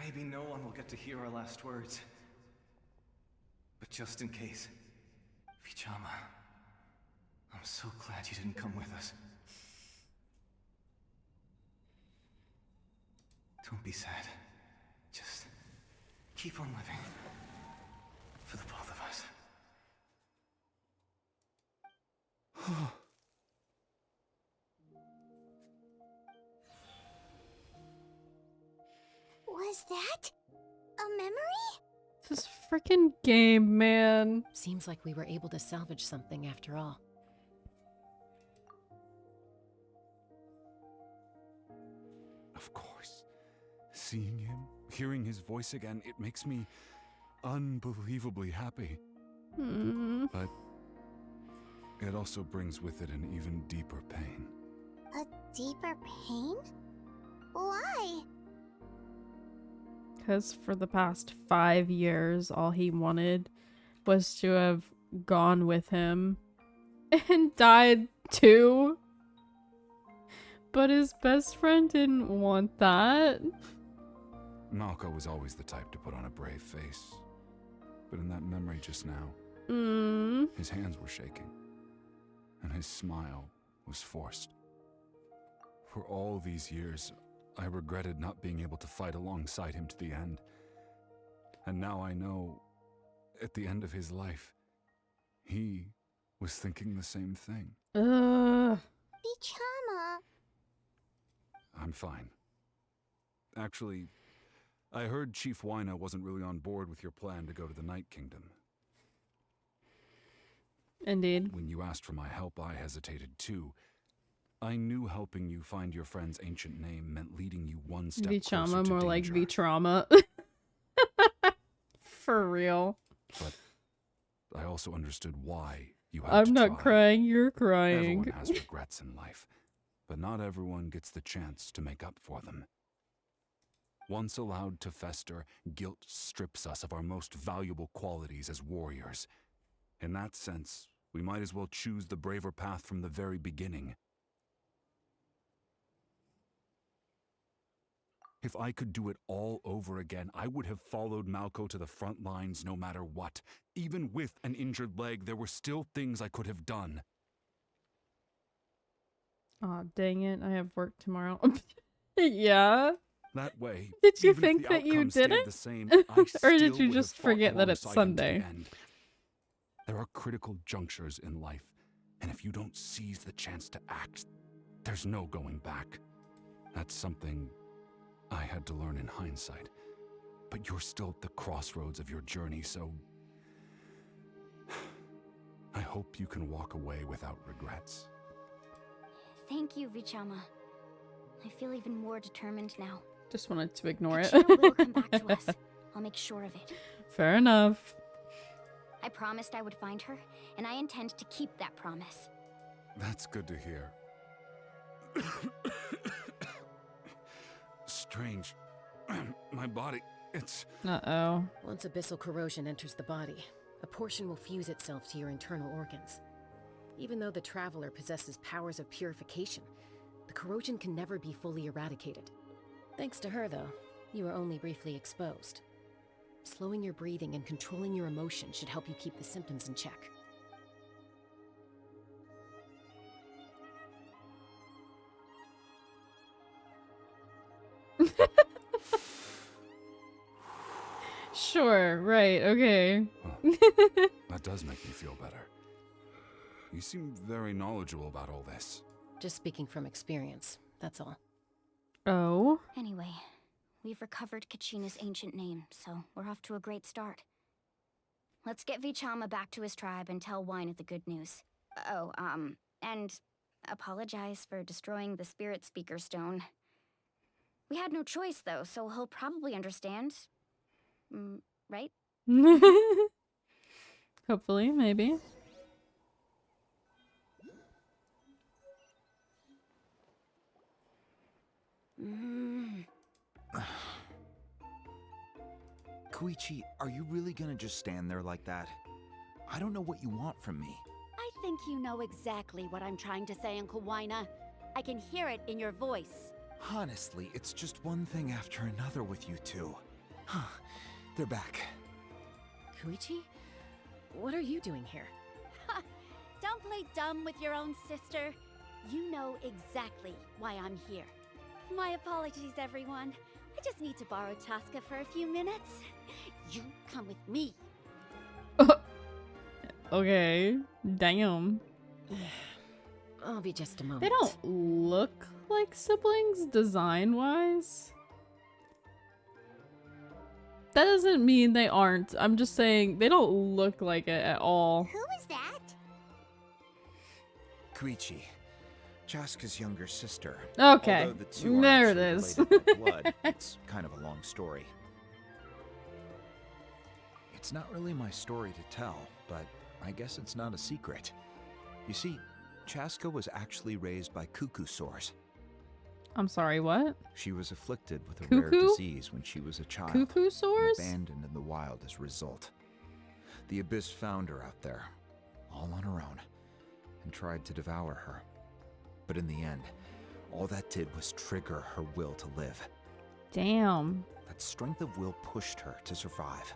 Maybe no one will get to hear our last words. But just in case, Vichama, I'm so glad you didn't come with us. Don't be sad. Just keep on living. For the both of us. Was that a memory? This freaking game, man. Seems like we were able to salvage something after all. Of course. Seeing him, hearing his voice again, it makes me unbelievably happy. But it also brings with it an even deeper pain. A deeper pain? Why? Because for the past 5 years, all he wanted was to have gone with him and died too. But his best friend didn't want that. Malko was always the type to put on a brave face. But in that memory just now, his hands were shaking, and his smile was forced. For all these years, I regretted not being able to fight alongside him to the end. And now I know, at the end of his life, he was thinking the same thing. Vichama. I'm fine. Actually, I heard Chief Wyna wasn't really on board with your plan to go to the Night Kingdom. Indeed. When you asked for my help, I hesitated too. I knew helping you find your friend's ancient name meant leading you one step closer Vichama, to more like danger. V-trauma. For real. But I also understood why you had I'm to not try. crying, you're crying. Everyone has regrets in life, but not everyone gets the chance to make up for them. Once allowed to fester, guilt strips us of our most valuable qualities as warriors. In that sense, we might as well choose the braver path from the very beginning. If I could do it all over again, I would have followed Malko to the front lines no matter what. Even with an injured leg, there were still things I could have done. Aw, dang it. I have work tomorrow. Yeah. That way, Did you even if think the that you outcome stayed didn't? the same, I Or still did you would have just fought forget that it's alongside him to the Sunday? end. There are critical junctures in life, and if you don't seize the chance to act, there's no going back. That's something I had to learn in hindsight. But you're still at the crossroads of your journey, so I hope you can walk away without regrets. Thank you, Vichama. I feel even more determined now. Just wanted to ignore it. Kachina will come back to us. I'll make sure of it. Fair enough. I promised I would find her, and I intend to keep that promise. That's good to hear. Strange. My body, it's... Uh-oh. Once abyssal corrosion enters the body, a portion will fuse itself to your internal organs. Even though the Traveler possesses powers of purification, the corrosion can never be fully eradicated. Thanks to her, though, you are only briefly exposed. Slowing your breathing and controlling your emotions should help you keep the symptoms in check. Sure, right, okay. That does make me feel better. You seem very knowledgeable about all this. Just speaking from experience, that's all. Oh? Anyway, we've recovered Kachina's ancient name, so we're off to a great start. Let's get Vichama back to his tribe and tell Wyna the good news. Oh, and apologize for destroying the Spirit Speaker Stone. We had no choice, though, so he'll probably understand. Right? Hopefully, maybe. Koichi, are you really gonna just stand there like that? I don't know what you want from me. I think you know exactly what I'm trying to say, Uncle Wina. I can hear it in your voice. Honestly, it's just one thing after another with you two. They're back. Koichi? What are you doing here? Ha! Don't play dumb with your own sister. You know exactly why I'm here. My apologies, everyone. I just need to borrow Chaska for a few minutes. You come with me. Okay. Damn. I'll be just a moment. They don't look like siblings design-wise. That doesn't mean they aren't. I'm just saying they don't look like it at all. Who is that? Koichi, Chaska's younger sister. Okay, Although the two are there it actually is. related by blood, it's kind of a long story. It's not really my story to tell, but I guess it's not a secret. You see, Chaska was actually raised by cuckoo sores. I'm sorry, what? She was afflicted with a Cuckoo? rare disease when she was a child. Cuckoo sores? And abandoned in the wild as a result. The Abyss found her out there, all on her own, and tried to devour her. But in the end, all that did was trigger her will to live. Damn. That strength of will pushed her to survive.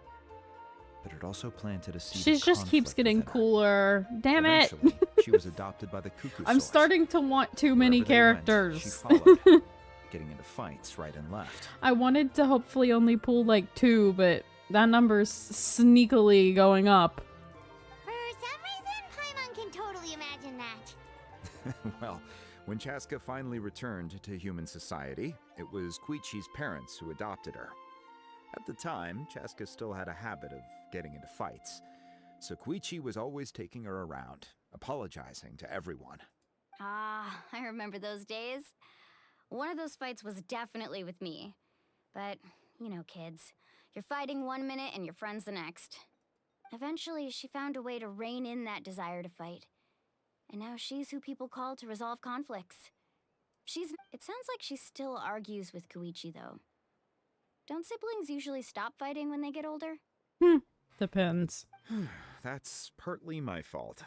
But it also planted a seed She of just keeps conflict getting within her. cooler. Damn it. Eventually, she was adopted by the cuckoo I'm sores. starting to want too many Wherever they went, she characters. followed, getting into fights right and left. I wanted to hopefully only pull like 2, but that number's sneakily going up. For some reason, Paimon can totally imagine that. Well, when Chaska finally returned to human society, it was Koichi's parents who adopted her. At the time, Chaska still had a habit of getting into fights, so Koichi was always taking her around, apologizing to everyone. Ah, I remember those days. One of those fights was definitely with me. But, you know, kids. You're fighting one minute and your friend's the next. Eventually, she found a way to rein in that desire to fight. And now she's who people call to resolve conflicts. It sounds like she still argues with Koichi, though. Don't siblings usually stop fighting when they get older? Depends. That's partly my fault.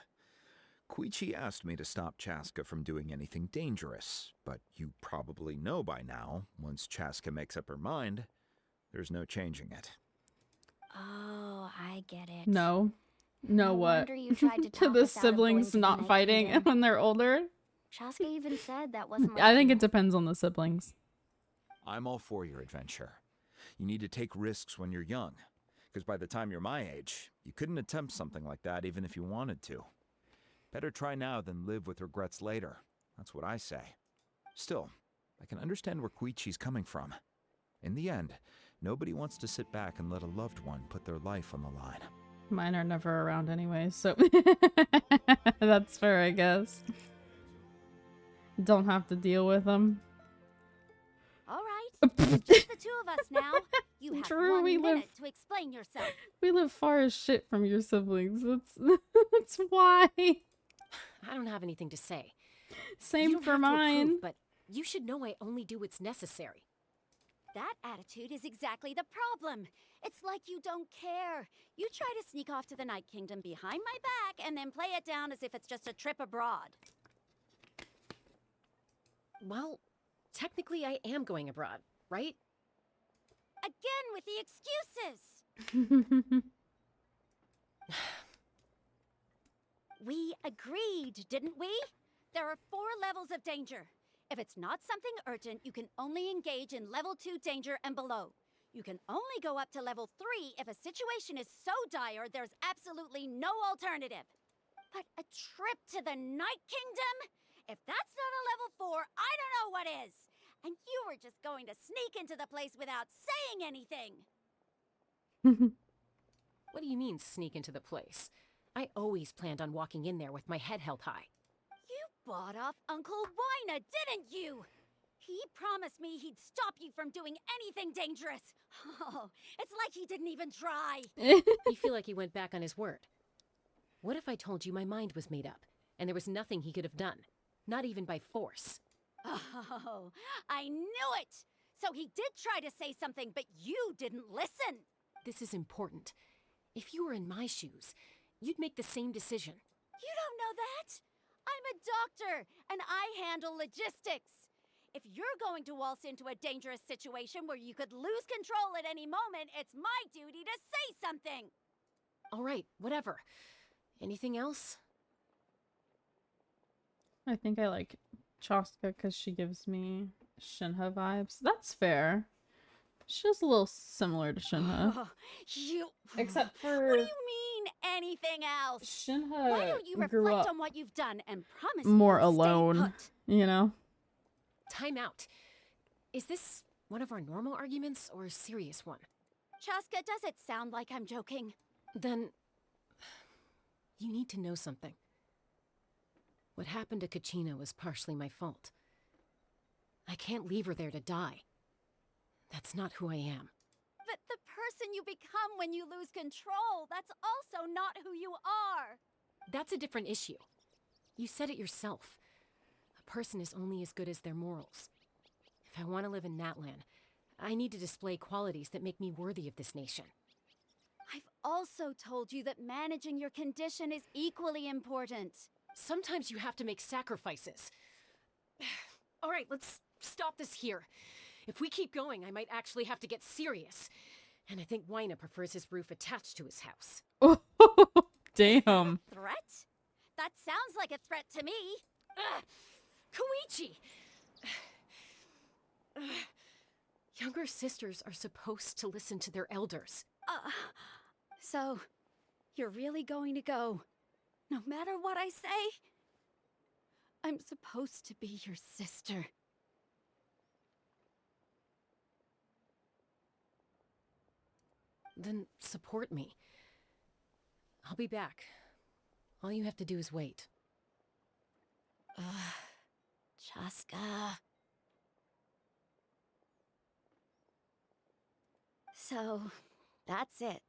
Koichi asked me to stop Chaska from doing anything dangerous, but you probably know by now, once Chaska makes up her mind, there's no changing it. Oh, I get it. No. No what? wonder you tried to To talk the us out of going siblings to the not Night fighting Kingdom. when they're older? Chaska even said that wasn't like I think you. it depends on the siblings. I'm all for your adventure. You need to take risks when you're young, because by the time you're my age, you couldn't attempt something like that even if you wanted to. Better try now than live with regrets later. That's what I say. Still, I can understand where Koichi's coming from. In the end, nobody wants to sit back and let a loved one put their life on the line. Mine are never around anyway, so that's fair, I guess. Don't have to deal with them. All right, it's just the two of us now. You have True, 1 we minute live- to explain yourself. We live far as shit from your siblings. That's why. I don't have anything to say. Same You don't for have to approve, mine. but you should know I only do what's necessary. That attitude is exactly the problem. It's like you don't care. You try to sneak off to the Night Kingdom behind my back and then play it down as if it's just a trip abroad. Well, technically I am going abroad, right? Again with the excuses. We agreed, didn't we? There are 4 levels of danger. If it's not something urgent, you can only engage in level 2 danger and below. You can only go up to level 3 if a situation is so dire there's absolutely no alternative. But a trip to the Night Kingdom? If that's not a level 4, I don't know what is. And you were just going to sneak into the place without saying anything. What do you mean, sneak into the place? I always planned on walking in there with my head held high. You bought off Uncle Wina, didn't you? He promised me he'd stop you from doing anything dangerous. Oh, it's like he didn't even try. You feel like he went back on his word. What if I told you my mind was made up, and there was nothing he could have done? Not even by force. Oh, I knew it! So he did try to say something, but you didn't listen! This is important. If you were in my shoes, you'd make the same decision. You don't know that! I'm a doctor, and I handle logistics! If you're going to waltz into a dangerous situation where you could lose control at any moment, it's my duty to say something! All right, whatever. Anything else? I think I like Chaska because she gives me Shinha vibes. That's fair. She's a little similar to Shinha. You... Except for... What do you mean, anything else? Shinha Why don't you grew reflect up on what you've done and promise more me you'll stay alone, put? you know? Time out. Is this one of our normal arguments or a serious one? Chaska, does it sound like I'm joking? Then... you need to know something. What happened to Kachina was partially my fault. I can't leave her there to die. That's not who I am. But the person you become when you lose control, that's also not who you are! That's a different issue. You said it yourself. A person is only as good as their morals. If I want to live in Natlan, I need to display qualities that make me worthy of this nation. I've also told you that managing your condition is equally important. Sometimes you have to make sacrifices. All right, let's stop this here. If we keep going, I might actually have to get serious. And I think Waina prefers his roof attached to his house. Damn. Threat? That sounds like a threat to me. Koichi! Younger sisters are supposed to listen to their elders. So, you're really going to go, no matter what I say? I'm supposed to be your sister. Then support me. I'll be back. All you have to do is wait. Chaska. So, that's it.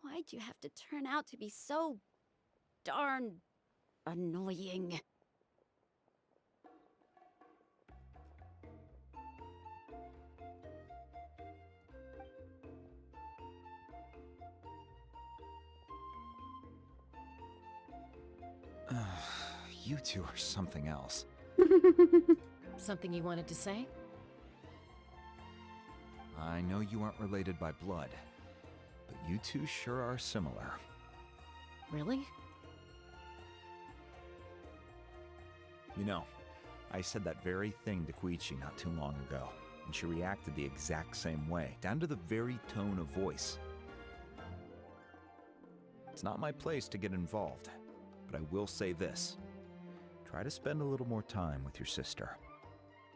Why'd you have to turn out to be so darn annoying? You two are something else. Something you wanted to say? I know you aren't related by blood, but you two sure are similar. Really? You know, I said that very thing to Koichi not too long ago, and she reacted the exact same way, down to the very tone of voice. It's not my place to get involved, but I will say this. Try to spend a little more time with your sister.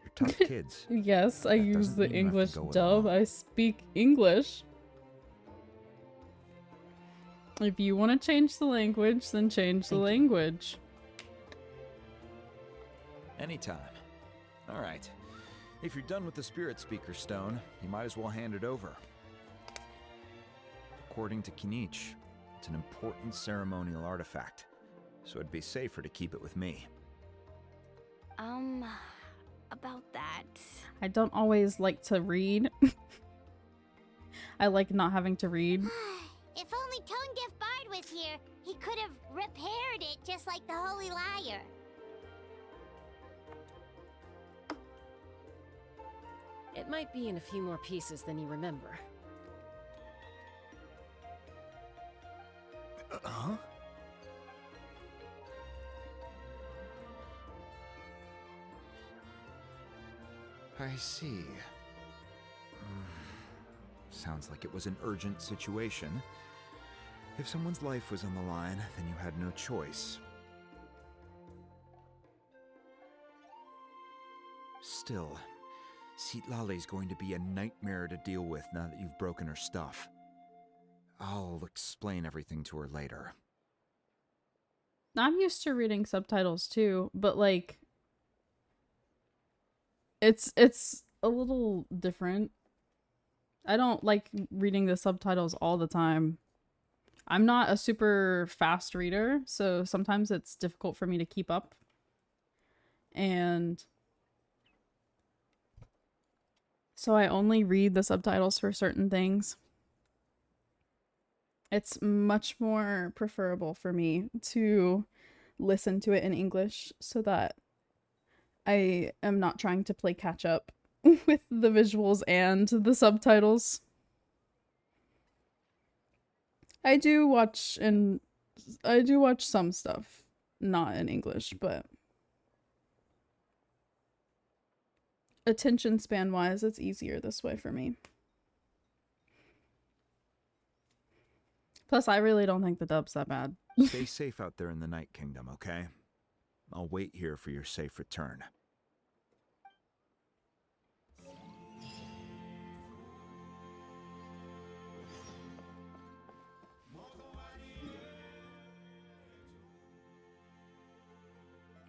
You're tough kids. Yes, I That use doesn't the mean you have to English go it dub. alone. I speak English. If you want to change the language, then change the language. Anytime. All right. If you're done with the Spirit Speaker Stone, you might as well hand it over. According to Kinich, it's an important ceremonial artifact, so it'd be safer to keep it with me. About that. I don't always like to read. I like not having to read. If only Tonegif Bard was here, he could have repaired it just like the Holy Liar. It might be in a few more pieces than you remember. Huh? I see. Sounds like it was an urgent situation. If someone's life was on the line, then you had no choice. Still, Citlali's going to be a nightmare to deal with now that you've broken her stuff. I'll explain everything to her later. I'm used to reading subtitles too, but like it's a little different. I don't like reading the subtitles all the time. I'm not a super fast reader, so sometimes it's difficult for me to keep up. And so I only read the subtitles for certain things. It's much more preferable for me to listen to it in English so that I am not trying to play catch up with the visuals and the subtitles. I do watch some stuff not in English, but attention span wise, it's easier this way for me. Plus, I really don't think the dub's that bad. Stay safe out there in the Night Kingdom, okay? I'll wait here for your safe return.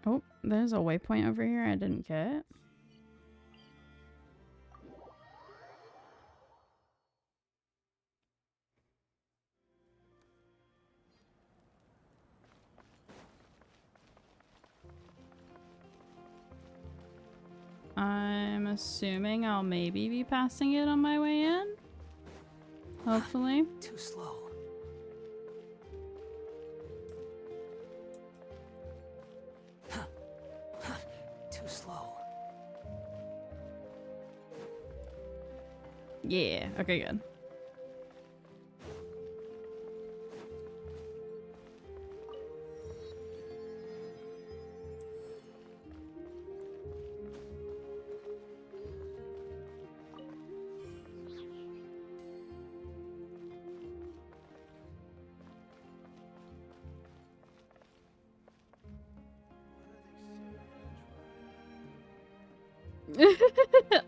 Oh, there's a waypoint over here I didn't get. I'm assuming I'll maybe be passing it on my way in. Hopefully. Too slow. Too slow. Yeah, okay, good.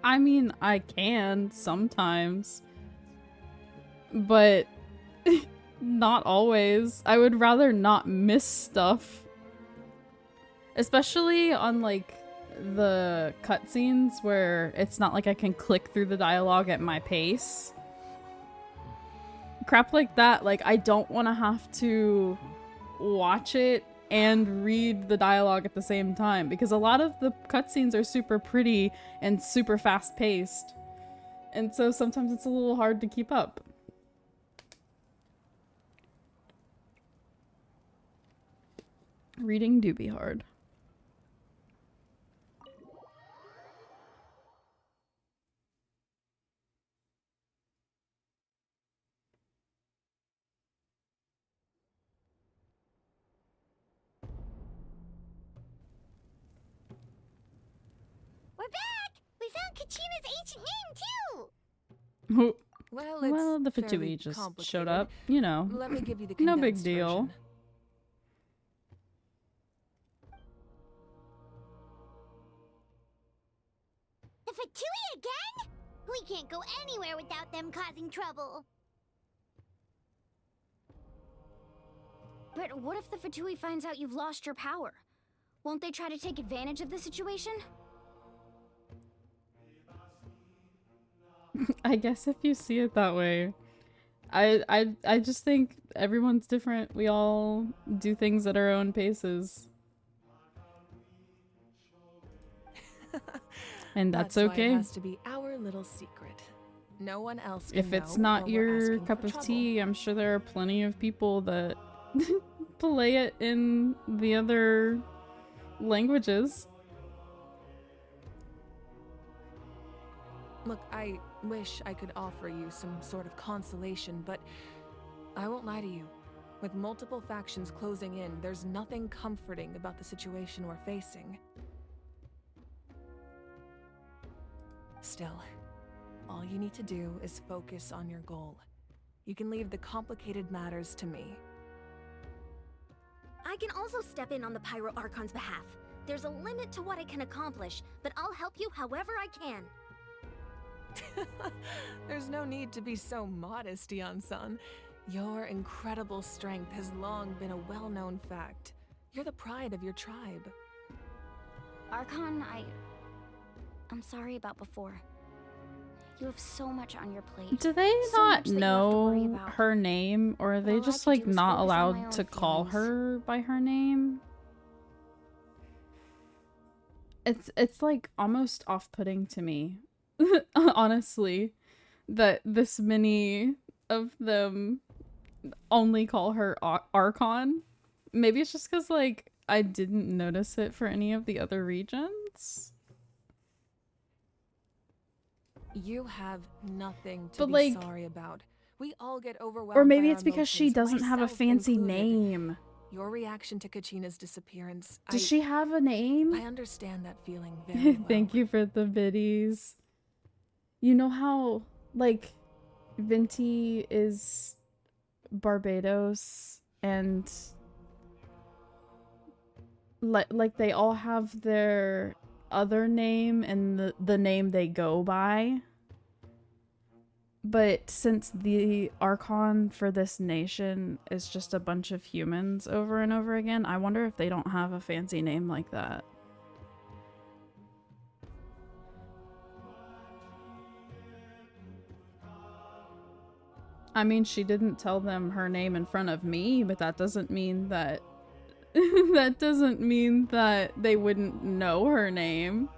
I mean, I can sometimes, but not always. I would rather not miss stuff, especially on like the cutscenes where it's not like I can click through the dialogue at my pace. Crap like that, like I don't want to have to watch it and read the dialogue at the same time, because a lot of the cutscenes are super pretty and super fast paced, and so sometimes it's a little hard to keep up. Reading do be hard. We're back! We found Kachina's ancient name, too! Well, the fairly Fatui just complicated. showed up, you know. Let me give you the no big condensed deal. version. The Fatui again? We can't go anywhere without them causing trouble. But what if the Fatui finds out you've lost your power? Won't they try to take advantage of the situation? I guess if you see it that way. I just think everyone's different. We all do things at our own paces. And that's why okay. It has to be our little secret. No one else can If it's know not or we're your asking cup for of trouble. tea, I'm sure there are plenty of people that play it in the other languages. Look, I wish I could offer you some sort of consolation, but I won't lie to you. With multiple factions closing in, there's nothing comforting about the situation we're facing. Still, all you need to do is focus on your goal. You can leave the complicated matters to me. I can also step in on the Pyro Archon's behalf. There's a limit to what I can accomplish, but I'll help you however I can. There's no need to be so modest, Yan-san. Your incredible strength has long been a well-known fact. You're the pride of your tribe. Archon, I'm sorry about before. You have so much on your plate. Do they So not much that you have to worry know about. her name, or are they all I just can like do is not focus on my allowed own to call feelings. her by her name? It's like almost off-putting to me, honestly, that this many of them only call her Archon. Maybe it's just because like I didn't notice it for any of the other regions. You have nothing to But, be like, sorry about. We all get overwhelmed. or maybe by it's our because she emotions, doesn't have a myself fancy included. name. Your reaction to Kachina's disappearance. Does she have a name? I understand that feeling very well. Thank you for the biddies. You know how, like, Venti is Barbados and like they all have their other name and the name they go by. But since the Archon for this nation is just a bunch of humans over and over again, I wonder if they don't have a fancy name like that. I mean, she didn't tell them her name in front of me, but that doesn't mean that that doesn't mean that they wouldn't know her name.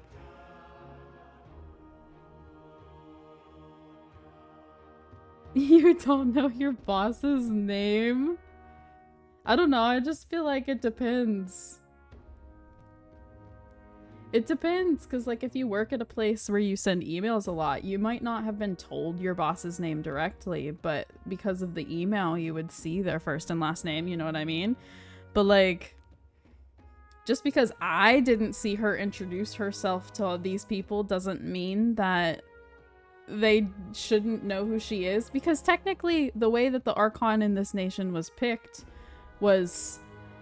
You don't know your boss's name? I don't know, I just feel like it depends. It depends, because like if you work at a place where you send emails a lot, you might not have been told your boss's name directly, but because of the email you would see their first and last name, you know what I mean? But like, just because I didn't see her introduce herself to all these people doesn't mean that they shouldn't know who she is, because technically the way that the Archon in this nation was picked was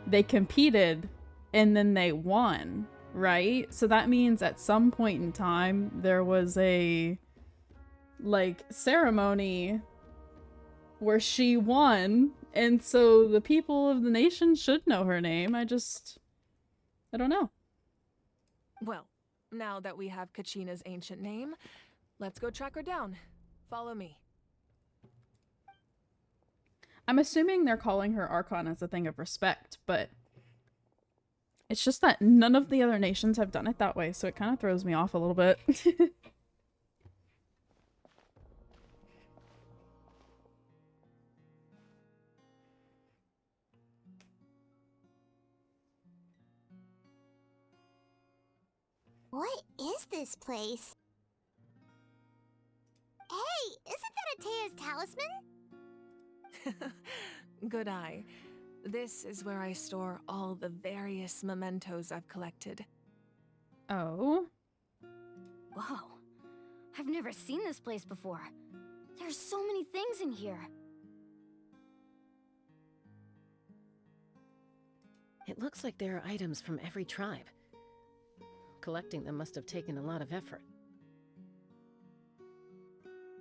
they competed and then they won, right? So that means at some point in time there was a like ceremony where she won, and so the people of the nation should know her name. I don't know. Well, now that we have Kachina's ancient name, let's go track her down. Follow me. I'm assuming they're calling her Archon as a thing of respect, but it's just that none of the other nations have done it that way, so it kind of throws me off a little bit. What is this place? Hey, isn't that Atea's talisman? Good eye. This is where I store all the various mementos I've collected. Oh? Whoa. I've never seen this place before. There's so many things in here. It looks like there are items from every tribe. Collecting them must have taken a lot of effort.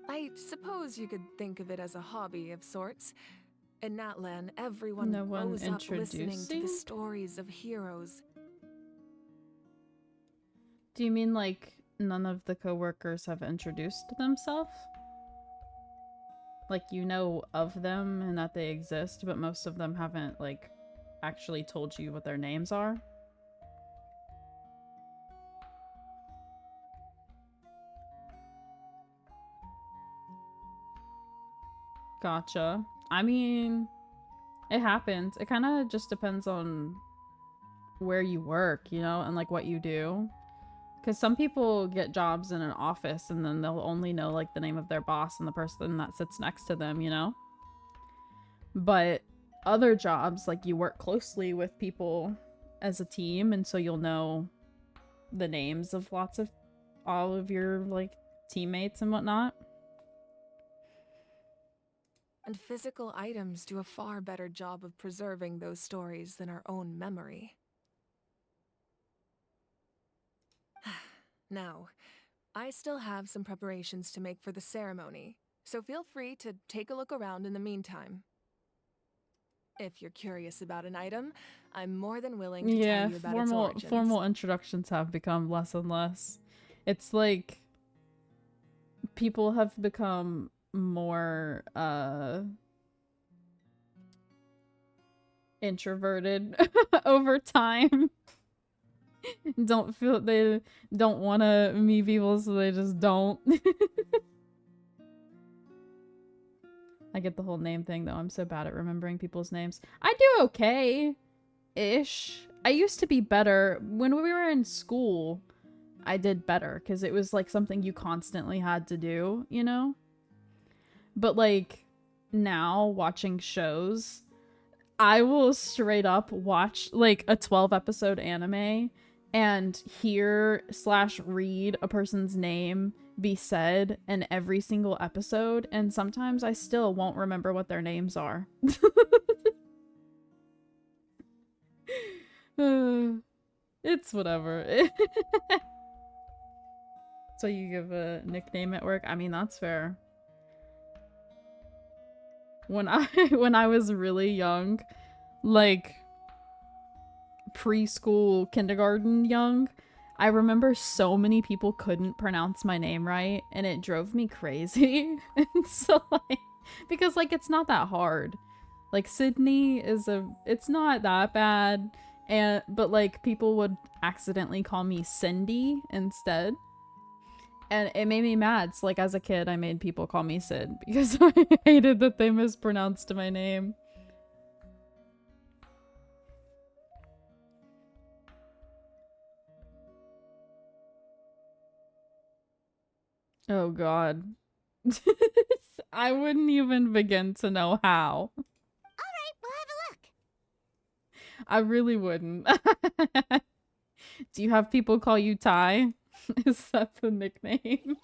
I suppose you could think of it as a hobby of sorts. In Natlan, everyone No one grows up listening to introducing? the stories of heroes. Do you mean like none of the coworkers have introduced themselves? Like you know of them and that they exist, but most of them haven't like actually told you what their names are? Gotcha. I mean, it happens. It kind of just depends on where you work, you know, and like what you do. Because some people get jobs in an office and then they'll only know like the name of their boss and the person that sits next to them, you know? But other jobs, like you work closely with people as a team, and so you'll know the names of all of your like teammates and whatnot. And physical items do a far better job of preserving those stories than our own memory. Now, I still have some preparations to make for the ceremony, so feel free to take a look around in the meantime. If you're curious about an item, I'm more than willing to tell you about its origins. Formal introductions have become less and less. It's like people have become more introverted over time. they don't want to meet people, so they just don't. I get the whole name thing though. I'm so bad at remembering people's names. I do okay-ish. I used to be better. When we were in school, I did better because it was like something you constantly had to do, you know? But like now watching shows, I will straight up watch like a 12-episode anime and hear/read a person's name be said in every single episode, and sometimes I still won't remember what their names are. It's whatever. So you give a nickname at work? I mean, that's fair. When I was really young, like preschool, kindergarten young, I remember so many people couldn't pronounce my name right, and it drove me crazy. And so like, because like it's not that hard. Like Sydney it's not that bad, but like people would accidentally call me Cindy instead. And it made me mad. So like as a kid, I made people call me Sid because I hated that they mispronounced my name. Oh god. I wouldn't even begin to know how. Alright, we'll have a look. I really wouldn't. Do you have people call you Ty? Is that the nickname?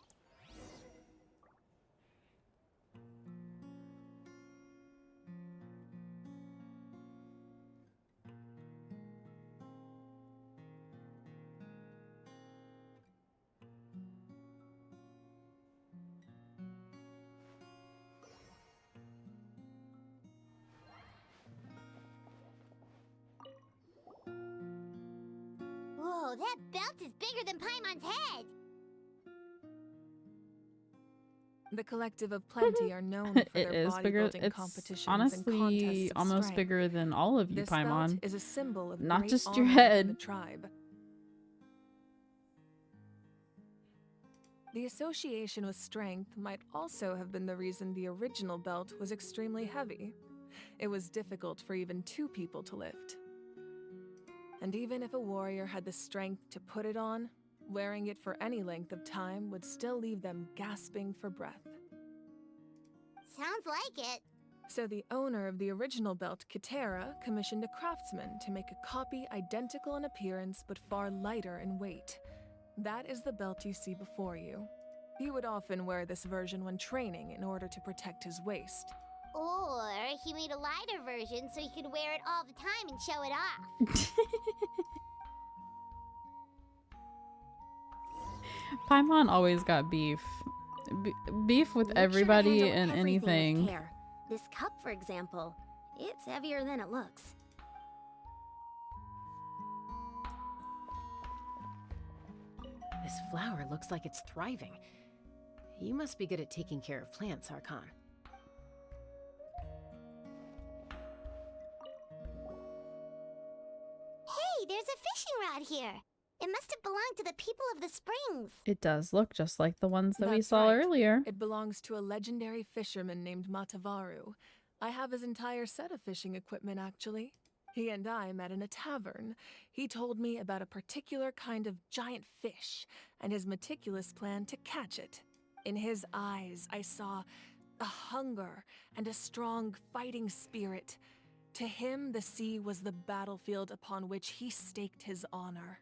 Whoa, that belt is bigger than Paimon's head! The Collective of Plenty are known for It their is bigger. bodybuilding It's competitions honestly and contests of almost strength. bigger than all of you, This belt Paimon. is a symbol of Not great just your honor within head. the tribe. The association with strength might also have been the reason the original belt was extremely heavy. It was difficult for even two people to lift. And even if a warrior had the strength to put it on, wearing it for any length of time would still leave them gasping for breath. Sounds like it. So the owner of the original belt, Kitera, commissioned a craftsman to make a copy identical in appearance but far lighter in weight. That is the belt you see before you. He would often wear this version when training in order to protect his waist. Or he made a lighter version so he could wear it all the time and show it off. Paimon always got beef. Beef with Make sure to everybody handle and everything with anything. care. This cup, for example, it's heavier than it looks. This flower looks like it's thriving. You must be good at taking care of plants, Archon. Hey, there's a fishing rod here. It must have belonged to the people of the springs. It does look just like the ones that we That's saw right. earlier. It belongs to a legendary fisherman named Matavaru. I have his entire set of fishing equipment, actually. He and I met in a tavern. He told me about a particular kind of giant fish and his meticulous plan to catch it. In his eyes, I saw a hunger and a strong fighting spirit. To him, the sea was the battlefield upon which he staked his honor.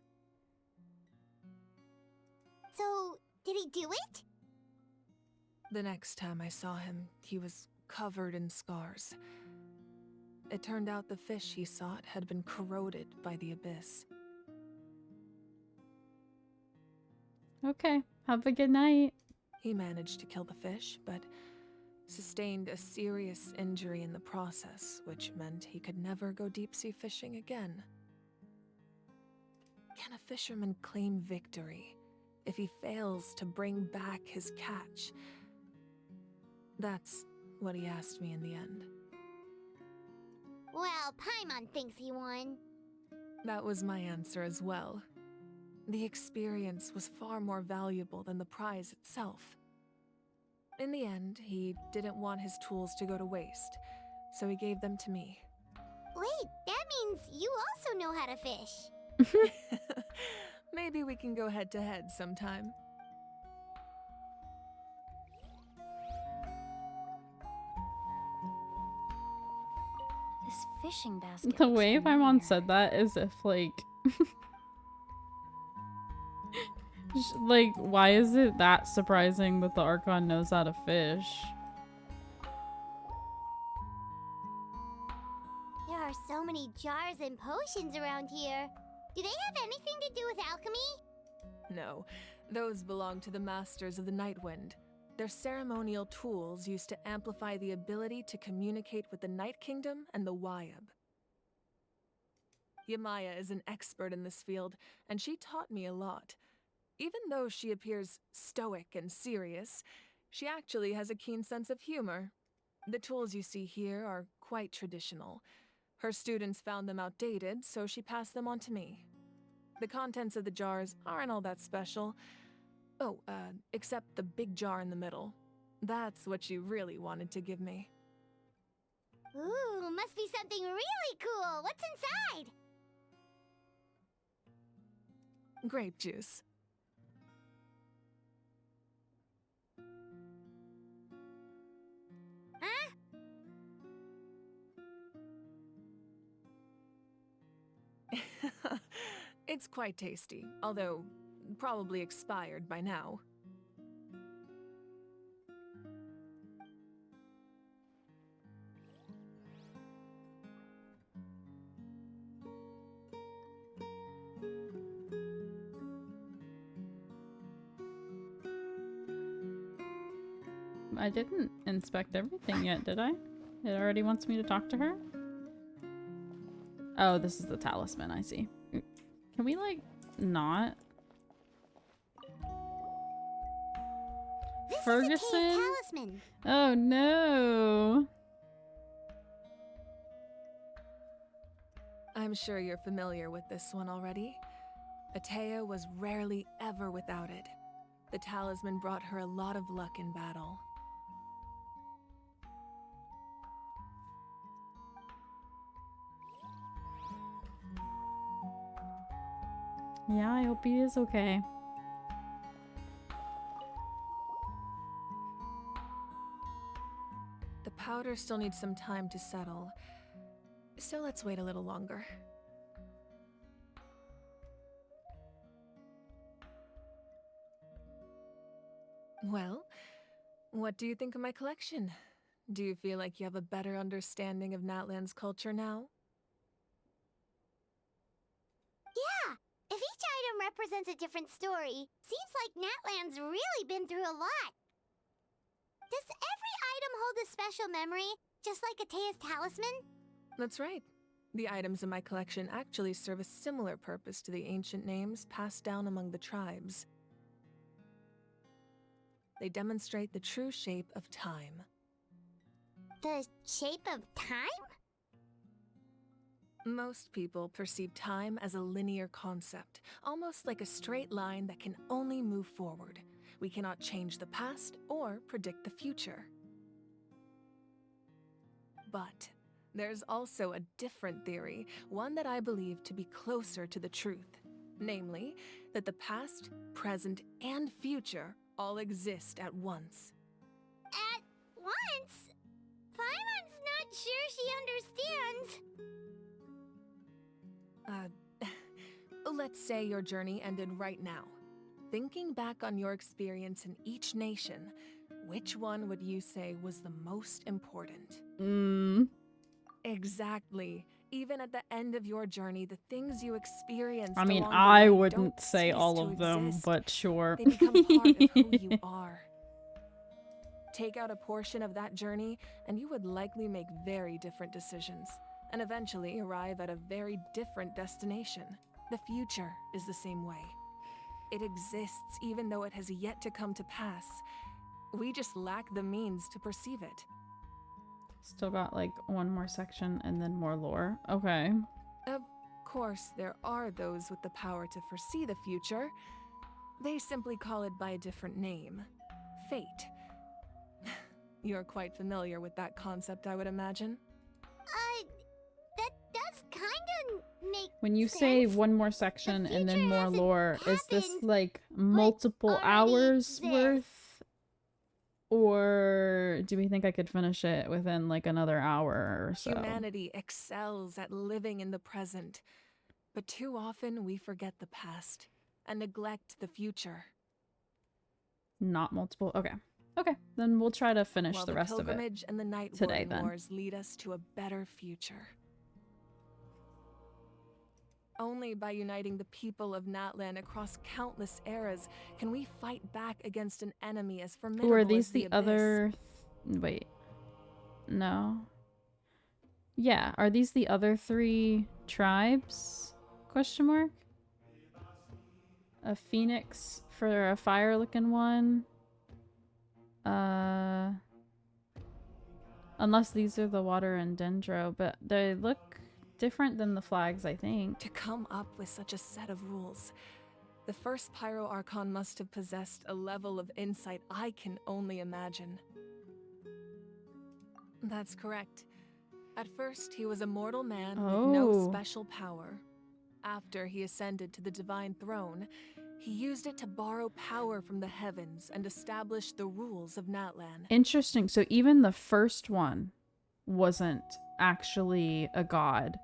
So, did he do it? The next time I saw him, he was covered in scars. It turned out the fish he sought had been corroded by the abyss. Okay, have a good night. He managed to kill the fish, but sustained a serious injury in the process, which meant he could never go deep-sea fishing again. Can a fisherman claim victory if he fails to bring back his catch? That's what he asked me in the end. Well, Paimon thinks he won. That was my answer as well. The experience was far more valuable than the prize itself. In the end, he didn't want his tools to go to waste, so he gave them to me. Wait, that means you also know how to fish. Maybe we can go head to head sometime. This fishing basket. The looks way familiar. Paimon said that is if like like why is it that surprising that the Archon knows how to fish? There are so many jars and potions around here. Do they have anything to do with alchemy? No, those belong to the Masters of the Nightwind. They're ceremonial tools used to amplify the ability to communicate with the Night Kingdom and the Wyab. Yamaya is an expert in this field, and she taught me a lot. Even though she appears stoic and serious, she actually has a keen sense of humor. The tools you see here are quite traditional. Her students found them outdated, so she passed them on to me. The contents of the jars aren't all that special. Oh, except the big jar in the middle. That's what she really wanted to give me. Ooh, must be something really cool. What's inside? Grape juice. Huh? It's quite tasty, although probably expired by now. I didn't inspect everything yet, did I? It already wants me to talk to her? Oh, this is the talisman, I see. Can we, like, not? This Ferguson? is a cave talisman. Oh, no. I'm sure you're familiar with this one already. Atea was rarely ever without it. The talisman brought her a lot of luck in battle. Yeah, I hope he is okay. The powder still needs some time to settle, so let's wait a little longer. Well, what do you think of my collection? Do you feel like you have a better understanding of Natlan's culture now? Yeah, if each item represents a different story, seems like Natlan's really been through a lot. Does every item hold a special memory, just like Atea's talisman? That's right. The items in my collection actually serve a similar purpose to the ancient names passed down among the tribes. They demonstrate the true shape of time. The shape of time? Most people perceive time as a linear concept, almost like a straight line that can only move forward. We cannot change the past or predict the future. But there's also a different theory, one that I believe to be closer to the truth. Namely, that the past, present, and future all exist at once. At once? Paimon's not sure she understands. Let's say your journey ended right now. Thinking back on your experience in each nation, which one would you say was the most important? Exactly. Even at the end of your journey, the things you experienced I mean, along the I way wouldn't don't say cease all to of them, exist. but sure. They become part of who you are. Take out a portion of that journey, and you would likely make very different decisions, and eventually arrive at a very different destination. The future is the same way. It exists even though it has yet to come to pass. We just lack the means to perceive it. Still got like one more section and then more lore. Okay. Of course, there are those with the power to foresee the future. They simply call it by a different name. Fate. You're quite familiar with that concept, I would imagine. That does kinda make When you say sense. one more section and then more hasn't lore, is this happened, like multiple hours worth? Or do we think I could finish it within like another hour or so? Humanity excels at living in the present, but too often we forget the past and neglect the future. Not multiple. Okay. Okay. Then we'll try to finish While the rest of it pilgrimage and the Night today Warden then. Wars lead us to a better future. Only by uniting the people of Natlan across countless eras can we fight back against an enemy as formidable Or are as these the the Abyss. other... Wait. No. Yeah. Are these the other 3 tribes? Question mark? A phoenix for a fire-looking one. Unless these are the water and dendro, but they look different than the flags, I think. To come up with such a set of rules, the first Pyro Archon must have possessed a level of insight I can only imagine. That's correct. At first, he was a mortal man with no Oh. special power. After he ascended to the Divine Throne, he used it to borrow power from the heavens and establish the rules of Natlan. Interesting. So even the first one wasn't actually a god.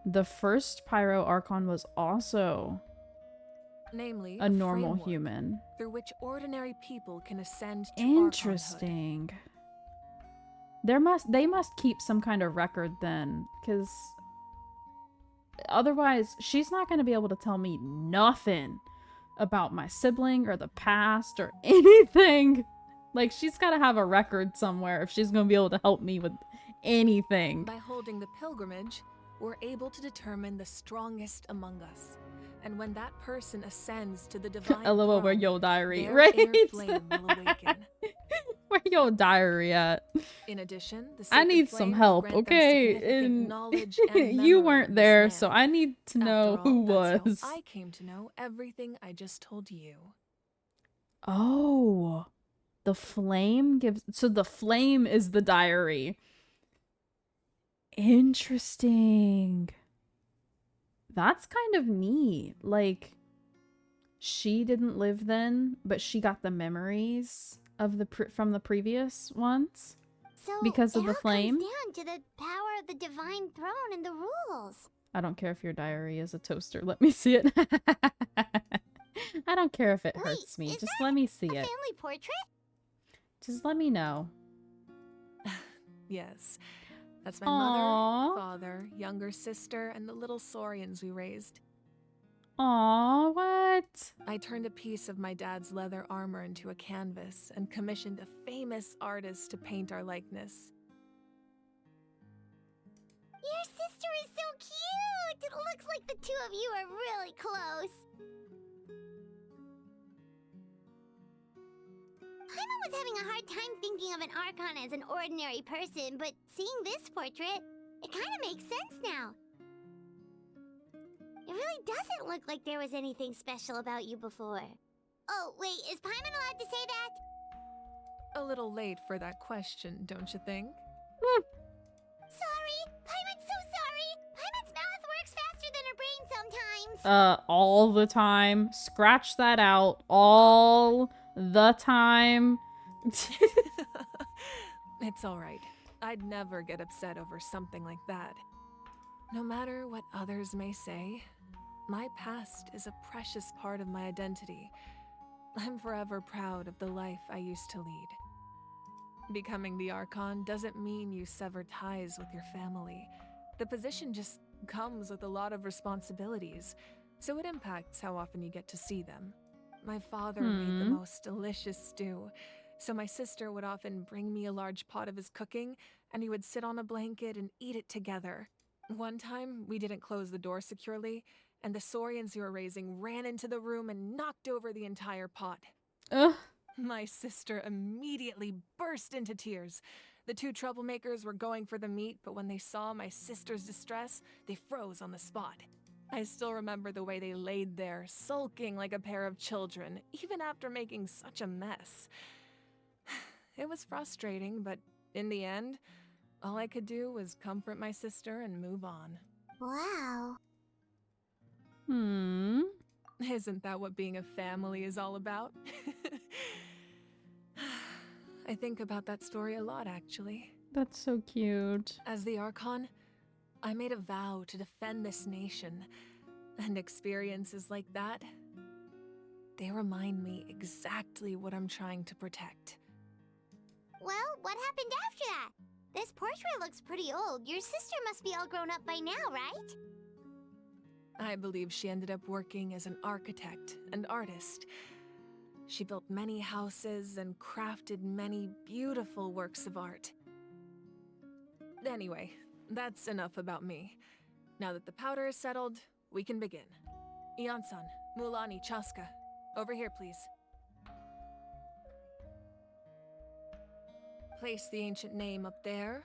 The first Pyro Archon was also Namely, a normal framework human. through which ordinary people can ascend to Interesting. They must keep some kind of record then, because otherwise she's not going to be able to tell me nothing about my sibling or the past or anything. Like, she's got to have a record somewhere if she's going to be able to help me with anything. By holding the pilgrimage, we're able to determine the strongest among us. And when that person ascends to the divine LOL, where throne, your diary, their right? inner flame will awaken. Where your diary at? In addition, the I sacred need flame some will help, grant them okay? significant And knowledge and you memory weren't of there, this so land. I need to know After all, who that's was. how I came to know everything I just told you. Oh, the flame gives. So the flame is the diary. Interesting. That's kind of neat. Like, she didn't live then, but she got the memories of the from the previous ones So because of it the all flame. comes down to the power of the divine throne and the rules. I don't care if your diary is a toaster. Let me see it. I don't care if it hurts me. Just let me see it. Family portrait? Just let me know. Yes, that's my Aw. mother, father, younger sister, and the little Saurians we raised. Aw, what? I turned a piece of my dad's leather armor into a canvas and commissioned a famous artist to paint our likeness. Your sister is so cute! It looks like the two of you are really close. Paimon was having a hard time thinking of an Archon as an ordinary person, but seeing this portrait, it kind of makes sense now. It really doesn't look like there was anything special about you before. Oh, wait, is Paimon allowed to say that? A little late for that question, don't you think? Sorry! Paimon's so sorry! Paimon's mouth works faster than her brain sometimes! All the time. Scratch that out. All the time. It's alright. I'd never get upset over something like that. No matter what others may say, my past is a precious part of my identity. I'm forever proud of the life I used to lead. Becoming the Archon doesn't mean you sever ties with your family. The position just comes with a lot of responsibilities, so it impacts how often you get to see them. My father made the most delicious stew, so my sister would often bring me a large pot of his cooking, and we would sit on a blanket and eat it together. One time, we didn't close the door securely, and the Saurians you were raising ran into the room and knocked over the entire pot. Ugh. My sister immediately burst into tears. The two troublemakers were going for the meat, but when they saw my sister's distress, they froze on the spot. I still remember the way they laid there, sulking like a pair of children, even after making such a mess. It was frustrating, but in the end, all I could do was comfort my sister and move on. Wow. Isn't that what being a family is all about? I think about that story a lot, actually. That's so cute. As the Archon, I made a vow to defend this nation, and experiences like that, they remind me exactly what I'm trying to protect. Well, what happened after that? This portrait looks pretty old. Your sister must be all grown up by now, right? I believe she ended up working as an architect and artist. She built many houses and crafted many beautiful works of art. Anyway, that's enough about me. Now that the powder is settled, we can begin. Ian-san, Mulani, Chaska, over here, please. Place the ancient name up there,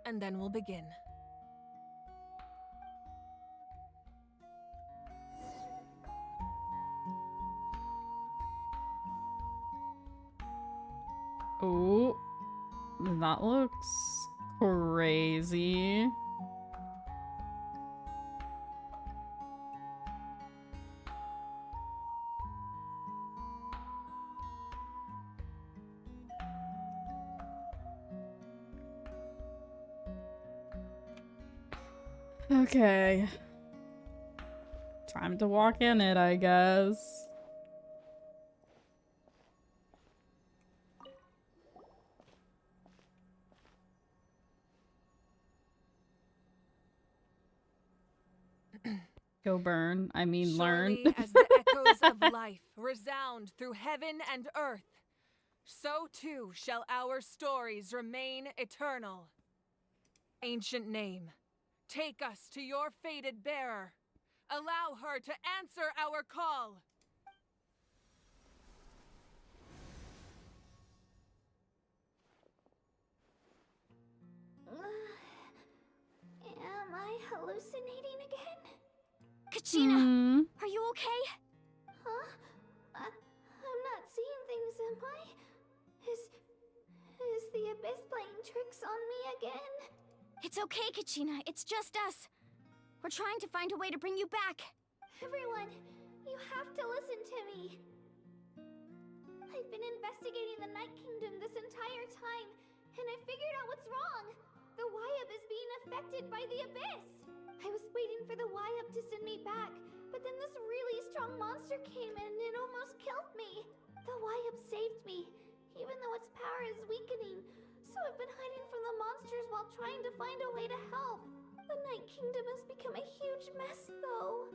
and then we'll begin. Oh, that looks crazy. Okay. Time to walk in it, I guess. Go burn. I mean, learn. Surely as the echoes of life resound through heaven and earth, so too shall our stories remain eternal. Ancient name, take us to your fated bearer. Allow her to answer our call. Am I hallucinating again? Kachina, are you okay? Huh? I'm not seeing things, am I? Is the Abyss playing tricks on me again? It's okay, Kachina. It's just us. We're trying to find a way to bring you back. Everyone, you have to listen to me. I've been investigating the Night Kingdom this entire time, and I figured out what's wrong. The Wyab is being affected by the Abyss. I was waiting for the Wyab to send me back, but then this really strong monster came in and it almost killed me. The Wyab saved me, even though its power is weakening. So I've been hiding from the monsters while trying to find a way to help. The Night Kingdom has become a huge mess, though.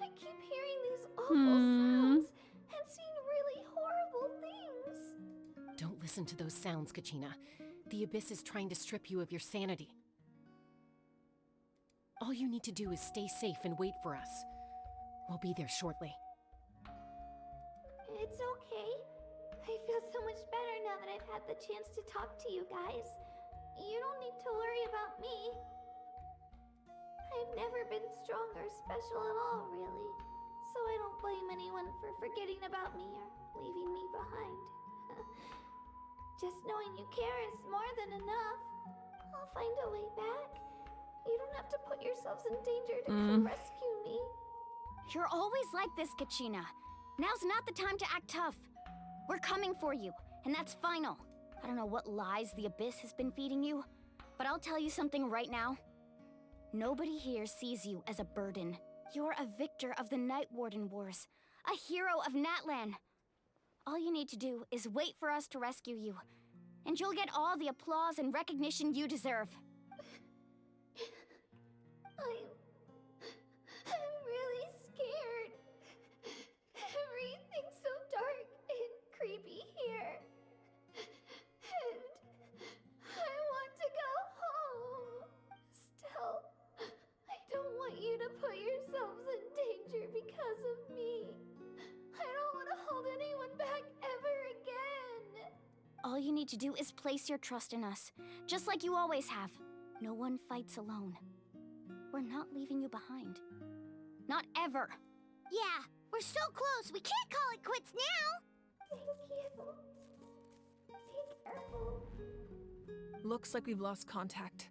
I keep hearing these awful sounds and seeing really horrible things. Don't listen to those sounds, Kachina. The Abyss is trying to strip you of your sanity. All you need to do is stay safe and wait for us. We'll be there shortly. It's okay. I feel so much better now that I've had the chance to talk to you guys. You don't need to worry about me. I've never been strong or special at all, really. So I don't blame anyone for forgetting about me or leaving me behind. Just knowing you care is more than enough. I'll find a way back. You don't have to put yourselves in danger to come rescue me. You're always like this, Kachina. Now's not the time to act tough. We're coming for you, and that's final. I don't know what lies the Abyss has been feeding you, but I'll tell you something right now. Nobody here sees you as a burden. You're a victor of the Night Warden Wars, a hero of Natlan. All you need to do is wait for us to rescue you, and you'll get all the applause and recognition you deserve. I'm really scared. Everything's so dark and creepy here. And I want to go home. Still, I don't want you to put yourselves in danger because of me. I don't want to hold anyone back ever again. All All you need to do is place your trust in us, just like you always have. No one fights alone. We're not leaving you behind. Not ever. Yeah, we're so close. We can't call it quits now. Thank you. Be careful. Looks like we've lost contact.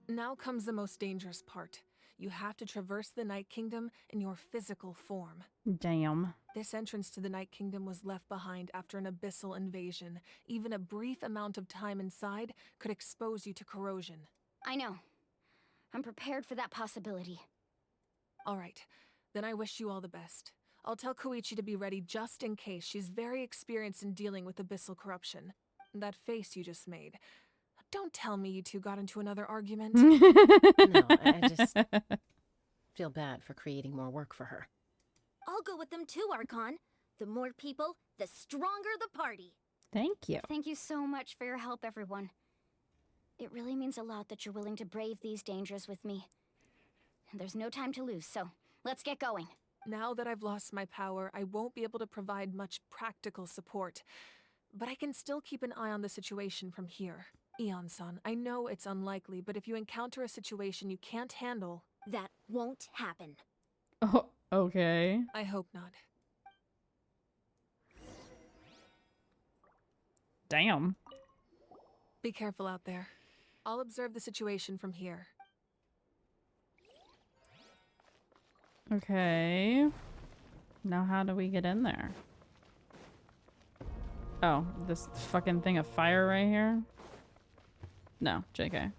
Now comes the most dangerous part. You have to traverse the Night Kingdom in your physical form. Damn. This entrance to the Night Kingdom was left behind after an abyssal invasion. Even a brief amount of time inside could expose you to corrosion. I know. I'm prepared for that possibility. All right, then I wish you all the best. I'll tell Koichi to be ready just in case. She's very experienced in dealing with abyssal corruption. That face you just made. Don't tell me you two got into another argument. No, I just feel bad for creating more work for her. I'll go with them too, Archon. The more people, the stronger the party. Thank you. Thank you so much for your help, everyone. It really means a lot that you're willing to brave these dangers with me. And there's no time to lose, so let's get going. Now that I've lost my power, I won't be able to provide much practical support. But I can still keep an eye on the situation from here. Eon-san, I know it's unlikely, but if you encounter a situation you can't handle... That won't happen. Oh, okay. I hope not. Damn. Be careful out there. I'll observe the situation from here. Okay. Now how do we get in there? Oh, this fucking thing of fire right here? No, JK.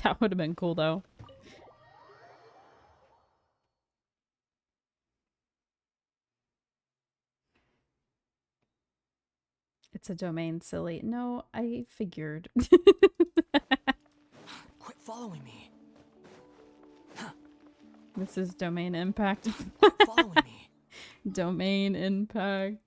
That would have been cool though. It's a domain, silly. No, I figured. Quit following me. This is domain impact. Following me. Domain impact.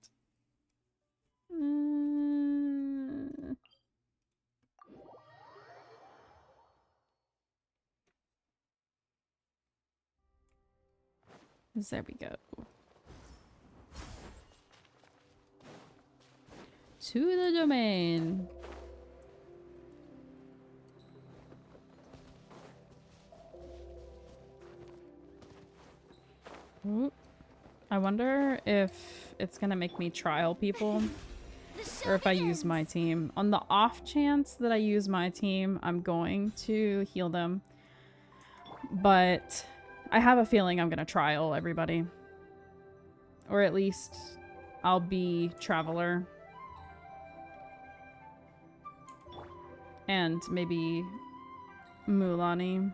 There we go. To the domain. Ooh. I wonder if it's gonna make me trial people or if I use my team. On the off chance that I use my team, I'm going to heal them. But I have a feeling I'm gonna trial everybody. Or at least I'll be Traveler. And maybe Mulani.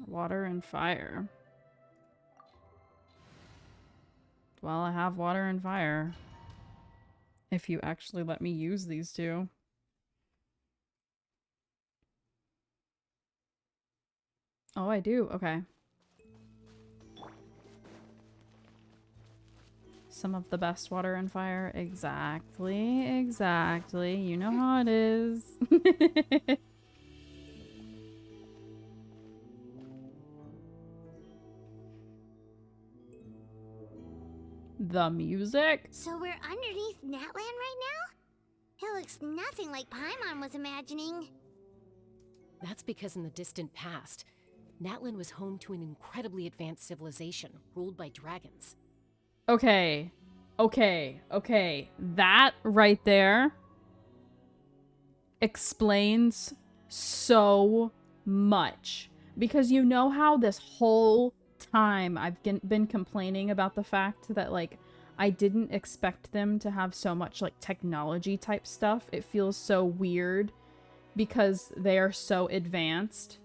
Water and fire. Well, I have water and fire. If you actually let me use these two. Oh, I do? Okay. Some of the best water and fire. Exactly. Exactly. You know how it is. The music? So we're underneath Natlan right now? It looks nothing like Paimon was imagining. That's because in the distant past, Natlan was home to an incredibly advanced civilization ruled by dragons. Okay. Okay. Okay. That right there explains so much. Because you know how this whole time I've been complaining about the fact that, like, I didn't expect them to have so much, like, technology type stuff. It feels so weird because they are so advanced.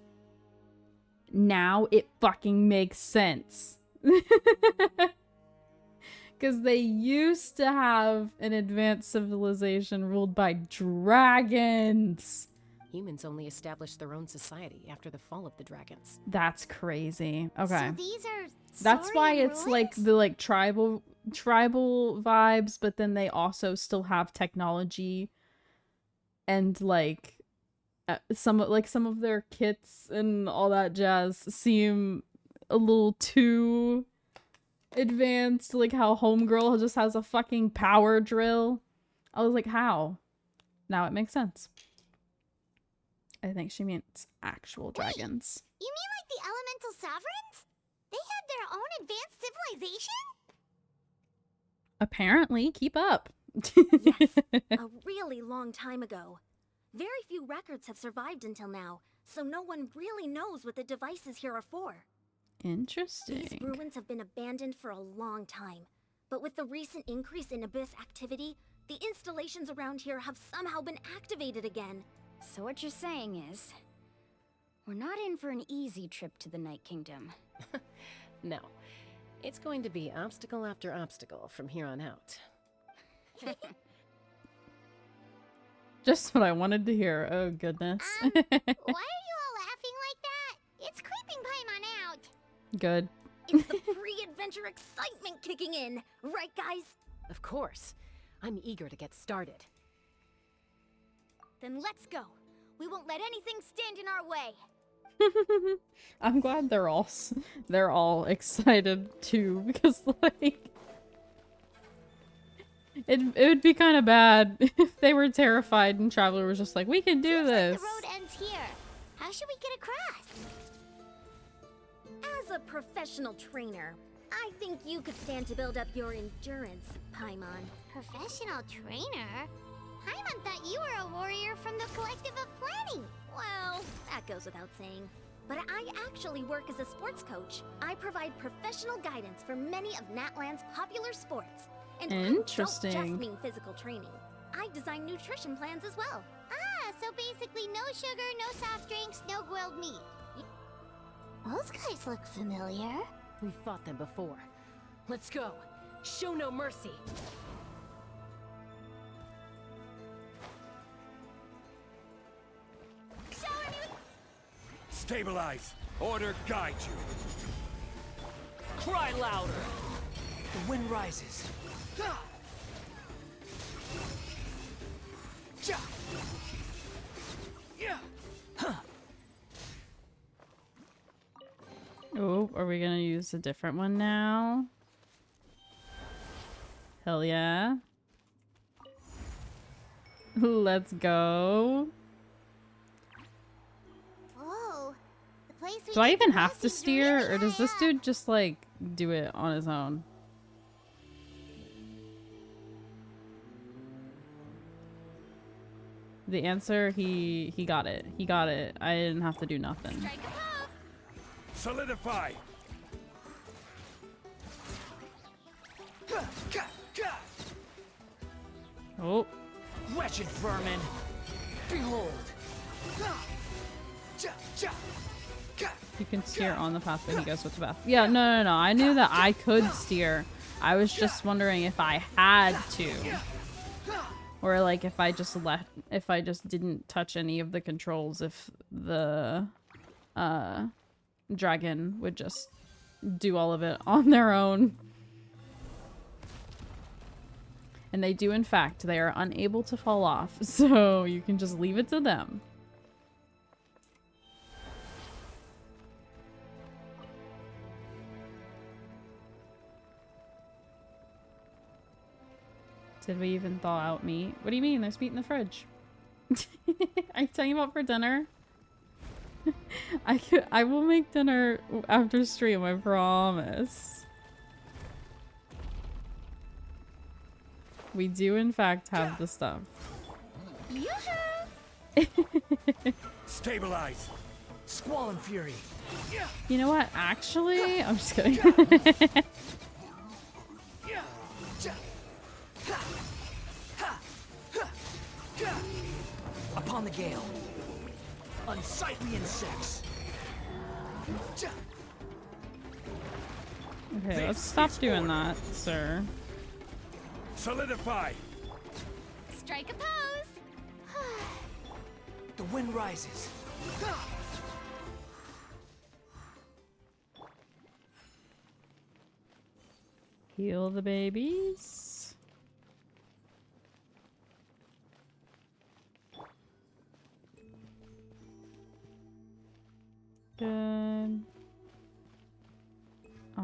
Now it fucking makes sense. Because they used to have an advanced civilization ruled by dragons. Humans only established their own society after the fall of the dragons. That's crazy. Okay. So these are That's why Saurian it's like the like tribal vibes, but then they also still have technology and like some of their kits and all that jazz seem a little too advanced, like how Homegirl just has a fucking power drill. I was like, how? Now it makes sense. I think she means actual dragons. You mean like the elemental sovereigns? They had their own advanced civilization? Apparently, keep up. A really long time ago. Very few records have survived until now, so no one really knows what the devices here are for. Interesting. These ruins have been abandoned for a long time, but with the recent increase in Abyss activity, the installations around here have somehow been activated again. So what you're saying is, we're not in for an easy trip to the Night Kingdom. No. It's going to be obstacle after obstacle from here on out. Just what I wanted to hear. Oh, goodness. Why are you all laughing like that? It's creeping Paimon out. Good. It's the pre-adventure excitement kicking in, right guys? Of course. I'm eager to get started. Then let's go. We won't let anything stand in our way. I'm glad they're all excited too, because like it would be kind of bad if they were terrified and Traveler was just like, we can do this. The road ends here. How should we get across? As a professional trainer, I think you could stand to build up your endurance, Paimon. Professional trainer? Paimon thought you were a warrior from the Collective of Planning. Well, that goes without saying. But I actually work as a sports coach. I provide professional guidance for many of Natlan's popular sports. And I don't just mean physical training. I design nutrition plans as well. Ah, so basically no sugar, no soft drinks, no grilled meat. Those guys look familiar. We've fought them before. Let's go. Show no mercy. Stabilize. Order guide you. Cry louder. The wind rises. Oh, are we gonna use a different one now? Hell yeah. Let's go. Whoa. The place we Do I did even the have to crossing's steer, really or does this high up. dude just like do it on his own? The answer, he got it. He got it. I didn't have to do nothing. Solidify. Oh. Wretched vermin. Behold. You can steer on the path, but he goes with the path. Yeah, no. I knew that I could steer. I was just wondering if I had to. Or like if I just didn't touch any of the controls, if the dragon would just do all of it on their own. And they do, in fact. They are unable to fall off, so you can just leave it to them. Did we even thaw out meat? What do you mean? There's meat in the fridge. Are you talking about for dinner? I will make dinner after stream, I promise. We do in fact have the stuff. Stabilize. Squall and fury. You know what? Actually, I'm just kidding. Upon the gale. Unsightly insects. Okay, let's stop doing that, sir. Solidify. Strike a pose. The wind rises. Heal the babies. Good.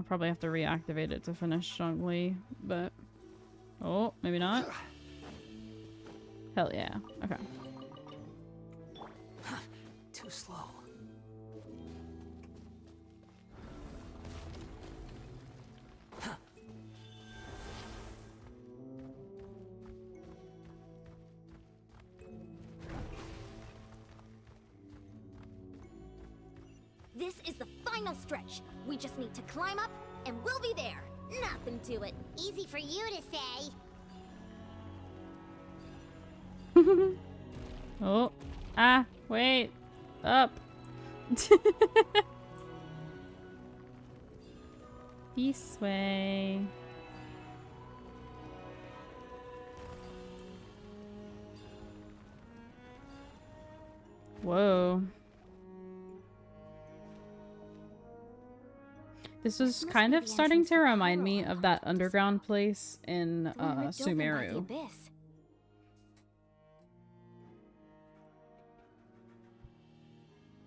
I'll probably have to reactivate it to finish Zhongli, but... Oh, maybe not. Hell yeah. Okay. Too slow. This is the final stretch. We just need to climb up, and we'll be there. Nothing to it. Easy for you to say. Oh. Ah, wait. Up. This way. Whoa. This was kind of starting to remind me of that underground place in Sumeru.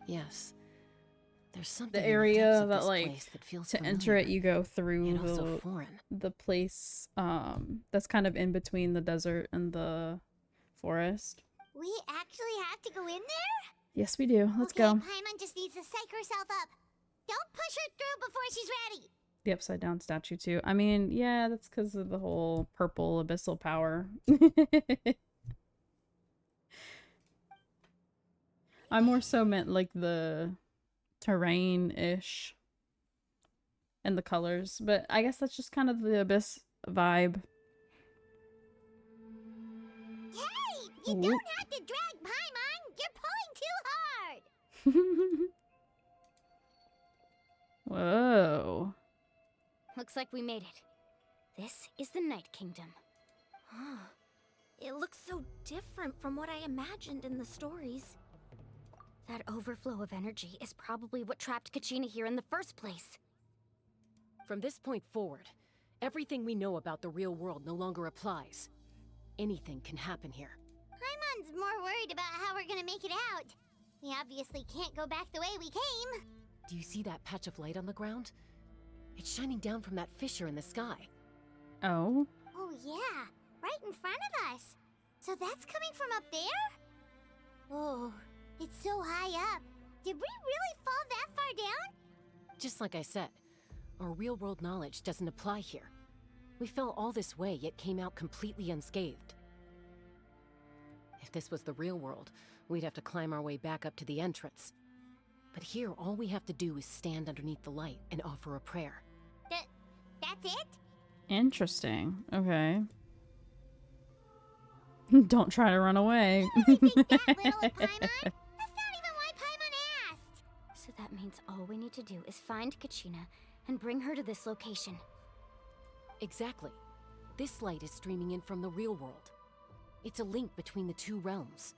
Yes. There's something The in area depths of that this like place that feels to enter it familiar, you go through yet also foreign. the place that's kind of in between the desert and the forest. We actually have to go in there? Yes, we do. Let's Okay, go. Paimon just needs to psych herself up. Don't push her through before she's ready. The upside down statue too. I mean, yeah, that's because of the whole purple abyssal power. I more so meant like the terrain-ish and the colors, but I guess that's just kind of the abyss vibe. Hey, you Whoop. don't have to drag Paimon. You're pulling too hard. Whoa. Looks like we made it. This is the Night Kingdom. Huh. It looks so different from what I imagined in the stories. That overflow of energy is probably what trapped Kachina here in the first place. From this point forward, everything we know about the real world no longer applies. Anything can happen here. Paimon's more worried about how we're gonna make it out. We obviously can't go back the way we came. Do you see that patch of light on the ground? It's shining down from that fissure in the sky. Oh? Oh yeah, right in front of us. So that's coming from up there? Oh, it's so high up. Did we really fall that far down? Just like I said, our real-world knowledge doesn't apply here. We fell all this way, yet came out completely unscathed. If this was the real world, we'd have to climb our way back up to the entrance. But here, all we have to do is stand underneath the light and offer a prayer. That's it? Interesting. Okay. Don't try to run away. That's not even why Paimon asked. So that means all we need to do is find Kachina and bring her to this location. Exactly. This light is streaming in from the real world. It's a link between the two realms.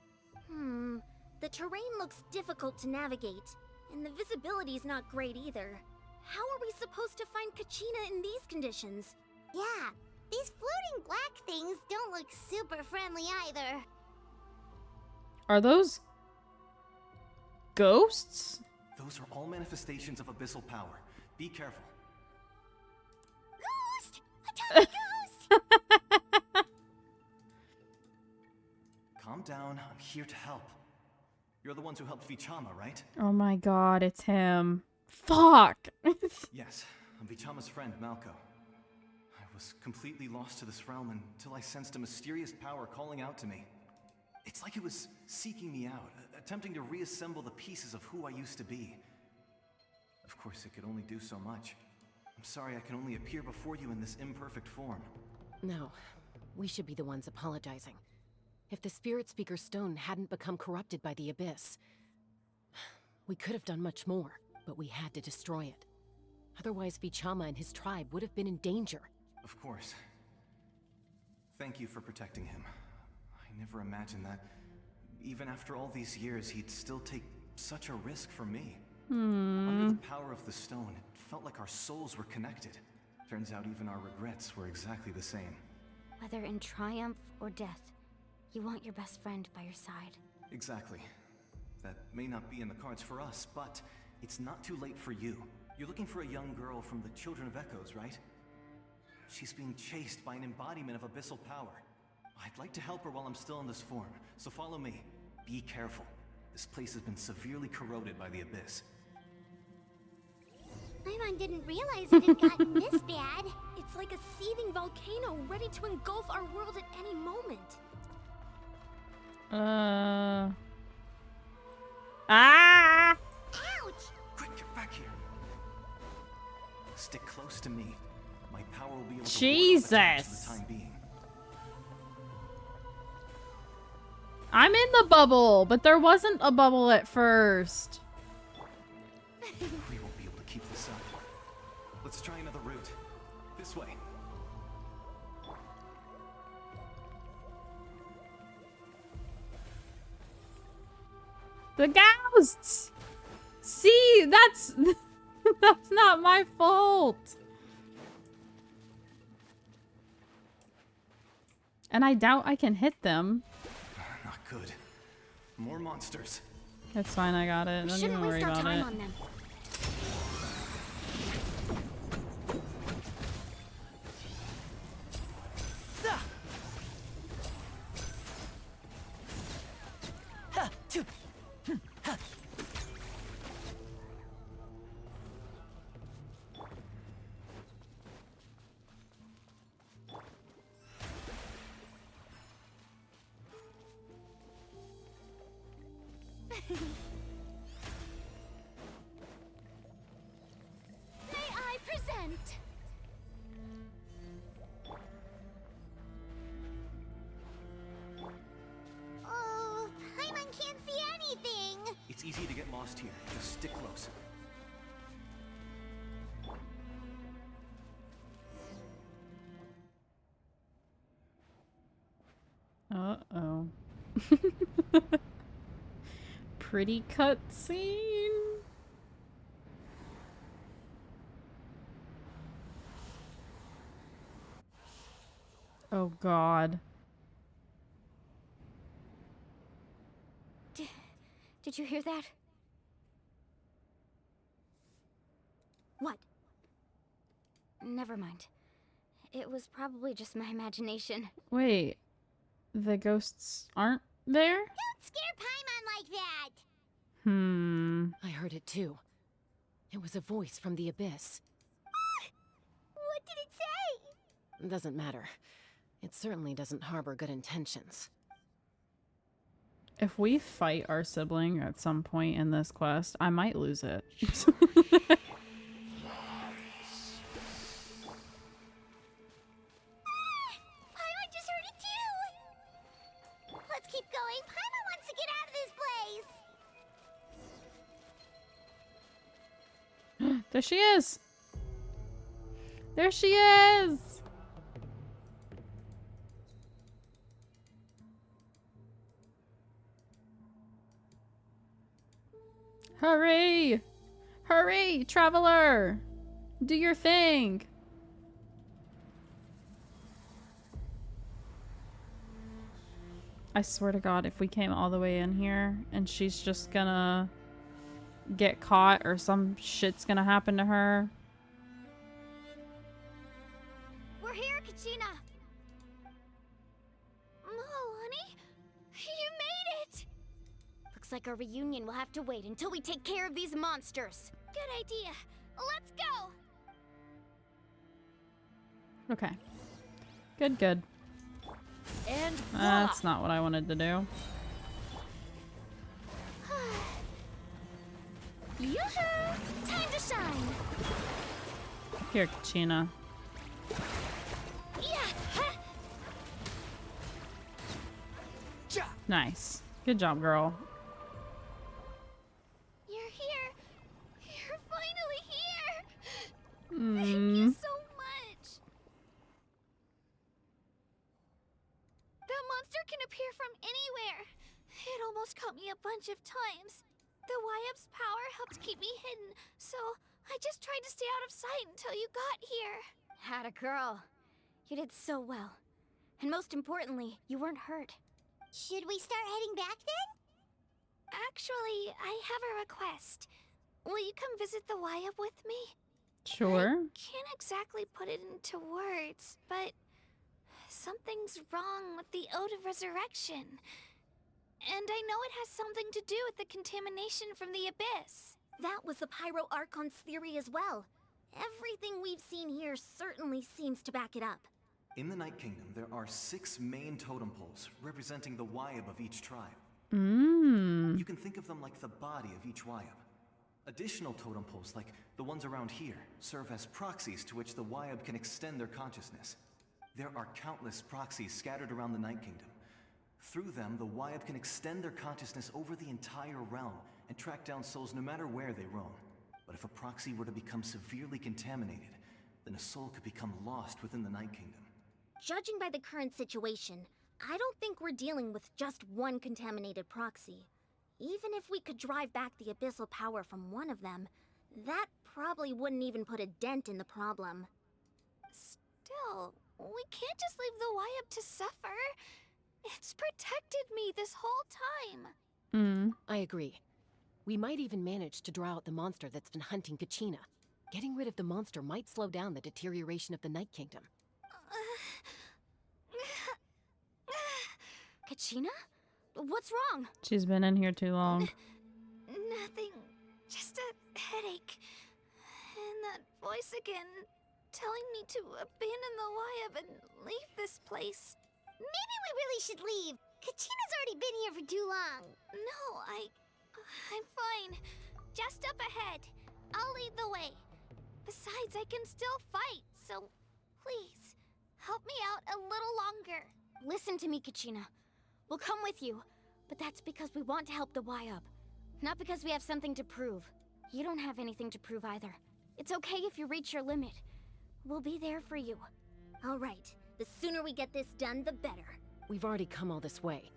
The terrain looks difficult to navigate, and the visibility's not great either. How are we supposed to find Kachina in these conditions? Yeah, these floating black things don't look super friendly either. Are those ghosts? Those are all manifestations of abyssal power. Be careful. Ghost! A tiny ghost! Calm down. I'm here to help. You're the ones who helped Vichama, right? Oh my god, it's him. Fuck! Yes, I'm Vichama's friend, Malko. I was completely lost to this realm until I sensed a mysterious power calling out to me. It's like it was seeking me out, attempting to reassemble the pieces of who I used to be. Of course, it could only do so much. I'm sorry I can only appear before you in this imperfect form. No, we should be the ones apologizing. If the Spirit Speaker Stone hadn't become corrupted by the Abyss, we could have done much more, but we had to destroy it. Otherwise, Vichama and his tribe would have been in danger. Of course. Thank you for protecting him. I never imagined that, even after all these years, he'd still take such a risk for me. Under the power of the stone, it felt like our souls were connected. Turns out even our regrets were exactly the same. Whether in triumph or death, you want your best friend by your side. Exactly. That may not be in the cards for us, but it's not too late for you. You're looking for a young girl from the Children of Echoes, right? She's being chased by an embodiment of abyssal power. I'd like to help her while I'm still in this form, so follow me. Be careful. This place has been severely corroded by the abyss. Paimon didn't realize it had gotten this bad. It's like a seething volcano ready to engulf our world at any moment. Ah! Ouch! Quick, get back here. Stick close to me. My power will be able to Jesus! ward off attacks for the time being. I'm in the bubble, but there wasn't a bubble at first. We won't be able to keep this up. Let's try another route. This way. The ghosts! See, that's that's not my fault. And I doubt I can hit them. Not good. More monsters. It's fine, I got it. We Don't shouldn't even worry waste our about time it. on them. May I present? Oh, Paimon can't see anything. It's easy to get lost here. Just stick close. Uh-oh. Pretty cutscene. Oh God. Did you hear that? What? Never mind. It was probably just my imagination. Wait, the ghosts aren't there? Don't scare Paimon like that. I heard it too. It was a voice from the abyss. What did it say? Doesn't matter. It certainly doesn't harbor good intentions. If we fight our sibling at some point in this quest, I might lose it. Paimon just heard it too. Let's keep going. Paimon wants to get out of this place. There she is. There she is. Hurry! Hurry, traveler! Do your thing! I swear to God, if we came all the way in here and she's just gonna get caught or some shit's gonna happen to her. We're here, Kachina. Oh, honey, you made it! Looks like our reunion will have to wait until we take care of these monsters. Good idea. Let's go. Okay. Good, good. And That's not what I wanted to do. Yoo-hoo! Time to shine. Here, Kachina. Yeah. Nice. Good job, girl. You're here. You're finally here. Thank Mm. you so much. That monster can appear from anywhere. It almost caught me a bunch of times. The YF's power helped keep me hidden, so I just tried to stay out of sight until you got here. Had a girl. You did so well. And most importantly, you weren't hurt. Should we start heading back then? Actually, I have a request. will you come visit the Wayab with me? Sure. Can't exactly put it into words, but something's wrong with the Ode of Resurrection. And I know it has something to do with the contamination from the Abyss. That was the Pyro Archon's theory as well. Everything we've seen here certainly seems to back it up. In the Night Kingdom, there are 6 main totem poles representing the Wayab of each tribe. Mm. You can think of them like the body of each Wayab. Additional totem poles, like the ones around here, serve as proxies to which the Wayab can extend their consciousness. There are countless proxies scattered around the Night Kingdom. Through them, the Wayab can extend their consciousness over the entire realm and track down souls no matter where they roam. But if a proxy were to become severely contaminated, then a soul could become lost within the Night Kingdom. Judging by the current situation, I don't think we're dealing with just one contaminated proxy. Even if we could drive back the abyssal power from one of them, that probably wouldn't even put a dent in the problem. Still, we can't just leave the Wayab to suffer. It's protected me this whole time. I agree. We might even manage to draw out the monster that's been hunting Kachina. Getting rid of the monster might slow down the deterioration of the Night Kingdom. Kachina? What's wrong? She's been in here too long. Nothing. Just a headache. And that voice again, telling me to abandon the Wayab and leave this place. Maybe we really should leave. Kachina's already been here for too long. No, I'm fine. Just up ahead. I'll lead the way. Besides, I can still fight, so please, help me out a little longer. Listen to me, Kachina. We'll come with you, but that's because we want to help the Wayab, not because we have something to prove. You don't have anything to prove either. It's okay if you reach your limit. We'll be there for you. All right. The sooner we get this done, the better. We've already come all this way,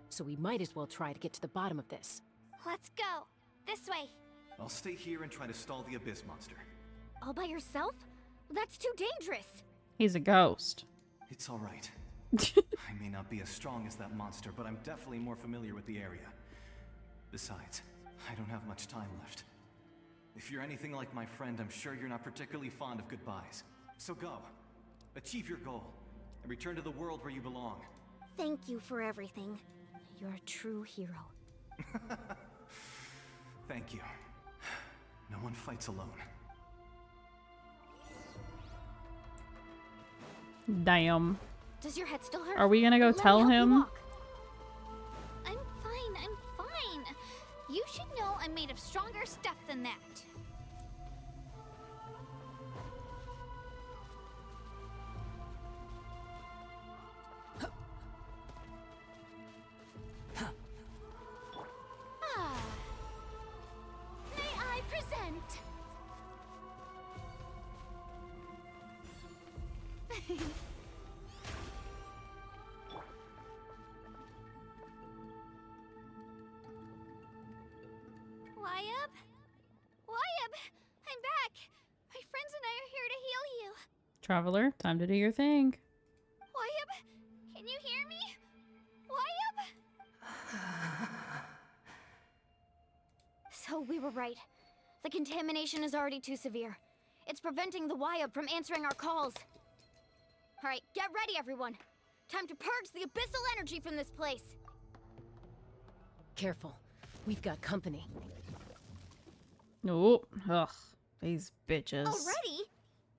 so we might as well try to get to the bottom of this. Let's go. This way. I'll stay here and try to stall the Abyss monster. All by yourself? That's too dangerous. He's a ghost. It's all right. I may not be as strong as that monster, but I'm definitely more familiar with the area. Besides, I don't have much time left. If you're anything like my friend, I'm sure you're not particularly fond of goodbyes. So go. Achieve your goal, and return to the world where you belong. Thank you for everything. You're a true hero. Thank you. No one fights alone. Damn. Does your head still hurt? Are we gonna go Let tell me help you him? walk. I'm fine. You should know I'm made of stronger stuff than that. May I present? Wayab, I'm back. My friends and I are here to heal you. Traveler, time to do your thing. Wayab, can you hear me? Wayab? So we were right. The contamination is already too severe. It's preventing the Wayab from answering our calls. All right, get ready, everyone. Time to purge the abyssal energy from this place. Careful. We've got company. Oh, ugh. These bitches. Already?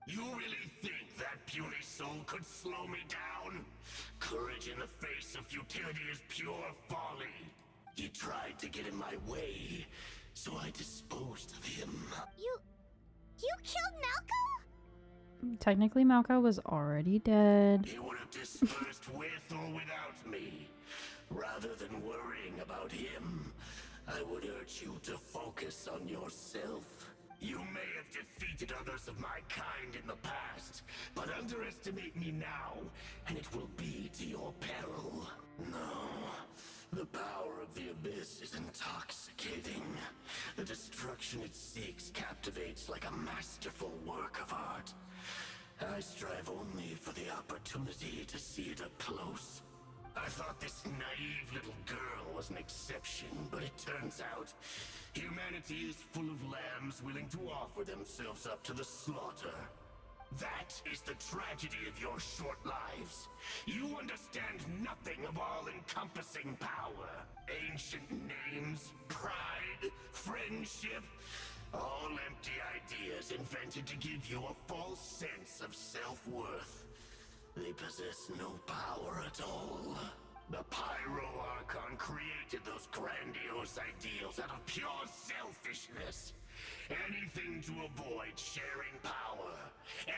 You really think that puny soul could slow me down? Courage in the face of futility is pure folly. He tried to get in my way, so I disposed of him. You killed Malco? Technically, Malco was already dead. He would have dispersed with or without me. Rather than worrying about him, I would urge you to focus on yourself. You may have defeated others of my kind in the past, but underestimate me now, and it will be to your peril. No, the power of the Abyss is intoxicating. The destruction it seeks captivates like a masterful work of art. I strive only for the opportunity to see it up close. I thought this naive little girl was an exception, but it turns out Humanity is full of lambs willing to offer themselves up to the slaughter. That is the tragedy of your short lives. You understand nothing of all-encompassing power. Ancient names, pride, friendship, all empty ideas invented to give you a false sense of self-worth. They possess no power at all. The Pyro Archon created those grandiose ideals out of pure selfishness. Anything to avoid sharing power.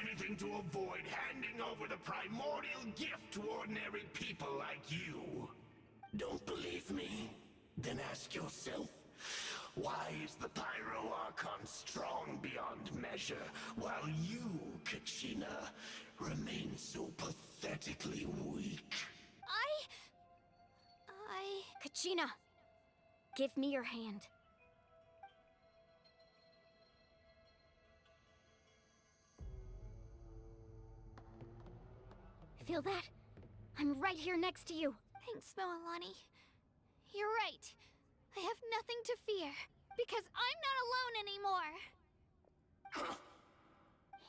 Anything to avoid handing over the primordial gift to ordinary people like you. Don't believe me? Then ask yourself, why is the Pyro Archon strong beyond measure, while you, Kachina, remain so pathetically weak? Kachina, give me your hand. Feel that? I'm right here next to you. Thanks, Moalani. You're right. I have nothing to fear, because I'm not alone anymore.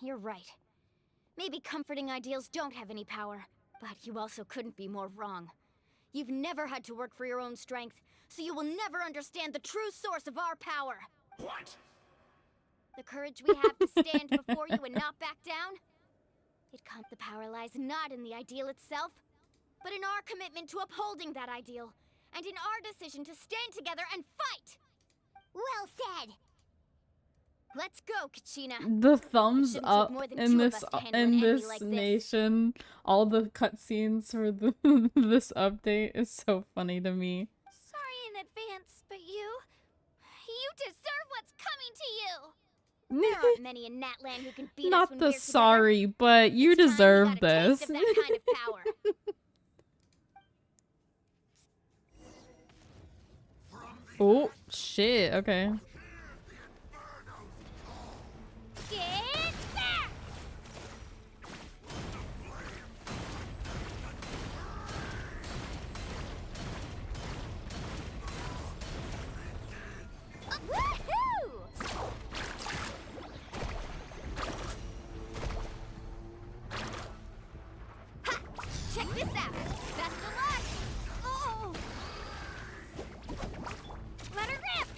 You're right. Maybe comforting ideals don't have any power, but you also couldn't be more wrong. You've never had to work for your own strength, so you will never understand the true source of our power. What? The courage we have to stand before you and not back down? The power lies not in the ideal itself, but in our commitment to upholding that ideal, and in our decision to stand together and fight! Well said! Let's go, Kachina. The thumbs Shouldn't take up more than in two of this us to handle an enemy like this. nation, all the cutscenes for this update is so funny to me. Sorry in advance, but you deserve what's coming to you! There aren't many in Natlan who can beat us Not when the we're together. sorry, but you It's time we deserve got a taste this. of that kind of power. Oh shit! Okay. Get back! Woohoo! Ha! Check this out. Best of luck. Oh! Let her rip!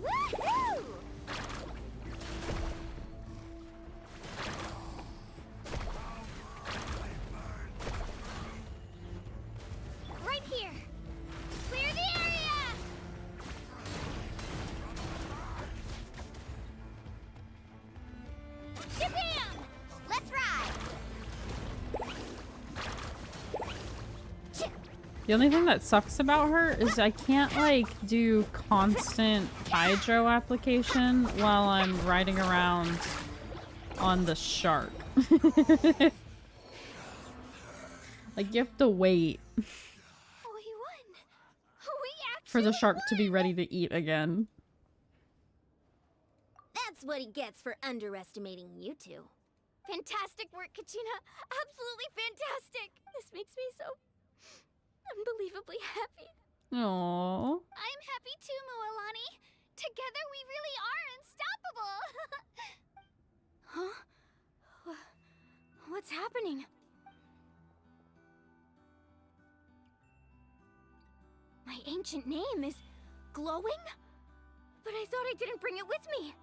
Woohoo! Right here! Clear the area! Shabam! Let's ride! The only thing that sucks about her is I can't like do constant hydro application while I'm riding around on the shark. Like you have to wait We won! We for the actually shark to won! be ready to eat again. That's what he gets for underestimating you two. Fantastic work, Kachina. Absolutely fantastic. This makes me so unbelievably happy. Aww. I'm happy too, Moalani. Together we really are unstoppable. Huh? What's happening? My ancient name is glowing? But I thought I didn't bring it with me.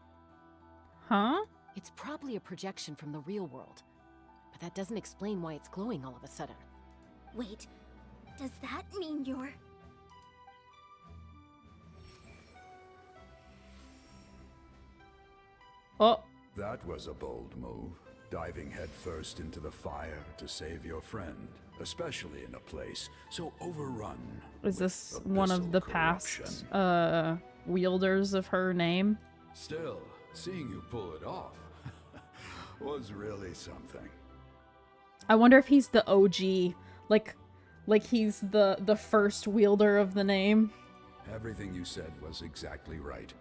Huh? It's probably a projection from the real world. But that doesn't explain why it's glowing all of a sudden. Wait, does that mean you're... Oh. That was a bold move. Diving headfirst into the fire to save your friend, especially in a place so overrun. Is this with one of abyssal the corruption. past wielders of her name? Still, seeing you pull it off was really something. I wonder if he's the OG, like he's the first wielder of the name. Everything you said was exactly right.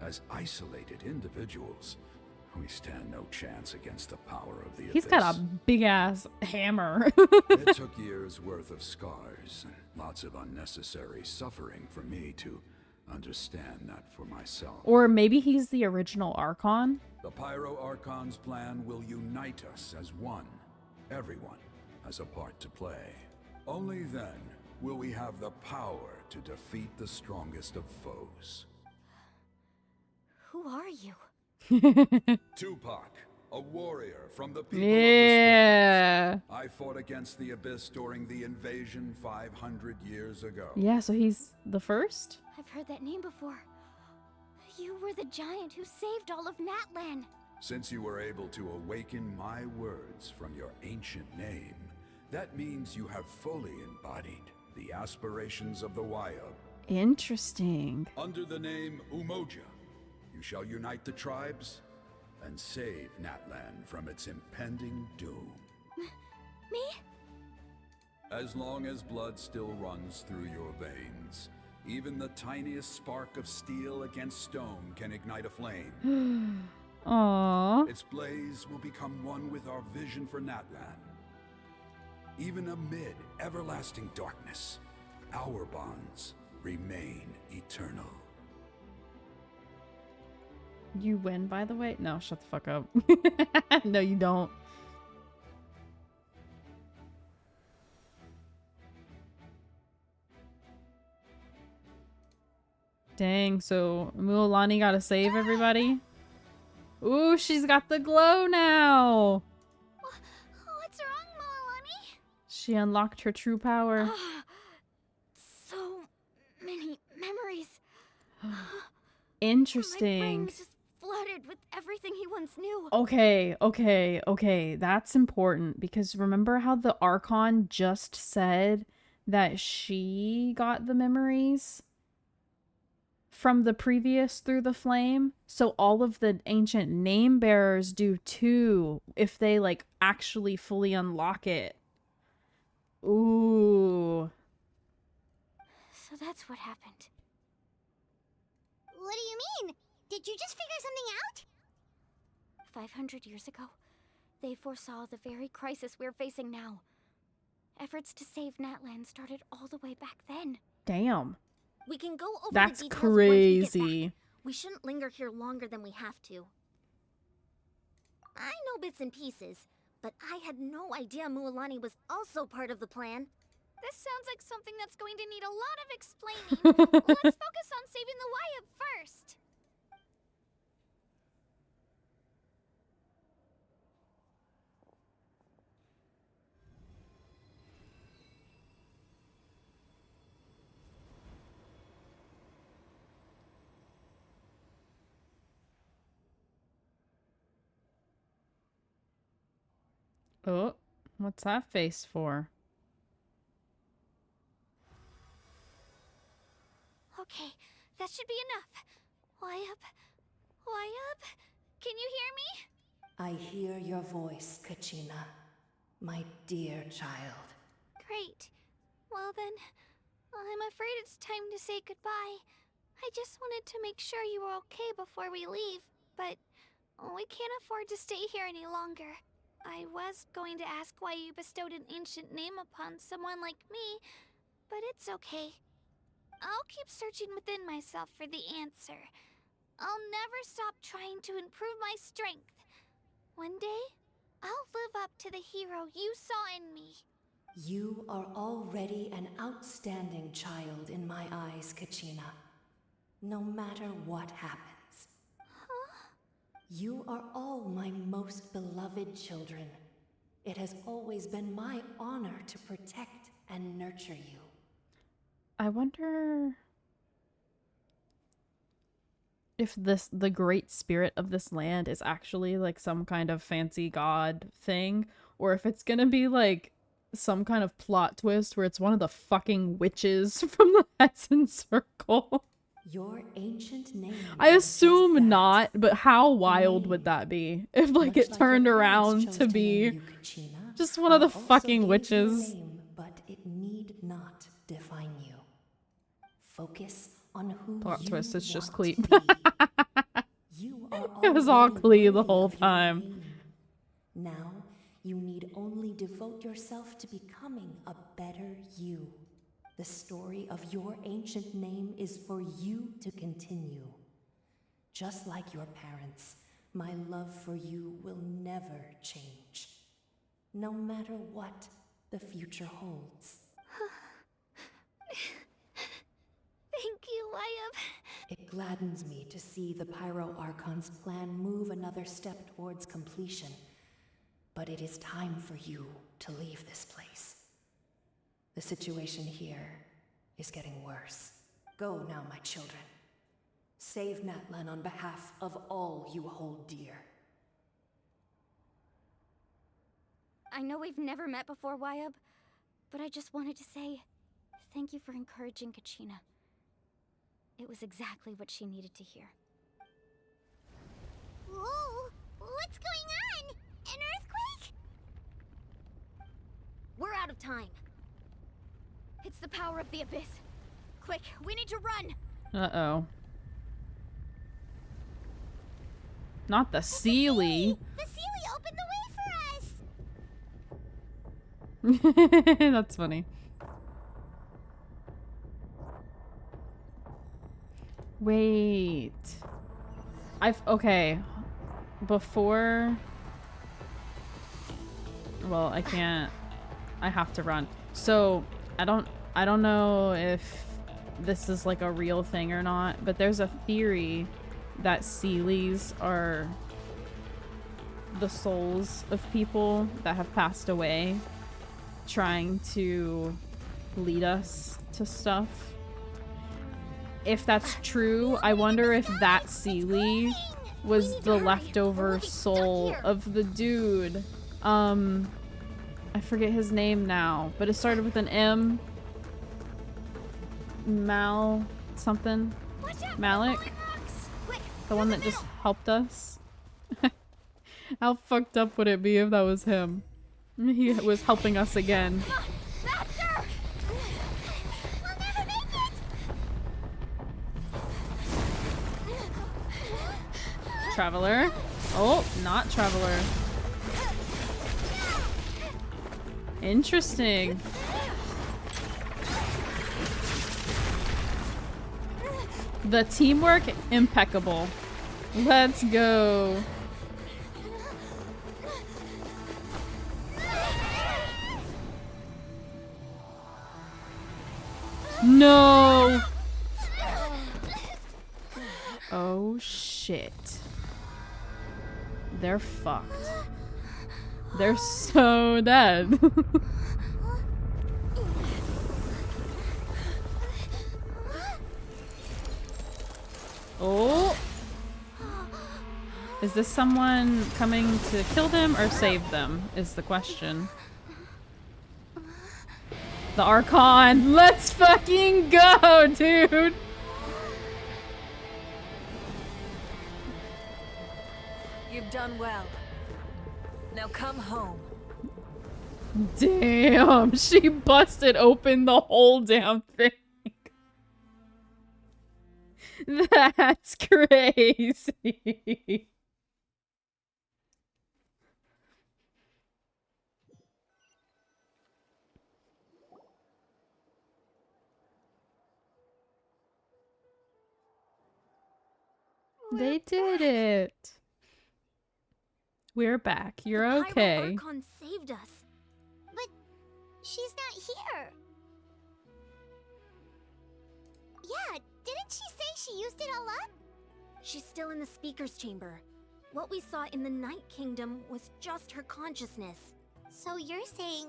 As isolated individuals, we stand no chance against the power of the He's abyss. got a big ass hammer. It took years worth of scars and lots of unnecessary suffering for me to understand that for myself. Or maybe he's the original Archon. The Pyro Archon's plan will unite us as one. Everyone has a part to play. Only then will we have the power to defeat the strongest of foes. Who are you? Tupac, a warrior from the people Yeah. of the Springs. I fought against the Abyss during the invasion 500 years ago. Yeah, so he's the first? I've heard that name before. You were the giant who saved all of Natlan. Since you were able to awaken my words from your ancient name, that means you have fully embodied the aspirations of the Wayab. Interesting. Under the name Umoja, you shall unite the tribes and save Natlan from its impending doom. Me? As long as blood still runs through your veins, even the tiniest spark of steel against stone can ignite a flame. Aww. Its blaze will become one with our vision for Natlan. Even amid everlasting darkness, our bonds remain eternal. You win, by the way? No, shut the fuck up. No, you don't. Dang, so Mualani gotta save everybody? Ooh, she's got the glow now! What's wrong, Mualani? She unlocked her true power. So many memories. Interesting. My brain was just flooded with everything he once knew. Okay. That's important because remember how the Archon just said that she got the memories from the previous Through the Flame? So all of the ancient name bearers do too if they like actually fully unlock it. Ooh. So that's what happened. What do you mean? Did you just figure something out? 500 years ago, they foresaw the very crisis we're facing now. Efforts to save Natlan started all the way back then. Damn. We can go over That's the details once we get crazy. back. We shouldn't linger here longer than we have to. I know bits and pieces, but I had no idea Mualani was also part of the plan. This sounds like something that's going to need a lot of explaining. Let's focus on saving the Wayab first. Oh, what's that face for? Okay, that should be enough. Wayab, can you hear me? I hear your voice, Kachina, my dear child. Great. Well then, I'm afraid it's time to say goodbye. I just wanted to make sure you were okay before we leave, but we can't afford to stay here any longer. I was going to ask why you bestowed an ancient name upon someone like me, but it's okay. I'll keep searching within myself for the answer. I'll never stop trying to improve my strength. One day, I'll live up to the hero you saw in me. You are already an outstanding child in my eyes, Kachina. No matter what happens. You are all my most beloved children. It has always been my honor to protect and nurture you. I wonder if the great spirit of this land is actually like some kind of fancy god thing, or if it's gonna be like some kind of plot twist where it's one of the fucking witches from the Hudson Circle. Your ancient name. I assume not, but how wild would that be if like it turned around to be just one of the fucking witches? But it need not define you. Focus on who Plot you twist, it's just want Cleet. to be. You are It was all already Clee the worthy whole of your time. name. Now, you need only devote yourself to becoming a better you. The story of your ancient name is for you to continue. Just like your parents, my love for you will never change. No matter what the future holds. Thank you, Wyatt. It gladdens me to see the Pyro Archon's plan move another step towards completion. But it is time for you to leave this place. The situation here is getting worse. Go now, my children. Save Natlan on behalf of all you hold dear. I know we've never met before, Wyatt, but I just wanted to say thank you for encouraging Kachina. It was exactly what she needed to hear. Whoa! What's going on? An earthquake? We're out of time. It's the power of the Abyss. Quick, we need to run! Uh-oh. Not the Sealy. The Sealy opened the way for us! That's funny. Wait. Okay. Before... Well, I can't... I have to run. So, I don't know if this is like a real thing or not, but there's a theory that Sealies are the souls of people that have passed away trying to lead us to stuff. If that's true, I wonder if that Sealy was the leftover soul of the dude. I forget his name now, but it started with an M. Mal something. Malik? The one that just helped us? How fucked up would it be if that was him? He was helping us again. Traveler. Oh, not Traveler. Interesting. The teamwork, impeccable. Let's go. No! Oh shit. They're fucked. They're so dead. Oh! Is this someone coming to kill them or save them, is the question. The Archon! Let's fucking go, dude! You've done well. Now come home. Damn, she busted open the whole damn thing. That's crazy. They did it. We're back. You're okay. The Pyro Archon saved us. But she's not here. Yeah, didn't she say she used it all up? She's still in the speaker's chamber. What we saw in the Night Kingdom was just her consciousness. So you're saying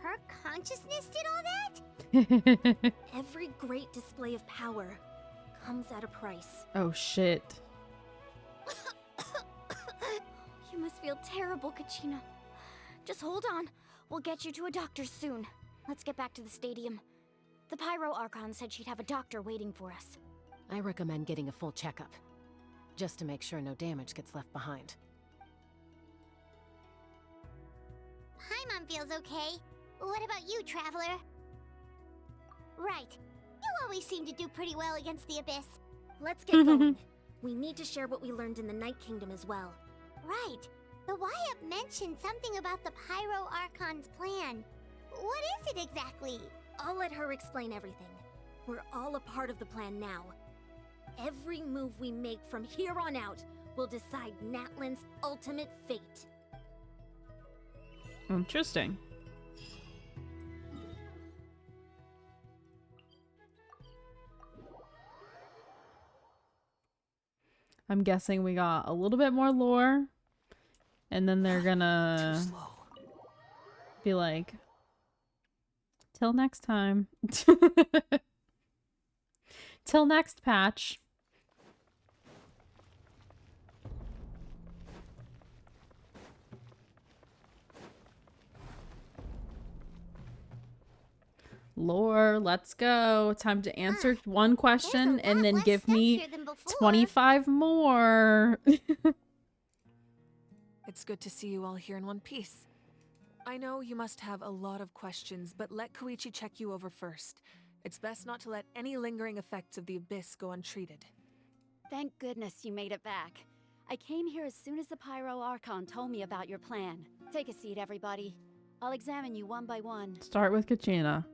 her consciousness did all that? Every great display of power comes at a price. Oh shit. You must feel terrible, Kachina. Just hold on. We'll get you to a doctor soon. Let's get back to the stadium. The Pyro Archon said she'd have a doctor waiting for us. I recommend getting a full checkup, just to make sure no damage gets left behind. Paimon feels okay. What about you, Traveler? Right. You always seem to do pretty well against the Abyss. Let's get going. We need to share what we learned in the Night Kingdom as well. Right. The Wyatt mentioned something about the Pyro Archon's plan. What is it exactly? I'll let her explain everything. We're all a part of the plan now. Every move we make from here on out will decide Natlan's ultimate fate. Interesting. I'm guessing we got a little bit more lore, and then they're gonna be like, till next time. Till next patch. Lore, let's go. Time to answer one question and then give me 25 more. It's good to see you all here in one piece. I know you must have a lot of questions, but let Koichi check you over first. It's best not to let any lingering effects of the Abyss go untreated. Thank goodness you made it back. I came here as soon as the Pyro Archon told me about your plan. Take a seat, everybody. I'll examine you one by one. Start with Kachina.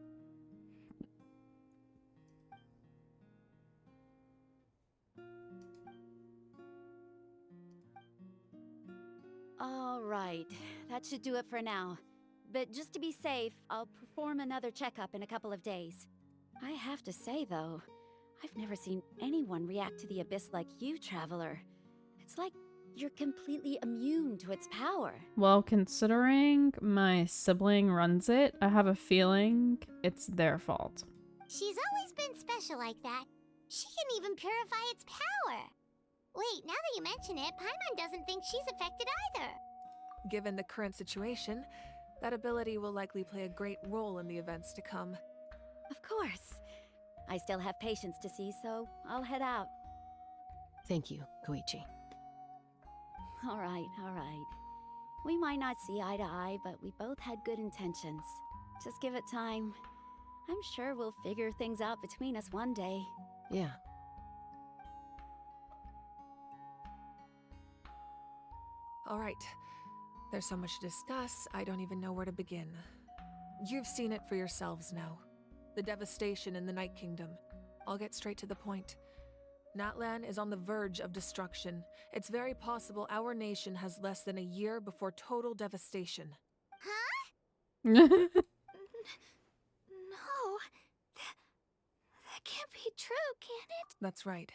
All right, that should do it for now. But just to be safe, I'll perform another checkup in a couple of days. I have to say, though, I've never seen anyone react to the Abyss like you, Traveler. It's like you're completely immune to its power. Well, considering my sibling runs it, I have a feeling it's their fault. She's always been special like that. She can even purify its power. Wait, now that you mention it, Paimon doesn't think she's affected either. Given the current situation, that ability will likely play a great role in the events to come. Of course. I still have patients to see, so I'll head out. Thank you, Koichi. All right. We might not see eye to eye, but we both had good intentions. Just give it time. I'm sure we'll figure things out between us one day. Yeah. All right. There's so much to discuss, I don't even know where to begin. You've seen it for yourselves now. The devastation in the Night Kingdom. I'll get straight to the point. Natlan is on the verge of destruction. It's very possible our nation has less than a year before total devastation. Huh? No. That can't be true, can it? That's right.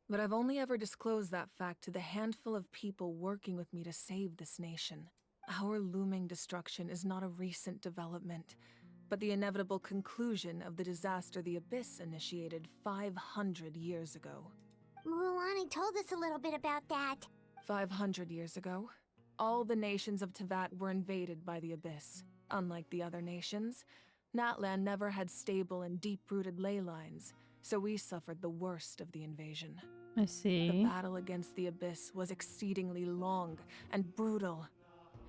But I've only ever disclosed that fact to the handful of people working with me to save this nation. Our looming destruction is not a recent development, but the inevitable conclusion of the disaster the Abyss initiated 500 years ago. Mualani told us a little bit about that. 500 years ago, all the nations of Teyvat were invaded by the Abyss. Unlike the other nations, Natlan never had stable and deep-rooted ley lines, so we suffered the worst of the invasion. I see. The battle against the Abyss was exceedingly long and brutal.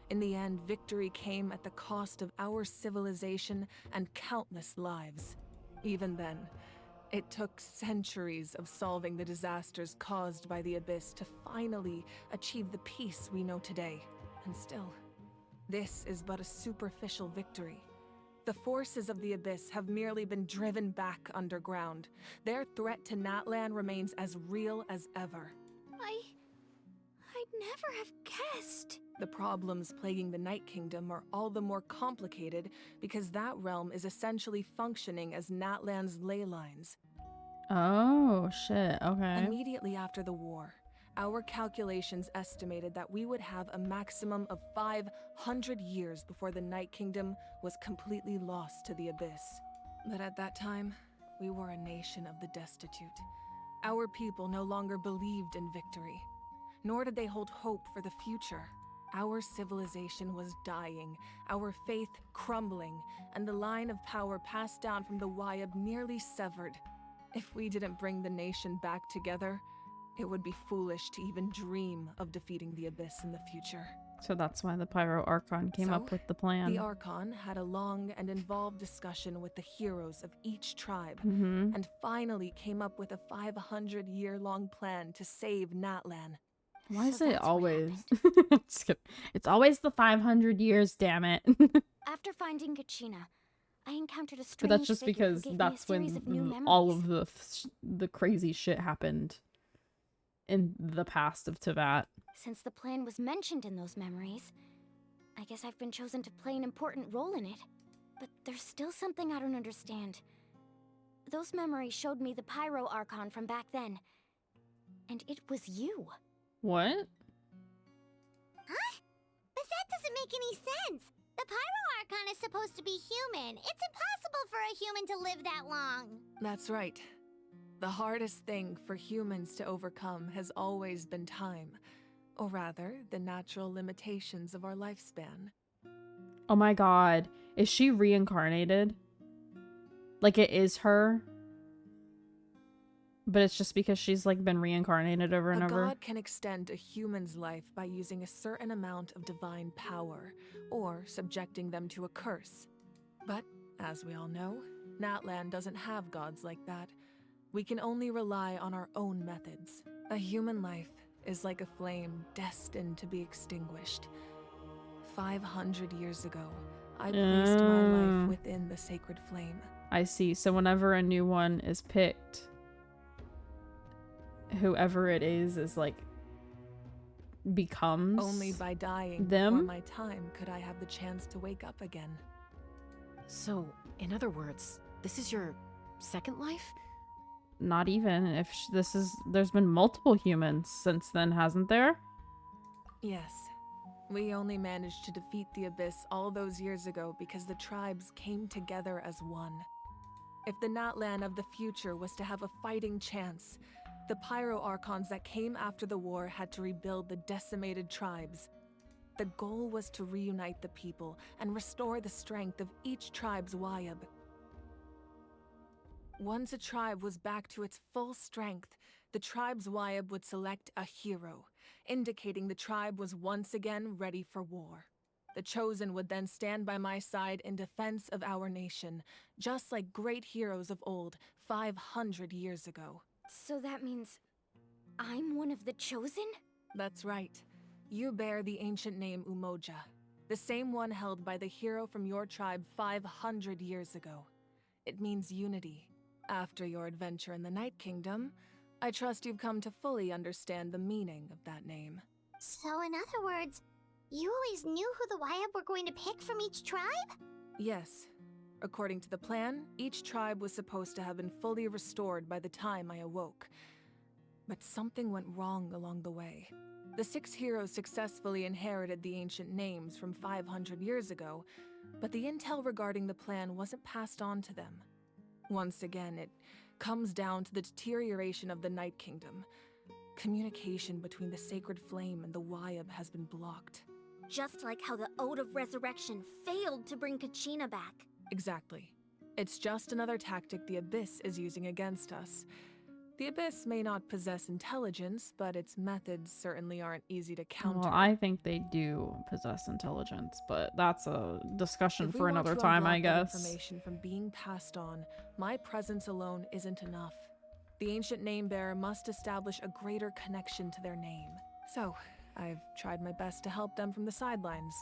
In the end, victory came at the cost of our civilization and countless lives. Even then, it took centuries of solving the disasters caused by the Abyss to finally achieve the peace we know today. And still, this is but a superficial victory. The forces of the Abyss have merely been driven back underground. Their threat to Natlan remains as real as ever. I'd never have guessed. The problems plaguing the Night Kingdom are all the more complicated because that realm is essentially functioning as Natlan's ley lines. Oh, shit. Okay. Immediately after the war, our calculations estimated that we would have a maximum of 500 years before the Night Kingdom was completely lost to the Abyss. But at that time, we were a nation of the destitute. Our people no longer believed in victory, nor did they hold hope for the future. Our civilization was dying, our faith crumbling, and the line of power passed down from the Wayab nearly severed. If we didn't bring the nation back together, it would be foolish to even dream of defeating the Abyss in the future. So that's why the Pyro Archon came up with the plan. The Archon had a long and involved discussion with the heroes of each tribe, Mhm. and finally came up with a 500-year-long plan to save Natlan. Why is it always? Just kidding. It's always the 500 years, damn it. After finding Kachina, I encountered a But strange that's just figure who because gave me a that's series of new when all memories. of the crazy shit happened in the past of Teyvat. Since the plan was mentioned in those memories, I guess I've been chosen to play an important role in it. But there's still something I don't understand. Those memories showed me the Pyro Archon from back then. And it was you. What? Huh? But that doesn't make any sense. The Pyro Archon is supposed to be human. It's impossible for a human to live that long. That's right. The hardest thing for humans to overcome has always been time. Or rather, the natural limitations of our lifespan. Oh my god. Is she reincarnated? Like it is her? But it's just because she's like been reincarnated over and A over? god can extend a human's life by using a certain amount of divine power, or subjecting them to a curse. But, as we all know, Natlan doesn't have gods like that. We can only rely on our own methods. A human life is like a flame destined to be extinguished. 500 years ago, I placed my life within the sacred flame. I see. So whenever a new one is picked, whoever it is like becomes Only by dying them? before my time could I have the chance to wake up again. So, in other words, this is your second life? Not even. If this is, there's been multiple humans since then, hasn't there? Yes. We only managed to defeat the Abyss all those years ago because the tribes came together as one. If the Natlan of the future was to have a fighting chance, the Pyro Archons that came after the war had to rebuild the decimated tribes. The goal was to reunite the people and restore the strength of each tribe's Wayab. Once a tribe was back to its full strength, the tribe's Wayab would select a hero, indicating the tribe was once again ready for war. The Chosen would then stand by my side in defense of our nation, just like great heroes of old 500 years ago. So that means I'm one of the Chosen? That's right. You bear the ancient name Umoja, the same one held by the hero from your tribe 500 years ago. It means unity. After your adventure in the Night Kingdom, I trust you've come to fully understand the meaning of that name. So in other words, you always knew who the Wayab were going to pick from each tribe? Yes. According to the plan, each tribe was supposed to have been fully restored by the time I awoke. But something went wrong along the way. The 6 heroes successfully inherited the ancient names from 500 years ago, but the intel regarding the plan wasn't passed on to them. Once again, it comes down to the deterioration of the Night Kingdom. Communication between the Sacred Flame and the Wayab has been blocked. Just like how the Ode of Resurrection failed to bring Kachina back. Exactly. It's just another tactic the Abyss is using against us. The Abyss may not possess intelligence, but its methods certainly aren't easy to counter. Well, I think they do possess intelligence, but that's a discussion If we for want another to time, I unblock that guess. information from being passed on, my presence alone isn't enough. The ancient name bearer must establish a greater connection to their name. So, I've tried my best to help them from the sidelines.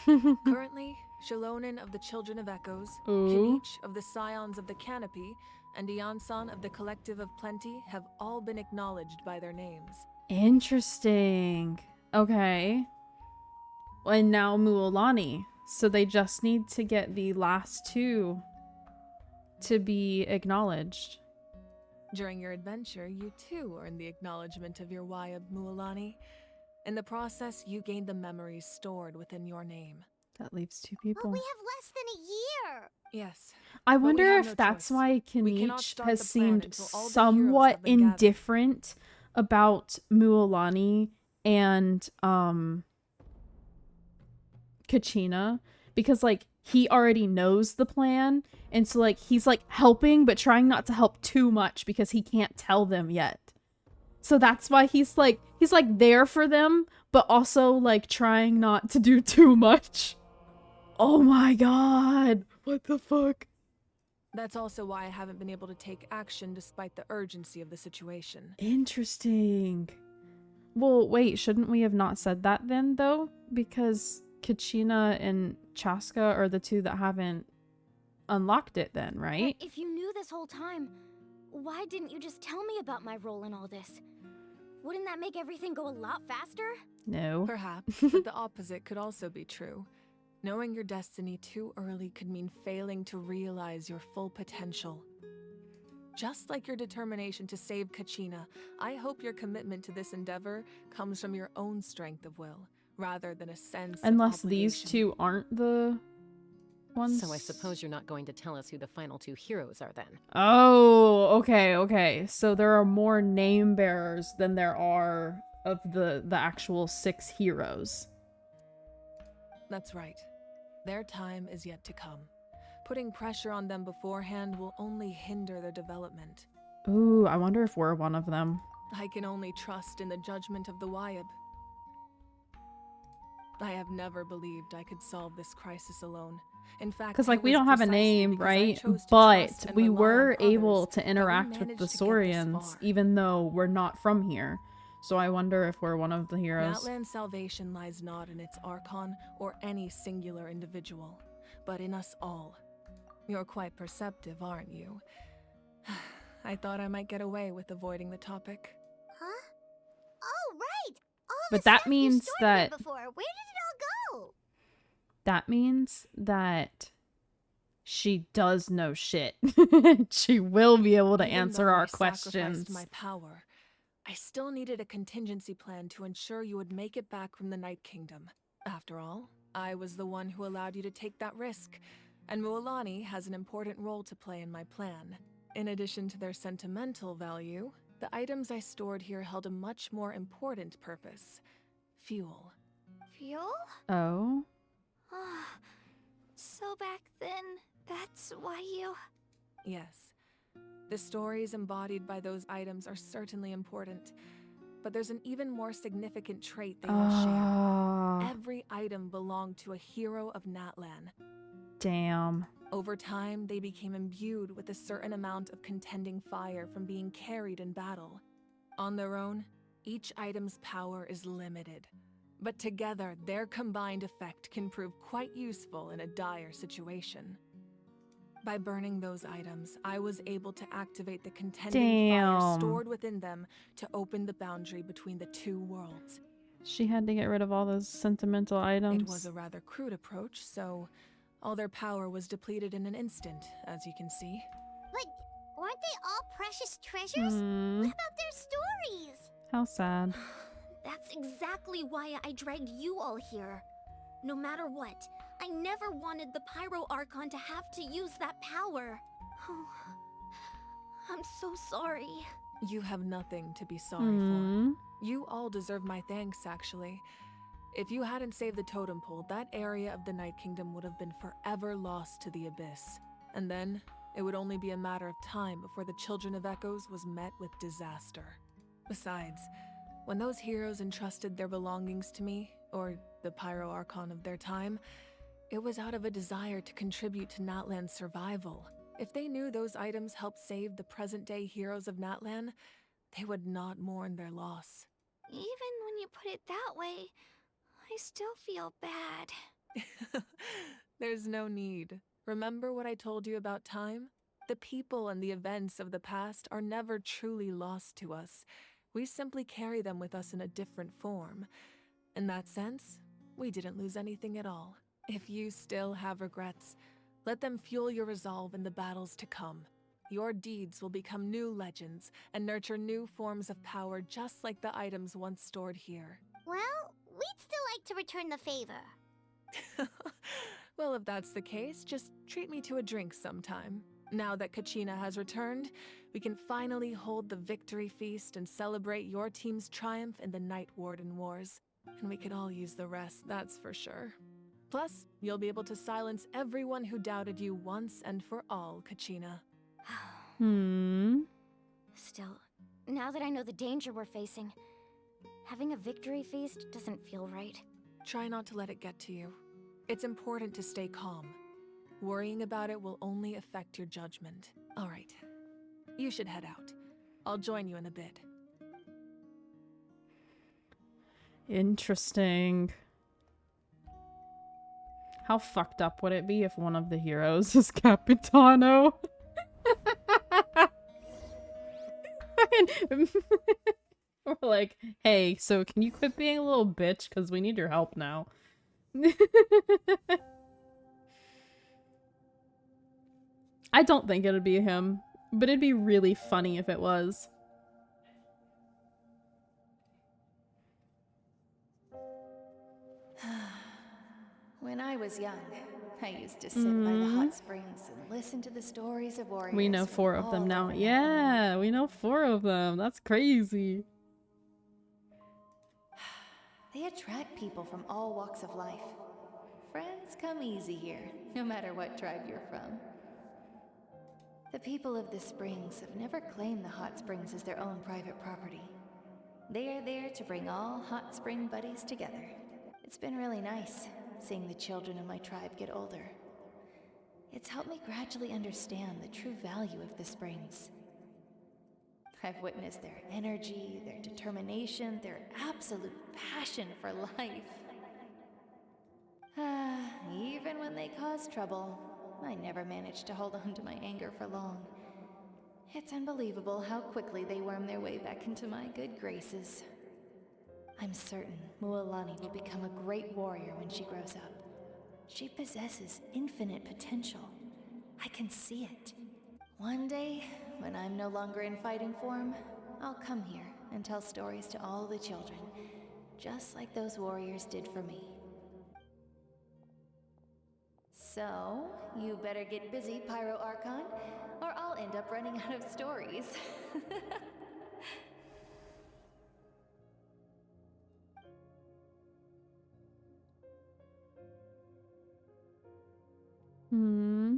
Currently, Shalonen of the Children of Echoes, Ooh. Kinich of the Scions of the Canopy, and Iansan of the Collective of Plenty have all been acknowledged by their names. Interesting. Okay. And now Mualani. So they just need to get the last 2 to be acknowledged. During your adventure, you too earned the acknowledgement of your Wayab, Mualani. In the process, you gained the memories stored within your name. That leaves 2 But people. we have less than a year. Yes. I but we wonder have if no that's choice. why We cannot Kinich start has the plan seemed until all the heroes somewhat have been gathered. indifferent about Mualani and Kachina, because like he already knows the plan, and so like he's like helping but trying not to help too much because he can't tell them yet. So that's why he's like there for them but also like trying not to do too much. Oh my god. What the fuck? That's also why I haven't been able to take action despite the urgency of the situation. Interesting. Well, wait, shouldn't we have not said that then, though? Because Kachina and Chaska are the two that haven't unlocked it then, right? If you knew this whole time, why didn't you just tell me about my role in all this? Wouldn't that make everything go a lot faster? No. Perhaps, but the opposite could also be true. Knowing your destiny too early could mean failing to realize your full potential. Just like your determination to save Kachina, I hope your commitment to this endeavor comes from your own strength of will, rather than a sense Unless of these two aren't the ones. So I suppose you're not going to tell us who the final two heroes are then. Oh, okay. So there are more name bearers than there are of the actual 6 heroes. That's right. Their time is yet to come. Putting pressure on them beforehand will only hinder their development. Ooh, I wonder if we're one of them. I can only trust in the judgment of the Wyab. I have never believed I could solve this crisis alone. In fact, Because, like, we don't have a name, right? But we were able to interact with the Saurians, even though we're not from here. So I wonder if we're one of the heroes. Natlan's salvation lies not in its Archon or any singular individual, but in us all. You're quite perceptive, aren't you? I thought I might get away with avoiding the topic. Huh? Oh, right! All But the that stuff you means stored that- here before. Where did it all go? That means that she does know shit. She will be able to Even answer though our I sacrificed questions. my power, I still needed a contingency plan to ensure you would make it back from the Night Kingdom. After all, I was the one who allowed you to take that risk, and Mualani has an important role to play in my plan. In addition to their sentimental value, the items I stored here held a much more important purpose: fuel. Fuel? Oh? So back then, that's why you... Yes. The stories embodied by those items are certainly important, but there's an even more significant trait they all share. Every item belonged to a hero of Natlan. Damn. Over time, they became imbued with a certain amount of contending fire from being carried in battle. On their own, each item's power is limited, but together, their combined effect can prove quite useful in a dire situation. By burning those items, I was able to activate the contending fire Damn. stored within them to open the boundary between the two worlds. She had to get rid of all those sentimental items. It was a rather crude approach, so all their power was depleted in an instant, as you can see. But weren't they all precious treasures? Hmm. What about their stories? How sad. That's exactly why I dragged you all here. No matter what, I never wanted the Pyro Archon to have to use that power. Oh, I'm so sorry. You have nothing to be sorry Hmm. for. You all deserve my thanks, actually. If you hadn't saved the totem pole, that area of the Night Kingdom would have been forever lost to the Abyss. And then, it would only be a matter of time before the Children of Echoes was met with disaster. Besides, when those heroes entrusted their belongings to me, or the Pyro Archon of their time, it was out of a desire to contribute to Natlan's survival. If they knew those items helped save the present-day heroes of Natlan, they would not mourn their loss. Even when you put it that way, I still feel bad. There's no need. Remember what I told you about time? The people and the events of the past are never truly lost to us. We simply carry them with us in a different form. In that sense, we didn't lose anything at all. If you still have regrets, let them fuel your resolve in the battles to come. Your deeds will become new legends and nurture new forms of power just like the items once stored here. Well, we'd still like to return the favor. Well, if that's the case, just treat me to a drink sometime. Now that Kachina has returned, we can finally hold the victory feast and celebrate your team's triumph in the Night Warden Wars. And we could all use the rest, that's for sure. Plus, you'll be able to silence everyone who doubted you once and for all, Kachina. Still, now that I know the danger we're facing, having a victory feast doesn't feel right. Try not to let it get to you. It's important to stay calm. Worrying about it will only affect your judgment. All right, you should head out. I'll join you in a bit. Interesting. How fucked up would it be if one of the heroes is Capitano? We're like, hey, so can you quit being a little bitch? Because we need your help now. I don't think it'd be him, but it'd be really funny if it was. When I was young, I used to sit by the hot springs and listen to the stories of warriors. We know 4 of them now. Yeah, we know 4 of them. That's crazy. They attract people from all walks of life. Friends come easy here, no matter what tribe you're from. The people of the springs have never claimed the hot springs as their own private property. They are there to bring all hot spring buddies together. It's been really nice seeing the children of my tribe get older. It's helped me gradually understand the true value of the springs. I've witnessed their energy, their determination, their absolute passion for life. Even when they cause trouble, I never managed to hold on to my anger for long. It's unbelievable how quickly they worm their way back into my good graces. I'm certain Mualani will become a great warrior when she grows up. She possesses infinite potential. I can see it. One day, when I'm no longer in fighting form, I'll come here and tell stories to all the children, just like those warriors did for me. So, you better get busy, Pyro Archon, or I'll end up running out of stories. Hmm.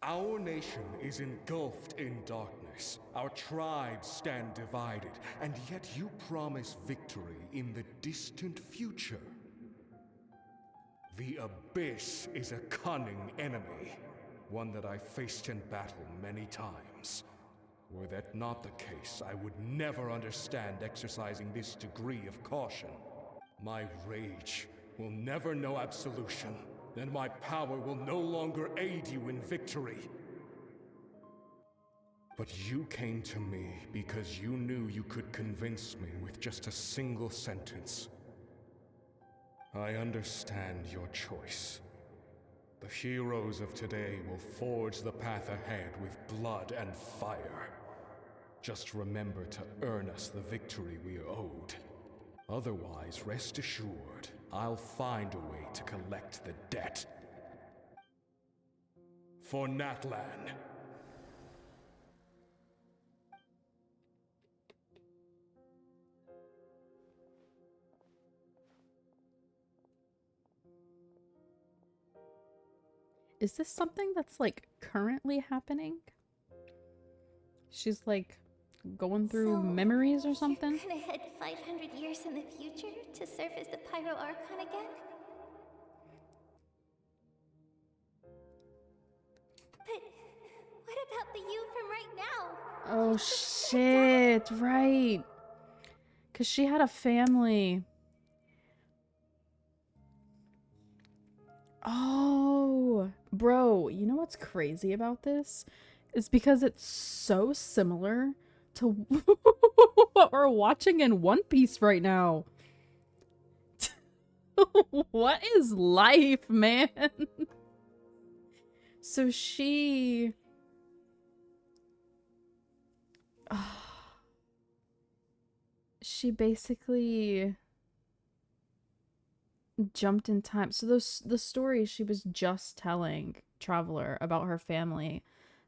Our nation is engulfed in darkness. Our tribes stand divided, and yet you promise victory in the distant future. The Abyss is a cunning enemy, one that I faced in battle many times. Were that not the case, I would never understand exercising this degree of caution. My rage will never know absolution, and my power will no longer aid you in victory. But you came to me because you knew you could convince me with just a single sentence. I understand your choice. The heroes of today will forge the path ahead with blood and fire. Just remember to earn us the victory we are owed. Otherwise, rest assured, I'll find a way to collect the debt. For Natlan. Is this something that's like currently happening? She's like going through memories or something? You're gonna head 500 years in the future to serve as the Pyro Archon again? But what about the you from right now? Oh shit, right. 'Cause she had a family. Oh, bro, you know what's crazy about this? Is because it's so similar to what we're watching in One Piece right now. What is life, man? So she... she basically jumped in time. So the story she was just telling Traveler about her family,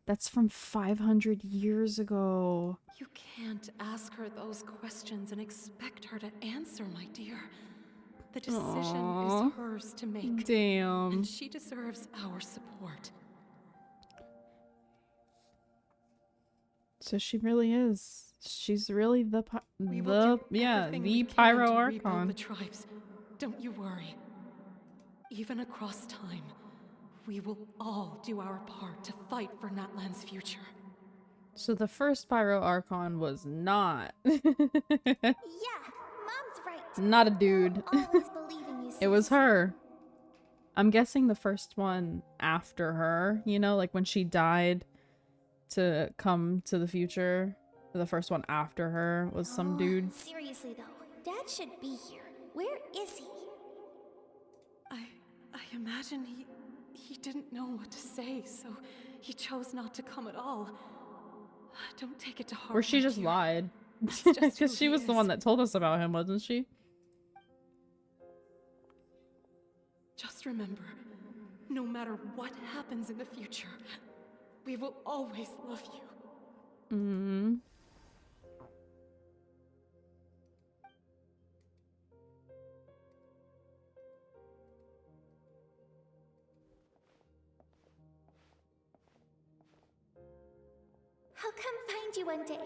that's from 500 years ago. You can't ask her those questions and expect her to answer, my dear. The decision Aww. is hers to make. Damn. And she deserves our support. So she really is. She's really the We will do yeah, everything the we can Pyro to rebuild Archon. the tribes. Don't you worry. Even across time, we will all do our part to fight for Natlan's future. So the first Pyro Archon was not Yeah, Mom's right. not a dude. Always believe in you, It was sis. her. I'm guessing the first one after her, you know, like when she died to come to the future. The first one after her was some dude. Seriously though, Dad should be here. Where is he? I imagine he didn't know what to say, so he chose not to come at all. Don't take it to heart. Or she my just dear. lied. That's just who Because she he was the is. one that told us about him, wasn't she? Just remember, no matter what happens in the future, we will always love you. Mm-hmm. I'll come find you one day.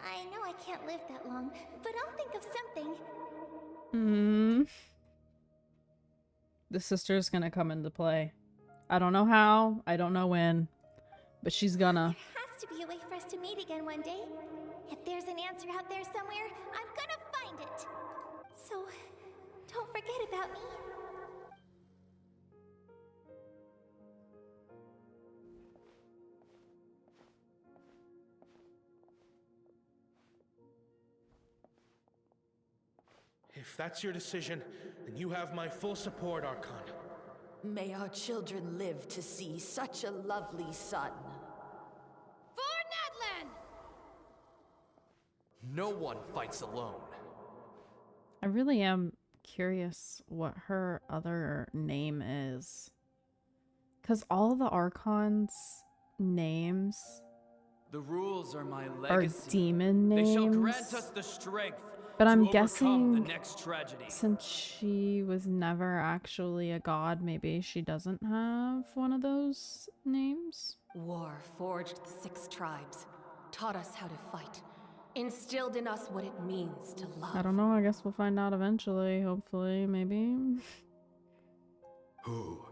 I know I can't live that long, but I'll think of something. Hmm. The sister's gonna come into play. I don't know how, I don't know when, but she's gonna. There has to be a way for us to meet again one day. If there's an answer out there somewhere, I'm gonna find it. So, don't forget about me. If that's your decision, then you have my full support, Archon. May our children live to see such a lovely son. For Natlan! No one fights alone. I really am curious what her other name is. Because all the Archons' names The rules are my are legacy. demon They names. shall grant us the strength But to I'm overcome guessing the next tragedy. since she was never actually a god, maybe she doesn't have one of those names. War forged the 6 tribes, taught us how to fight, instilled in us what it means to love. I don't know, I guess we'll find out eventually, hopefully, maybe. Who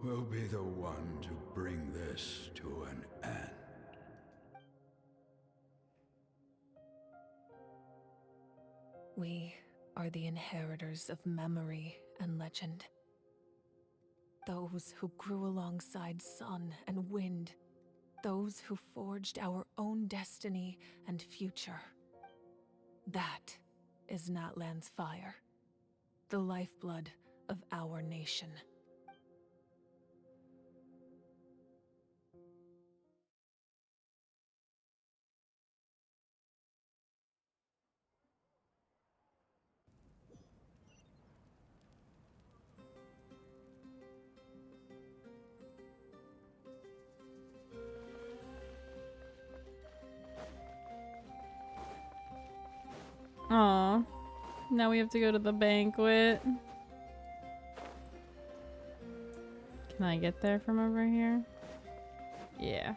will be the one to bring this to an end? We are the inheritors of memory and legend. Those who grew alongside sun and wind. Those who forged our own destiny and future. That is Natlan's fire. The lifeblood of our nation. Aw. Now we have to go to the banquet. Can I get there from over here? Yeah.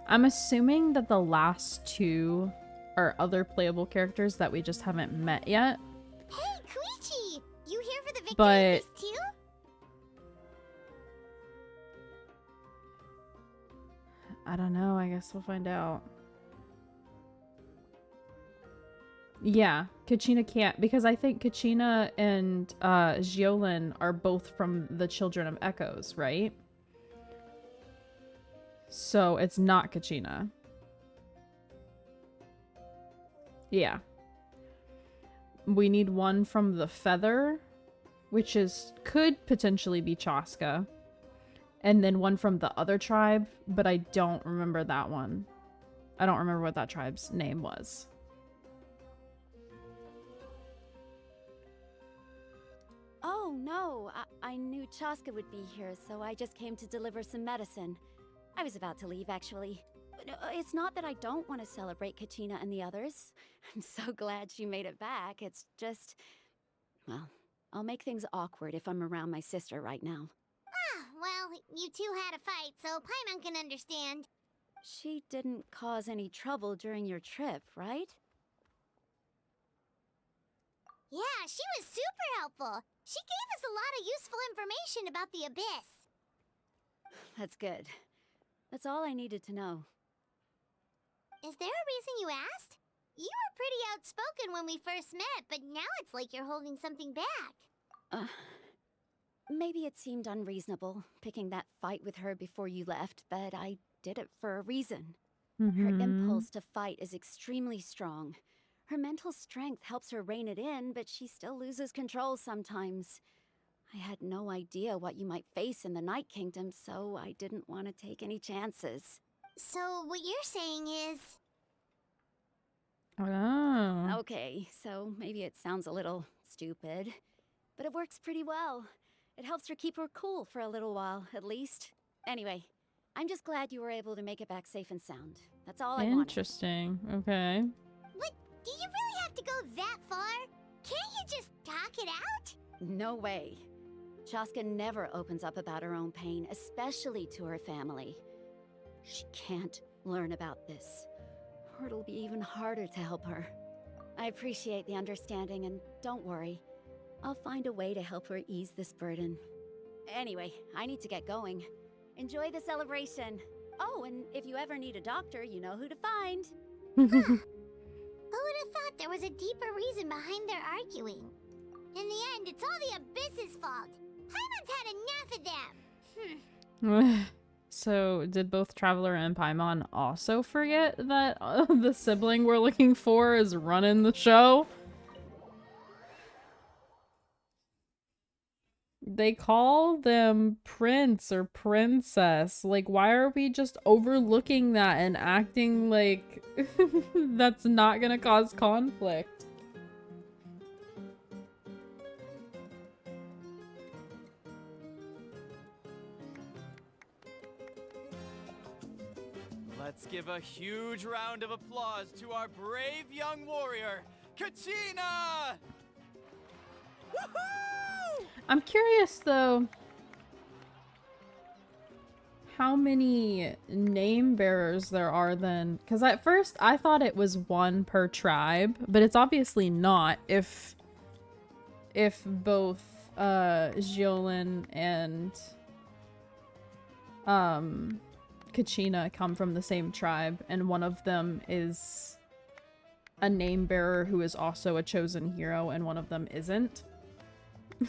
I'm assuming that the last 2 are other playable characters that we just haven't met yet. Hey, Koichi! You here for the victory But- feast too? I don't know. I guess we'll find out. Yeah, Kachina can't, because I think Kachina and Xiolin are both from the Children of Echoes, right? So it's not Kachina. Yeah. We need one from the Feather, which could potentially be Chaska. And then one from the other tribe, but I don't remember that one. I don't remember what that tribe's name was. Oh, no. I knew Chaska would be here, so I just came to deliver some medicine. I was about to leave, actually. But it's not that I don't want to celebrate Kachina and the others. I'm so glad she made it back. It's just... Well, I'll make things awkward if I'm around my sister right now. Ah, well, you two had a fight, so Paimon can understand. She didn't cause any trouble during your trip, right? Yeah, she was super helpful. She gave us a lot of useful information about the Abyss. That's good. That's all I needed to know. Is there a reason you asked? You were pretty outspoken when we first met, but now it's like you're holding something back. Maybe it seemed unreasonable, picking that fight with her before you left, but I did it for a reason. Her impulse to fight is extremely strong. Her mental strength helps her rein it in, but she still loses control sometimes. I had no idea what you might face in the Night Kingdom, so I didn't want to take any chances. So what you're saying is... Oh. Okay, so maybe it sounds a little stupid, but it works pretty well. It helps her keep her cool for a little while, at least. Anyway, I'm just glad you were able to make it back safe and sound. That's all I wanted. Interesting. Okay. What? Do you really have to go that far? Can't you just talk it out? No way. Shaska never opens up about her own pain, especially to her family. She can't learn about this, or it'll be even harder to help her. I appreciate the understanding, and don't worry. I'll find a way to help her ease this burden. Anyway, I need to get going. Enjoy the celebration. Oh, and if you ever need a doctor, you know who to find. Who would have thought there was a deeper reason behind their arguing? In the end, it's all the Abyss's fault. Paimon's had enough of them. So, did both Traveler and Paimon also forget that the sibling we're looking for is running the show? They call them prince or princess. Like, why are we just overlooking that and acting like that's not gonna cause conflict? Let's give a huge round of applause to our brave young warrior, Kachina! Woohoo! I'm curious though, how many name bearers there are then, because at first I thought it was one per tribe, but it's obviously not if both Xiolin and Kachina come from the same tribe, and one of them is a name bearer who is also a chosen hero and one of them isn't.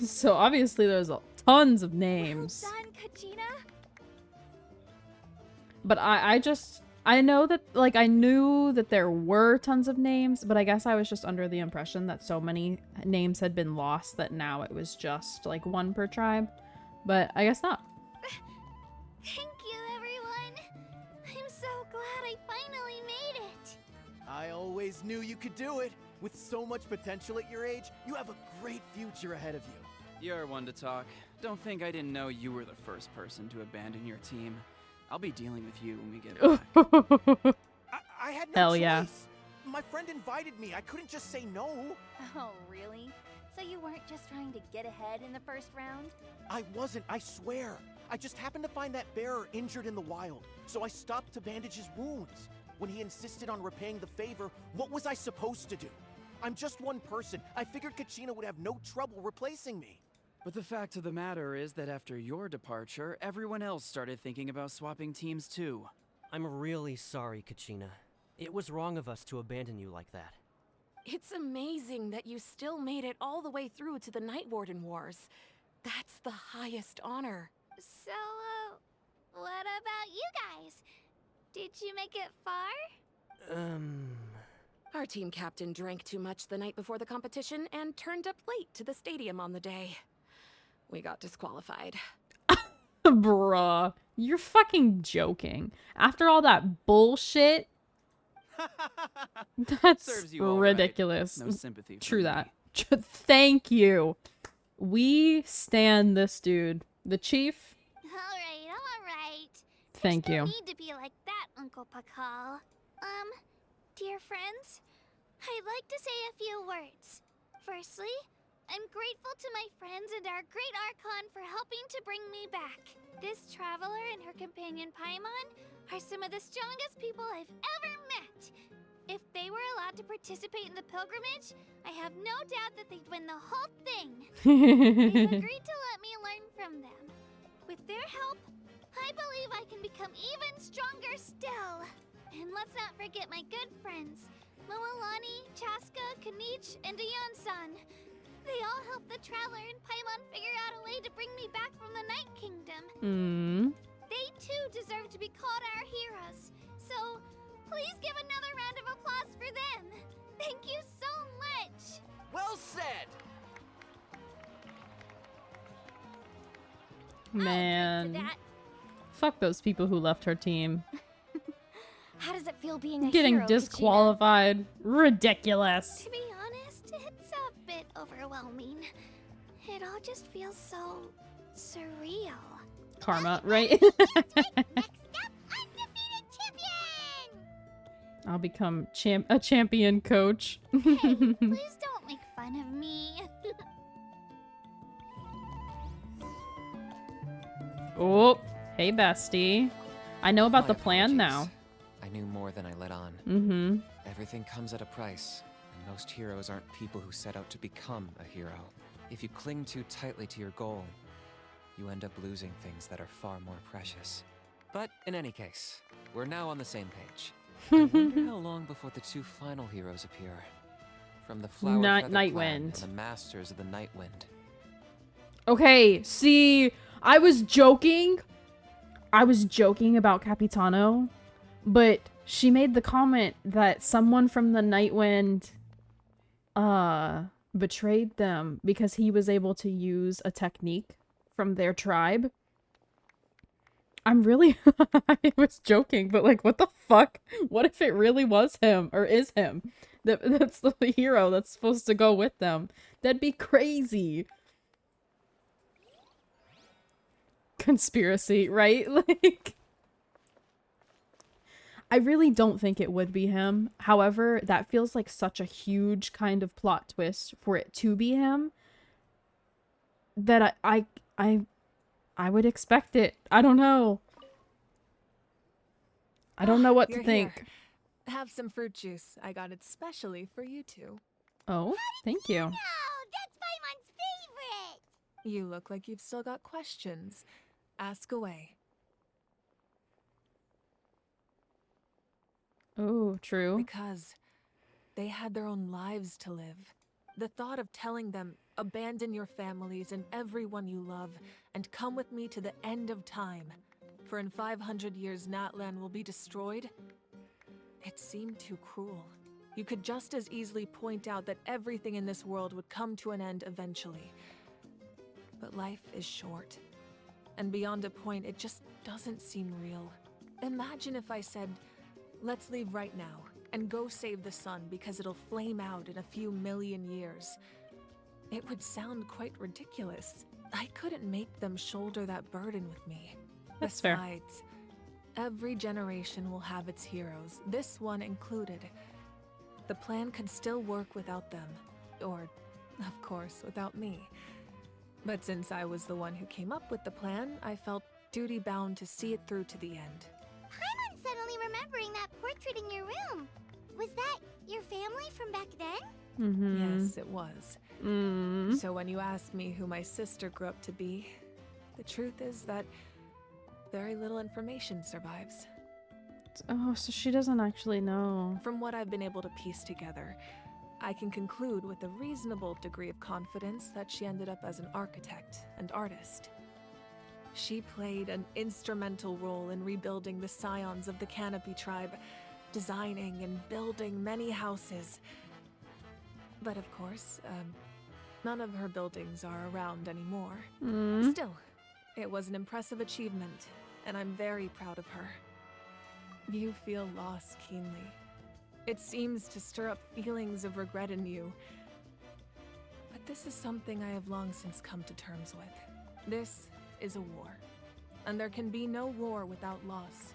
So obviously there's tons of names. Well done, Kachina. But I know that, like, I knew that there were tons of names, but I guess I was just under the impression that so many names had been lost that now it was just like one per tribe. But I guess not. Thank you, everyone. I'm so glad I finally made it. I always knew you could do it. With so much potential at your age, you have a great future ahead of you. You're one to talk. Don't think I didn't know you were the first person to abandon your team. I'll be dealing with you when we get back. I had no Hell choice. yeah. My friend invited me. I couldn't just say no. Oh, really? So you weren't just trying to get ahead in the first round? I wasn't, I swear. I just happened to find that bearer injured in the wild, so I stopped to bandage his wounds. When he insisted on repaying the favor, what was I supposed to do? I'm just one person. I figured Kachina would have no trouble replacing me. But the fact of the matter is that after your departure, everyone else started thinking about swapping teams too. I'm really sorry, Kachina. It was wrong of us to abandon you like that. It's amazing that you still made it all the way through to the Night Warden Wars. That's the highest honor. So, what about you guys? Did you make it far? Our team captain drank too much the night before the competition and turned up late to the stadium on the day. We got disqualified. Bruh, you're fucking joking. After all that bullshit? That's Serves you all right. ridiculous. No sympathy for True me. that. Thank you. We stand this dude. The chief. All right. Thank you. No need to be like that, Uncle Pakal. Dear friends, I'd like to say a few words. Firstly, I'm grateful to my friends and our great Archon for helping to bring me back. This traveler and her companion Paimon are some of the strongest people I've ever met. If they were allowed to participate in the pilgrimage, I have no doubt that they'd win the whole thing. They've agreed to let me learn from them. With their help, I believe I can become even stronger still. And let's not forget my good friends, Moalani, Chaska, Kanich, and Aeon-san. They all helped the Traveler and Paimon figure out a way to bring me back from the Night Kingdom. They too deserve to be called our heroes. So, please give another round of applause for them. Thank you so much. Well said! Man. Fuck those people who left her team. How does it feel being a Getting hero, disqualified. Ridiculous. To be honest, it's a bit overwhelming. It all just feels so surreal. Karma, right? I'll become a champion coach. Hey, please don't make fun of me. Oh, hey bestie. I know about the plan now. I knew more than I let on. Mm-hmm. Everything comes at a price, and most heroes aren't people who set out to become a hero. If you cling too tightly to your goal, you end up losing things that are far more precious. But in any case, we're now on the same page. I wonder how long before the two final heroes appear. From the Flower Feather Clan and the Masters of the Nightwind. Okay, see, I was joking about Capitano, but she made the comment that someone from the Nightwind betrayed them because he was able to use a technique from their tribe. I'm really I was joking, but like, what the fuck? What if it really was him or is him? That's the hero that's supposed to go with them. That'd be crazy. Conspiracy, right? Like, I really don't think it would be him. However, that feels like such a huge kind of plot twist for it to be him that I would expect it. I don't know. I don't know what to think. Here. Have some fruit juice. I got it specially for you two. Oh, thank you. No, that's Paimon's favorite. You look like you've still got questions. Ask away. Oh, true. Because they had their own lives to live. The thought of telling them, abandon your families and everyone you love, and come with me to the end of time, for in 500 years Natlan will be destroyed, it seemed too cruel. You could just as easily point out that everything in this world would come to an end eventually. But life is short. And beyond a point, it just doesn't seem real. Imagine if I said, let's leave right now, and go save the sun because it'll flame out in a few million years. It would sound quite ridiculous. I couldn't make them shoulder that burden with me. That's fair. Besides, every generation will have its heroes, this one included. The plan could still work without them. Or, of course, without me. But since I was the one who came up with the plan, I felt duty-bound to see it through to the end. Paimon's suddenly remembering that portrait in your room. Was that your family from back then? Mm-hmm. Yes, it was. Mm. So when you asked me who my sister grew up to be, the truth is that very little information survives. Oh, so she doesn't actually know. From what I've been able to piece together, I can conclude with a reasonable degree of confidence that she ended up as an architect and artist. She played an instrumental role in rebuilding the scions of the Canopy tribe, designing and building many houses. But of course, none of her buildings are around anymore. Mm. Still, it was an impressive achievement, and I'm very proud of her. You feel loss keenly. It seems to stir up feelings of regret in you. But this is something I have long since come to terms with. This is a war, and there can be no war without loss.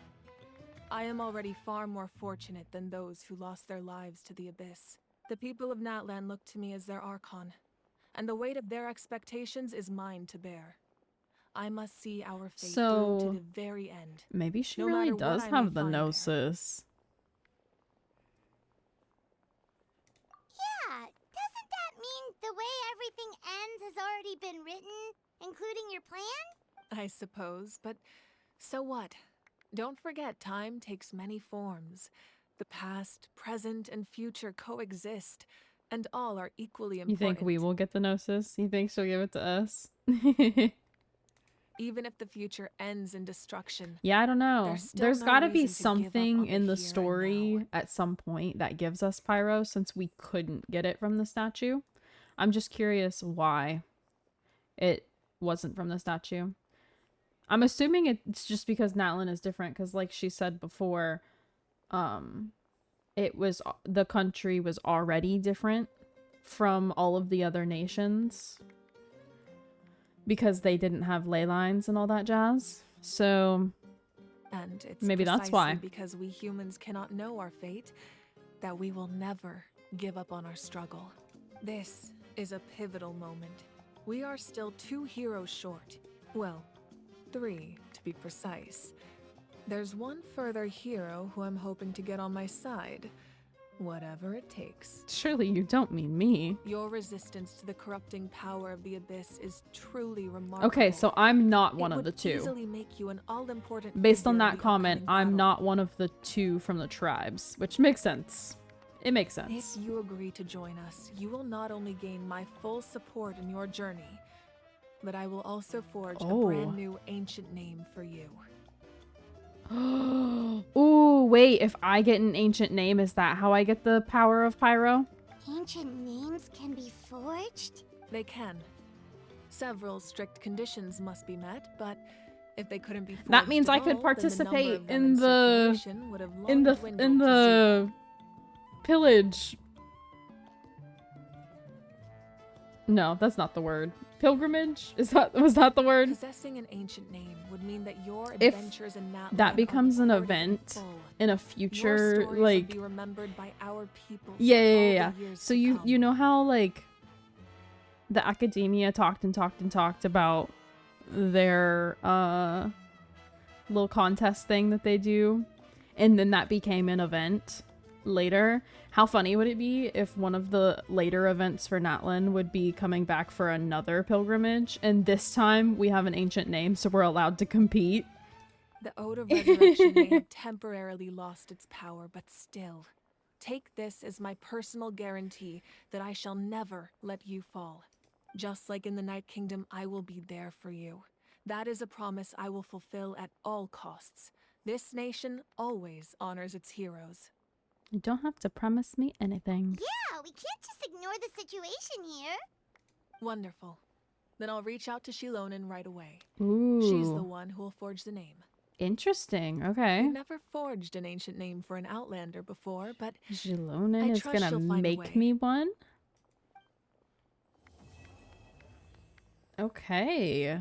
I am already far more fortunate than those who lost their lives to the Abyss. The people of Natlan look to me as their Archon, and the weight of their expectations is mine to bear. I must see our fate through So to the very end. maybe she no really matter what does I may have the find there. gnosis. Yeah, doesn't that mean the way everything ends has already been written, including your plan? I suppose, but so what? Don't forget, time takes many forms. The past, present, and future coexist, and all are equally You important. think we will get the gnosis? You think she'll give it to us? Even if the future ends in destruction. Yeah, I don't know. There's no got to be reason to give up something on in the the here and story at some point that gives us Pyro, since we couldn't get it from the statue. I'm just curious why it wasn't from the statue. I'm assuming it's just because Natlan is different, because like she said before, the country was already different from all of the other nations because they didn't have ley lines and all that jazz. So And it's maybe that's precisely why. because we humans cannot know our fate that we will never give up on our struggle. This is a pivotal moment. We are still 2 heroes short. Well, 3 to be precise. There's one further hero who I'm hoping to get on my side. Whatever it takes. Surely you don't mean me. Your resistance to the corrupting power of the Abyss is truly remarkable. Okay, so I'm not one It of the would 2. easily make you an all-important Based on figure in that the comment, upcoming I'm battle. not one of the 2 from the tribes, which makes sense. It makes sense. If you agree to join us, you will not only gain my full support in your journey, but I will also forge a brand new ancient name for you. Ooh, wait, if I get an ancient name, is that how I get the power of Pyro? Ancient names can be forged? They can. Several strict conditions must be met, but if they couldn't be forged That means at I could all, then the number participate of them in the circulation would have long in dwindled to the pillage. No, that's not the word. Pilgrimage? Was that the word? Possessing an ancient name would mean that your If adventures in Natlan that are becomes an recorded in event full. in a Your future, stories would like, be remembered by our people for yeah, all yeah, the yeah. years So to you come. you know how like the academia talked about their little contest thing that they do, and then that became an event later. How funny would it be if one of the later events for Natlan would be coming back for another pilgrimage, and this time we have an ancient name, so we're allowed to compete? The Ode of Resurrection may have temporarily lost its power, but still, take this as my personal guarantee that I shall never let you fall. Just like in the Night Kingdom, I will be there for you. That is a promise I will fulfill at all costs. This nation always honors its heroes. You don't have to promise me anything. Yeah, we can't just ignore the situation here. Wonderful. Then I'll reach out to Shilonen right away. Ooh. She's the one who will forge the name. Interesting. Okay. I've never forged an ancient name for an Outlander before, but Shilonen I is trust gonna she'll find a way. make me one. Okay.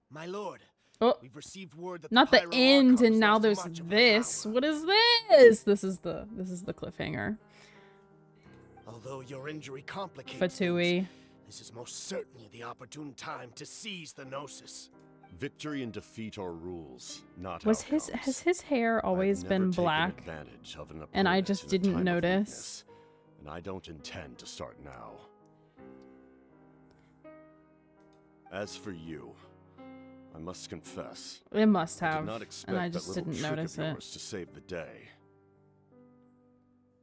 My lord, Oh, we've received word that not the the Pyro end, Archons and now lost there's much of this. What is this? This is the cliffhanger. Although your injury complicates Fatui. things, this is most certainly the opportune time to seize the Gnosis. Victory and defeat are rules, not Has outcomes. his hair always I've been never taken black? advantage of an And I opponent just in a didn't time of notice. weakness, and I don't intend to start now. As for you, I must confess, It must I have, did not and expect I just that little didn't trick notice of it. yours to save the day.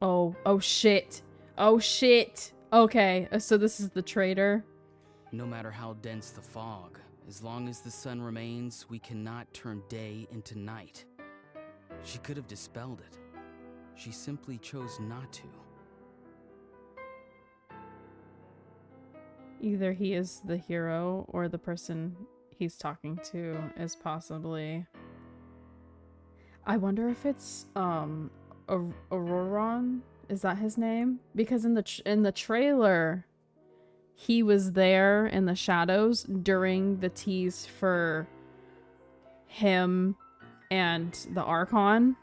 Oh shit. Oh shit. Okay, so this is the traitor. No matter how dense the fog, as long as the sun remains, we cannot turn day into night. She could have dispelled it. She simply chose not to. Either he is the hero or the person he's talking to is possibly... I wonder if it's Auroron? Is that his name? Because in the trailer he was there in the shadows during the tease for him and the Archon.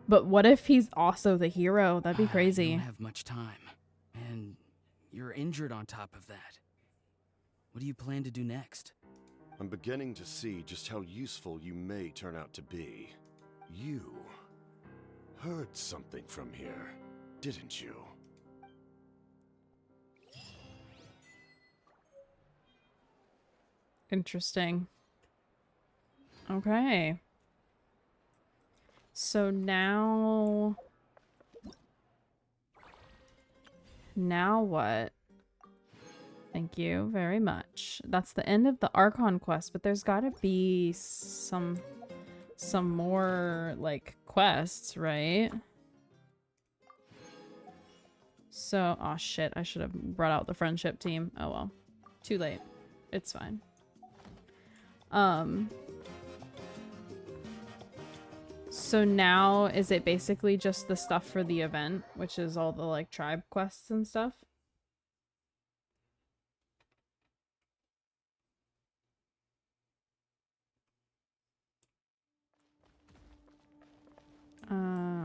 But what if he's also the hero? That'd be I crazy. don't have much time, and You're injured on top of that. What do you plan to do next? I'm beginning to see just how useful you may turn out to be. You heard something from here, didn't you? Interesting. Okay. So now what? Thank you very much. That's the end of the Archon quest, but there's gotta be some more, like, quests, right? So, oh shit, I should have brought out the friendship team. Oh well. Too late. It's fine. So now, is it basically just the stuff for the event, which is all the, like, tribe quests and stuff?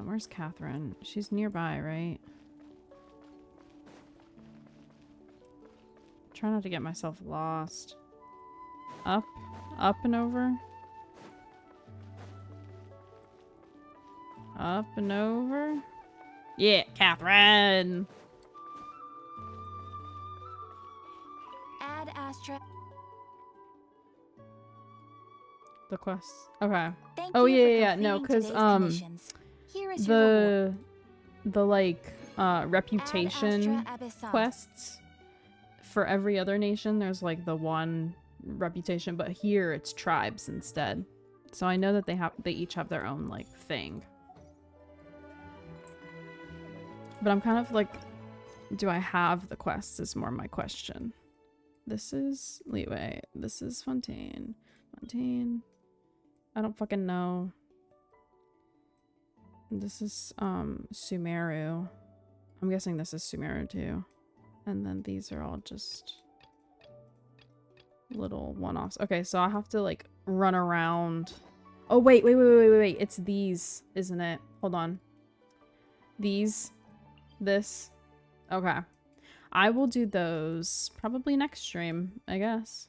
Where's Catherine? She's nearby, right? Try not to get myself lost. Up and over. Up and over. Yeah, Catherine! Add Astra. The quests. Okay. Thank Oh you yeah, for no, completing cause today's commissions. Here is your reward. Reputation Astra Abyssal. quests for every other nation. There's like the one reputation, but here it's tribes instead. So I know that they each have their own like thing. But I'm kind of like, do I have the quests is more my question. This is Leeway. This is Fontaine. Fontaine. I don't fucking know. This is Sumeru. I'm guessing this is Sumeru too. And then these are all just little one-offs. Okay, so I have to like run around. Oh wait. It's these, isn't it? Hold on. These. This. Okay. I will do those probably next stream, I guess.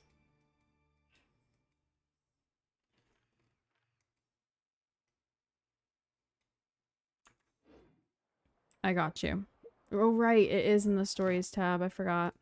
I got you. Oh, right. It is in the stories tab. I forgot.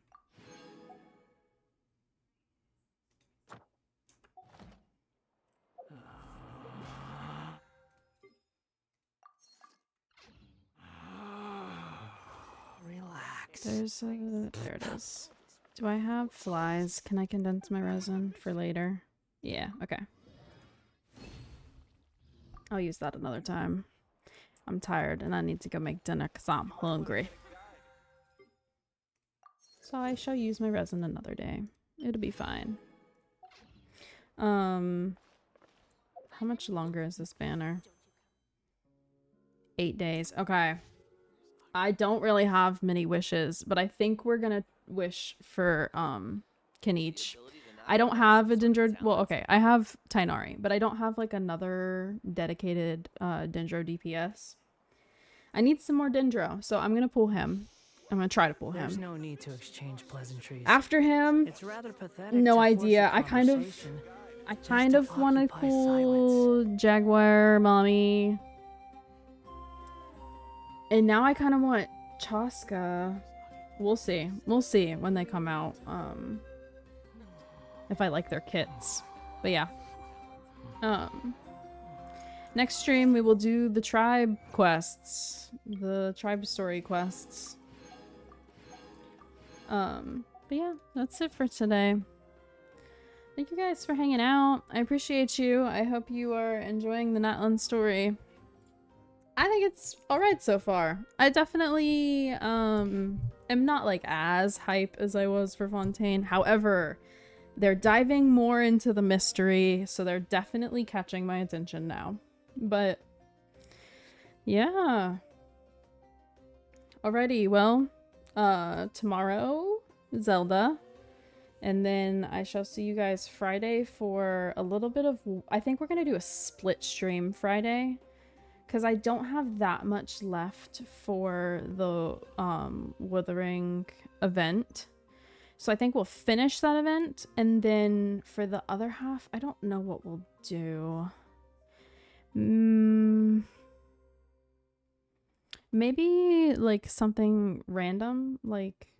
Relax. There it is. Do I have flies? Can I condense my resin for later? Yeah, okay. I'll use that another time. I'm tired and I need to go make dinner because I'm hungry. So I shall use my resin another day. It'll be fine. How much longer is this banner? 8 days. Okay. I don't really have many wishes, but I think we're gonna wish for Kinich. I don't have a Dendro. Well, okay, I have Tighnari, but I don't have like another dedicated Dendro DPS. I need some more Dendro, so I'm gonna pull him. I'm gonna try to pull him. There's no need to exchange pleasantries. After him, It's rather pathetic no to force idea. a I kind of conversation want to occupy pull Jaguar Mommy. And now I kind of want Chaska. We'll see. We'll see when they come out. If I like their kits. But yeah. Next stream we will do the tribe quests. The tribe story quests. But yeah, that's it for today. Thank you guys for hanging out. I appreciate you. I hope you are enjoying the Natlan story. I think it's alright so far. I definitely am not like as hype as I was for Fontaine. However, they're diving more into the mystery, so they're definitely catching my attention now. But yeah. Alrighty, well, tomorrow, Zelda. And then I shall see you guys Friday for a little bit of... I think we're going to do a split stream Friday. because I don't have that much left for the Wuthering event. So I think we'll finish that event, and then for the other half, I don't know what we'll do. Maybe like something random, like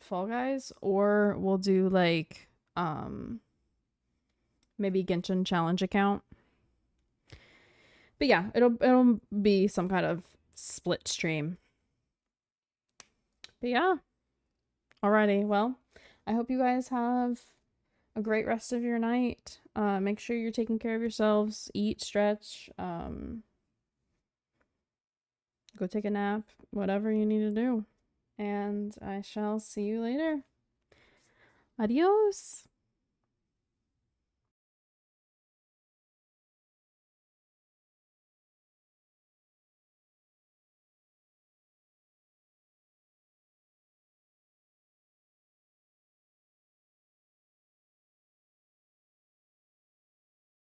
Fall Guys, or we'll do like maybe Genshin challenge account. But yeah, it'll be some kind of split stream. But yeah. Alrighty, well, I hope you guys have a great rest of your night. Make sure you're taking care of yourselves. Eat, stretch, go take a nap, whatever you need to do. And I shall see you later. Adios.